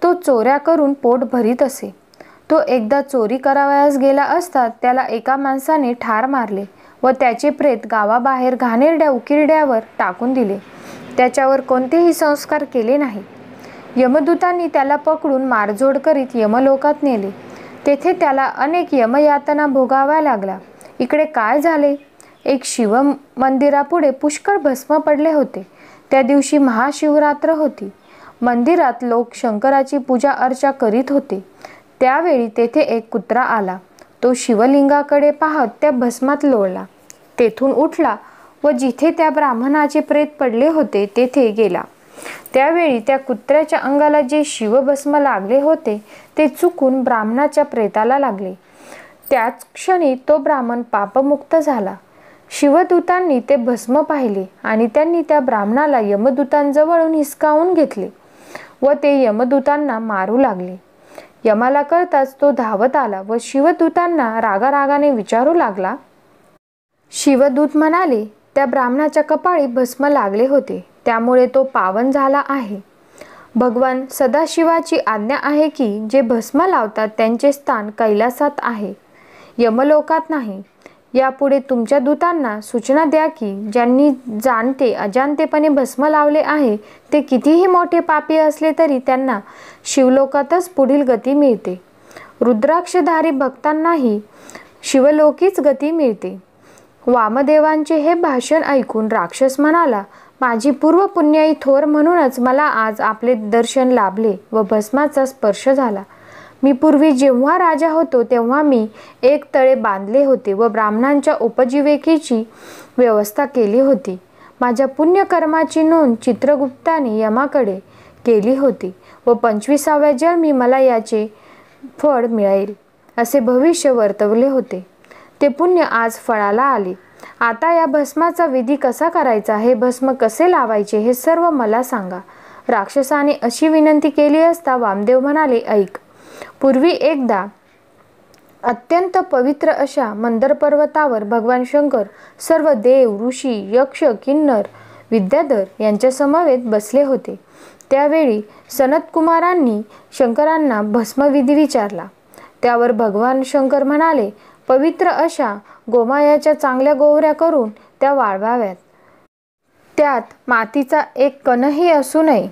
तो चोऱ्या करून पोट भरीत असे. तो एकदा चोरी करावयास गेला असता त्याला एका माणसाने ठार मारले व त्याचे प्रेत गावाबाहेर घाणेरड्या उकिरड्यावर टाकून दिले. त्याच्यावर कोणतेही संस्कार केले नाही. यमदूतांनी त्याला पकडून मारझोड करीत यमलोकात नेले. तेथे त्याला अनेक यमयातना भोगाव्या लागल्या. इकडे काय झाले. एक शिव मंदिरापुढे पुष्कळ भस्म पडले होते. त्या दिवशी महाशिवरात्र होती. मंदिरात लोक शंकराची पूजा अर्चा करीत होते. त्यावेळी तेथे एक कुत्रा आला. तो शिवलिंगाकडे पाहत त्या भस्मात लोळला. तेथून उठला व जिथे त्या ब्राह्मणाचे प्रेत पडले होते तेथे गेला. त्यावेळी त्या कुत्र्याच्या अंगाला जे शिवभस्म लागले होते ते चुकून ब्राह्मणाच्या प्रेताला लागले. त्याच क्षणी तो ब्राह्मण पापमुक्त झाला. शिवदूतांनी ते भस्म पाहिले आणि त्यांनी त्या ब्राह्मणाला यमदूतांजवळून हिसकावून घेतले व ते यमदूतांना मारू लागले. यमाला कळताच तो धावत आला व शिवदूतांना रागारागाने विचारू लागला. शिवदूत म्हणाले, त्या ब्राह्मणाच्या कपाळी भस्म लागले होते, त्यामुळे तो पावन झाला आहे. भगवान सदाशिवाची आज्ञा आहे की जे भस्म लावतात त्यांचे स्थान कैलासात आहे, यमलोकात नाही. यापुढे तुमच्या दूतांना सूचना द्या की ज्यांनी जाणते अजाणतेपणे भस्म लावले आहे ते कितीही मोठे पापी असले तरी त्यांना शिवलोकातच पुढील गती मिळते. रुद्राक्षधारी भक्तांनाही शिवलोकीच गती मिळते. वामदेवांचे हे भाषण ऐकून राक्षस म्हणाला, माझी पूर्व पुण्याई थोर म्हणूनच मला आज आपले दर्शन लाभले व भस्माचा स्पर्श झाला. मी पूर्वी जेव्हा राजा होतो तेव्हा मी एक तळे बांधले होते व ब्राह्मणांच्या उपजीविकेची व्यवस्था केली होती. माझ्या पुण्यकर्माची नोंद चित्रगुप्ताने यमाकडे केली होती व 25व्या जन्मी मला याचे फळ मिळेल असे भविष्य वर्तवले होते. ते पुण्य आज फळाला आले. आता या भस्माचा विधी कसा करायचा, हे भस्म कसे लावायचे हे सर्व मला सांगा. राक्षसाने अशी विनंती केली असता वामदेव म्हणाले, ऐक. पूर्वी एकदा अत्यंत पवित्र अशा मंदर पर्वतावर भगवान शंकर सर्व देव, ऋषी, यक्ष, किन्नर, विद्याधर यांच्या समवेत बसले होते. त्यावेळी सनतकुमारांनी शंकरांना भस्मविधी विचारला. त्यावर भगवान शंकर म्हणाले, पवित्र अशा गोमायाच्या चांगल्या गोवऱ्या करून त्या वाळवाव्यात. त्यात मातीचा एक कणही असू नये.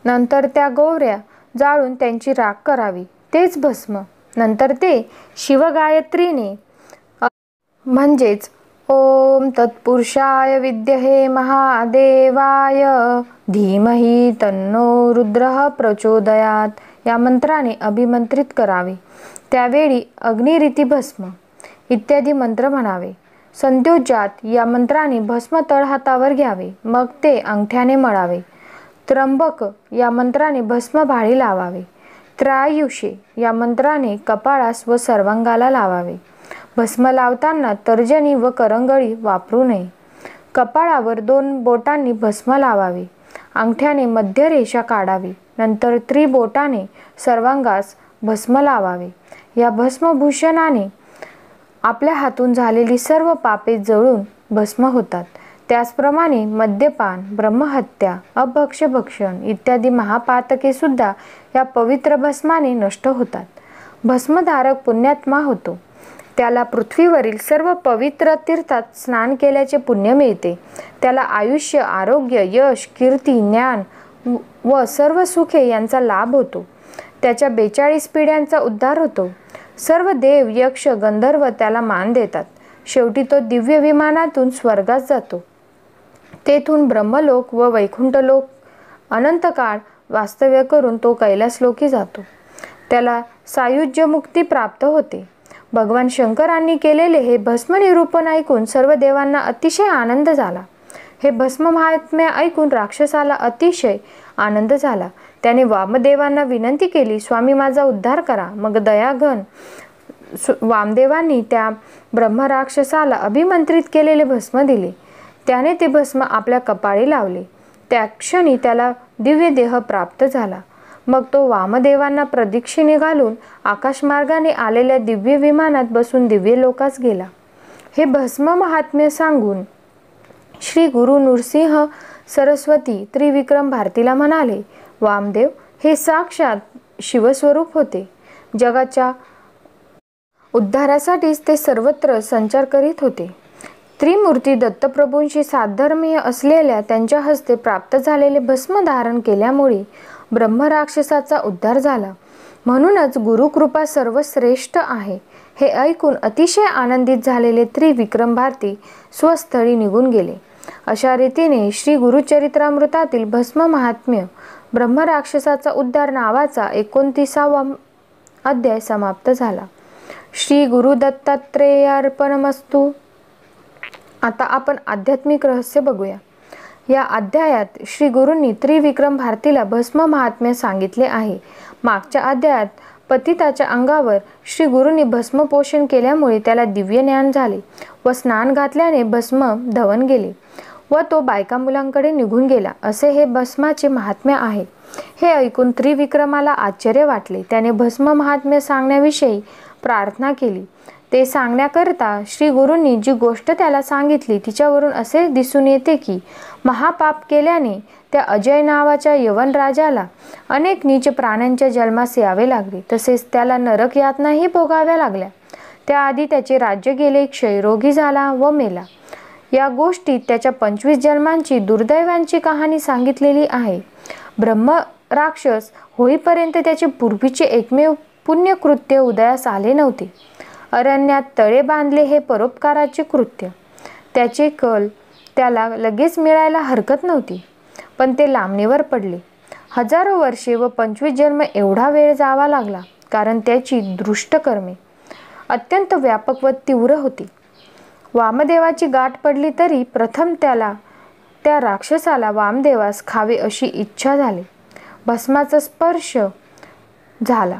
नंतर त्या गोवऱ्या जाळून त्यांची राख करावी, तेच भस्म. नंतर ते शिवगायत्रीने म्हणजेच ओम तत्पुरुषाय विद्महे महादेवाय धीमहि तन्नो रुद्रः प्रचोदयात या मंत्राने अभिमंत्रित करावे. त्यावेळी अग्निरिती भस्म इत्यादी मंत्र म्हणावे. संध्योजात या मंत्राने भस्म तळहातावर घ्यावे, मग ते अंगठ्याने मळावे. त्र्यंबक या मंत्राने भस्म भाळी लावावे. त्रायुषे या मंत्राने कपाळास व सर्वांगाला लावावे. भस्म लावताना तर्जनी व करंगळी वापरू नये. कपाळावर 2 बोटांनी भस्म लावावे. अंगठ्याने मध्यरेषा काढावी. नंतर त्रिबोटाने सर्वांगास भस्म लावावे. या भस्मभूषणाने आपल्या हातून झालेली सर्व पापे जळून भस्म होतात. त्याचप्रमाणे मद्यपान, ब्रह्महत्या, अभक्ष्यभक्षण इत्यादी महापातके सुद्धा या पवित्र भस्माने नष्ट होतात. भस्मधारक पुण्यात्मा होतो. त्याला पृथ्वीवरील सर्व पवित्र तीर्थात स्नान केल्याचे पुण्य मिळते. त्याला आयुष्य, आरोग्य, यश, कीर्ती, ज्ञान व सर्व सुखे यांचा लाभ होतो. त्याच्या 42 पिढ्यांचा उद्धार होतो. सर्व देव, यक्ष, गंधर्व त्याला मान देतात. शेवटी तो दिव्य विमानातून स्वर्गात जातो. तेथून ब्रह्मलोक व वैकुंठलोक अनंत काळ वास्तव्य करून तो कैलासलोकी जातो. त्याला सायुज्य मुक्ती प्राप्त होते. भगवान शंकरांनी केलेले हे भस्म निरूपण ऐकून सर्व देवांना अतिशय आनंद झाला. हे भस्म महात्म्य ऐकून राक्षसाला अतिशय आनंद झाला. त्याने वामदेवांना विनंती केली, स्वामी माझा उद्धार करा. मग दयाघन वामदेवांनी त्या ब्रह्मराक्षसाला अभिमंत्रित केलेले भस्म दिले. त्याने ते भस्म आपल्या कपाळी लावले. त्या क्षणी त्याला दिव्य देह प्राप्त झाला. मग तो वामदेवांना प्रदक्षिणे घालून आकाशमार्गाने आलेल्या दिव्य विमानात बसून दिव्य लोकास गेला. हे भस्म महात्म्य सांगून श्री गुरु नृसिंह सरस्वती त्रिविक्रम भारतीला म्हणाले, वामदेव हे साक्षात शिवस्वरूप होते. जगाच्या उद्धारासाठीच ते सर्वत्र संचार करीत होते. त्रिमूर्ती दत्तप्रभूंशी साधर्म्य असलेल्या त्यांच्या हस्ते प्राप्त झालेले भस्म धारण केल्यामुळे ब्रह्मराक्षसाचा उद्धार झाला. म्हणूनच गुरुकृपा सर्वश्रेष्ठ आहे. हे ऐकून अतिशय आनंदित झालेले त्रिविक्रम भारती स्वस्थळी निघून गेले. अशा रीतीने श्री गुरुचरित्रामृतातील भस्म महात्म्य ब्रह्मराक्षसाचा उद्धार नावाचा 29वा अध्याय समाप्त झाला. श्री गुरु दत्तात्रेयार्पणमस्तु. आता आपण आध्यात्मिक रहस्य बघूया. या अध्यायात श्री गुरूंनी त्रिविक्रम भारतीला भस्म महात्म्य सांगितले आहे. मागच्या अध्यायात पतिताच्या अंगावर श्री गुरूंनी भस्म पोषण केल्यामुळे त्याला दिव्य ज्ञान झाले व स्नान घातल्याने भस्म धवन गेले व तो बायका मुलांकडे निघून गेला, असे हे भस्माचे महात्म्य आहे. हे ऐकून त्रिविक्रमाला आश्चर्य वाटले. त्याने भस्म महात्म्य सांगण्याविषयी प्रार्थना केली. ते सांगण्याकरता श्री गुरूंनी जी गोष्ट त्याला सांगितली तिच्यावरून असे दिसून येते की महापाप केल्याने त्या अजय नावाच्या यवन राजाला अनेक नीच प्राण्यांच्या जन्मास यावे लागले. तसेच त्याला नरक यातनाही भोगाव्या लागल्या. त्याआधी त्याचे राज्य गेले, क्षयरोगी झाला व मेला. या गोष्टीत त्याच्या 25 जन्मांची दुर्दैवांची कहाणी सांगितलेली आहे. ब्रह्म राक्षस होईपर्यंत त्याचे पूर्वीचे एकमेव पुण्यकृत्य उदयास आले नव्हते. अरण्यात तळे बांधले हे परोपकाराचे कृत्य. त्याचे कल त्याला लगेच मिळायला हरकत नव्हती, पण ते लांबणीवर पडले. हजारो वर्षे व 25 जन्म एवढा वेळ जावा लागला, कारण त्याची दुष्टकर्मे अत्यंत व्यापक व तीव्र होती. वामदेवाची गाठ पडली तरी प्रथम त्या राक्षसाला वामदेवास खावे अशी इच्छा झाली. भस्माचा स्पर्श झाला,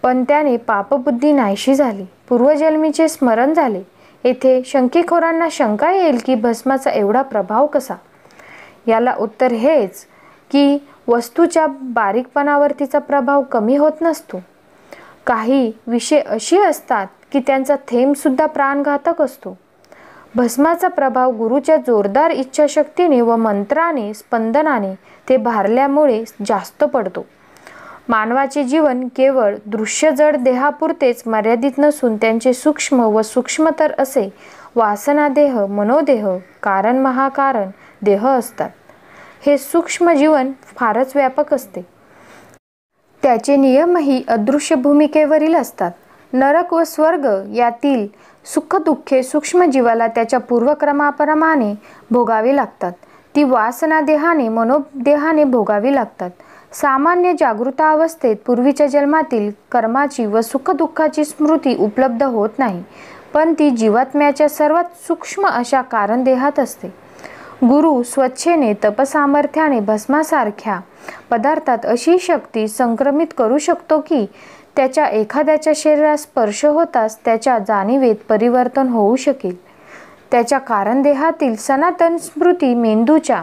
पण त्याने पापबुद्धी नाहीशी झाली. पूर्वजन्मीचे स्मरण झाले. येथे शंकेखोरांना शंका येईल की भस्माचा एवढा प्रभाव कसा? याला उत्तर हेच की वस्तूच्या बारीकपणावर तिचा प्रभाव कमी होत नसतो. काही विषय अशी असतात की त्यांचा थेंबसुद्धा प्राणघातक असतो. भस्माचा प्रभाव गुरूच्या जोरदार इच्छाशक्तीने व मंत्राने स्पंदनाने ते भारल्यामुळे जास्त पडतो. मानवाचे जीवन केवळ दृश्य जड देहापुरतेच मर्यादित नसून त्यांचे सूक्ष्म व सूक्ष्मतर असे वासनादेह, मनोदेह, कारण महाकारण देह असतात. हे सूक्ष्म जीवन फारच व्यापक असते. त्याचे नियमही अदृश्य भूमिकेवरील असतात. नरक व स्वर्ग यातील सुखदुःखे सूक्ष्म जीवाला त्याच्या पूर्वक्रमाप्रमाणे भोगावी लागतात. ती वासनादेहाने, मनोदेहाने भोगावी लागतात. सामान्य जागृतावस्थेत पूर्वीच्या जन्मातील कर्माची व सुखदुःखाची स्मृती उपलब्ध होत नाही, पण ती जीवात्म्याच्या सर्वात सूक्ष्म अशा कारणदेहात असते. गुरु स्वच्छेने तपसामर्थ्याने भस्मासारख्या पदार्थात अशी शक्ती संक्रमित करू शकतो की त्याच्या एखाद्याच्या शरीरास स्पर्श होताच त्याच्या जाणीवेत परिवर्तन होऊ शकेल. त्याच्या कारणदेहातील सनातन स्मृती मेंदूच्या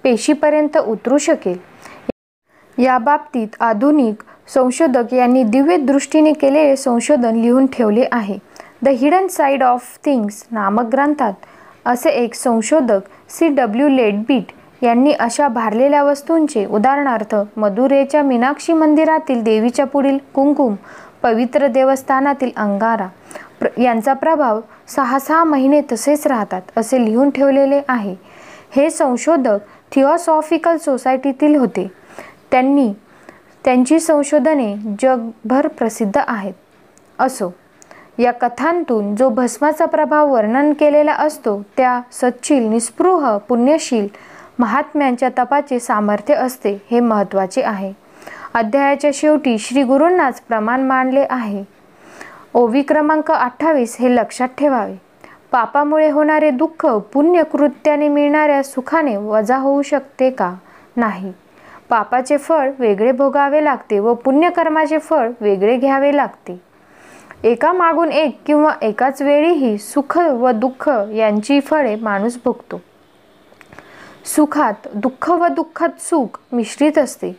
पेशीपर्यंत उतरू शकेल. या बाबतीत आधुनिक संशोधक यांनी दिव्य दृष्टीने केलेले संशोधन लिहून ठेवले आहे. The hidden side of things नामक ग्रंथात असे एक संशोधक C.W. लेडबीट यांनी अशा भारलेल्या वस्तूंचे, उदाहरणार्थ मदुरेच्या मीनाक्षी मंदिरातील देवीच्या पुढील कुंकुम, पवित्र देवस्थानातील अंगारा यांचा प्रभाव 6 महिने तसेच राहतात असे लिहून ठेवलेले आहे. हे संशोधक थिऑसॉफिकल सोसायटीतील होते. त्यांची संशोधने जगभर प्रसिद्ध आहेत. असो, या कथांतून जो भस्माचा प्रभाव वर्णन केलेला असतो त्या सच्शील, निस्पृह, पुण्यशील महात्म्यांच्या तपाचे सामर्थ्य असते, हे महत्त्वाचे आहे. अध्यायाच्या शेवटी श्री गुरूंनाच प्रमाण मांडले आहे. ओवी क्रमांक 28 हे लक्षात ठेवावे. पापामुळे होणारे दुःख पुण्यकृत्याने मिळणाऱ्या सुखाने वजा होऊ शकते का? नाही. पापाचे फळ वेगळे भोगावे लागते व पुण्यकर्माचे फळ वेगळे घ्यावे लागते. एका मागून एक किंवा एकाच वेळीही सुख व दुःख यांची फळे माणूस भोगतो. सुखात दुःख व दुःखात सुख मिश्रित असते.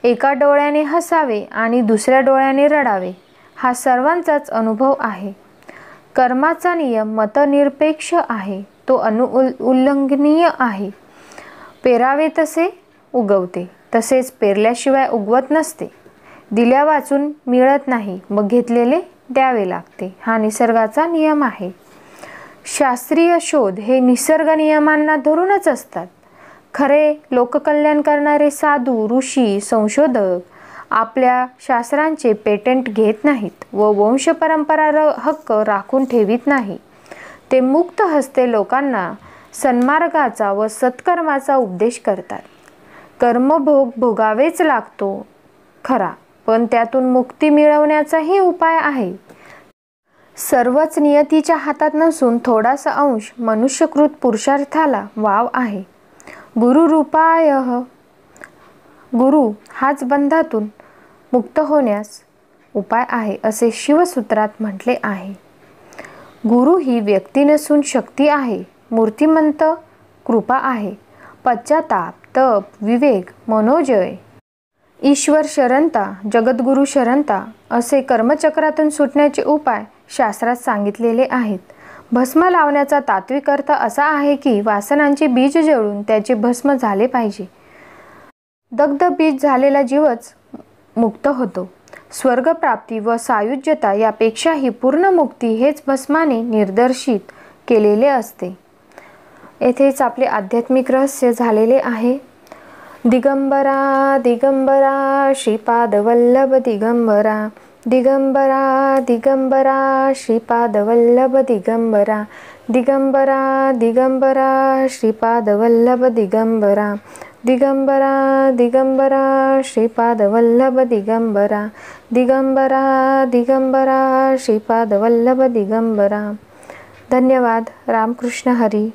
एका डोळ्याने हसावे आणि दुसऱ्या डोळ्याने रडावे हा सर्वांचाच अनुभव आहे. कर्माचा नियम मतनिरपेक्ष आहे, तो उल्लंघनीय आहे. पेरावे तसे उगवते, तसेच पेरल्याशिवाय उगवत नसते. दिल्या वाचून मिळत नाही, मग घेतलेले द्यावे लागते, हा निसर्गाचा नियम आहे. शास्त्रीय शोध हे निसर्ग नियमांना धरूनच असतात. खरे लोककल्याण करणारे साधू, ऋषी, संशोधक आपल्या शास्त्रांचे पेटंट घेत नाहीत व वंशपरंपरा हक्क राखून ठेवीत नाही. ते मुक्त हस्ते लोकांना सन्मार्गाचा व सत्कर्माचा उपदेश करतात. कर्मभोग भोगावेच लागतो खरा, पण त्यातून मुक्ती मिळवण्याचाही उपाय आहे. सर्वच नियतीच्या हातात नसून थोडासा अंश मनुष्यकृत पुरुषार्थाला वाव आहे. गुरु हाच बंधातून मुक्त होण्यास उपाय आहे असे शिवसूत्रात म्हटले आहे. गुरु ही व्यक्ती नसून शक्ती आहे. मूर्तिमंत कृपा आहे. पश्चाताप, तप, विवेक, मनोजय, ईश्वर शरणता, जगद्गुरु शरणता असे कर्मचक्रातून सुटण्याचे उपाय शास्त्रात सांगितलेले आहेत. भस्म लावण्याचा तात्विक अर्थ असा आहे की वासनांचे बीज जळून त्याचे भस्म झाले पाहिजे. दग्ध बीज झालेला जीवच मुक्त होतो. स्वर्गप्राप्ती व सायुज्यता यापेक्षाही पूर्ण मुक्ती हेच भस्माने निर्देशित केलेले असते. येथेच आपले आध्यात्मिक रहस्य झालेले आहे. दिगंबरा दिगंबरा श्रीपाद वल्लभ दिगंबरा दिगंबरा दिगंबरा श्रीपादवल्लभ दिगंबरा दिगंबरा दिगंबरा श्रीपादवल्लभ दिगंबरा दिगंबरा दिगंबरा श्रीपादवल्लभ दिगंबरा दिगंबरा दिगंबरा श्रीपादवल्लभ दिगंबरा. धन्यवाद. रामकृष्ण हरी.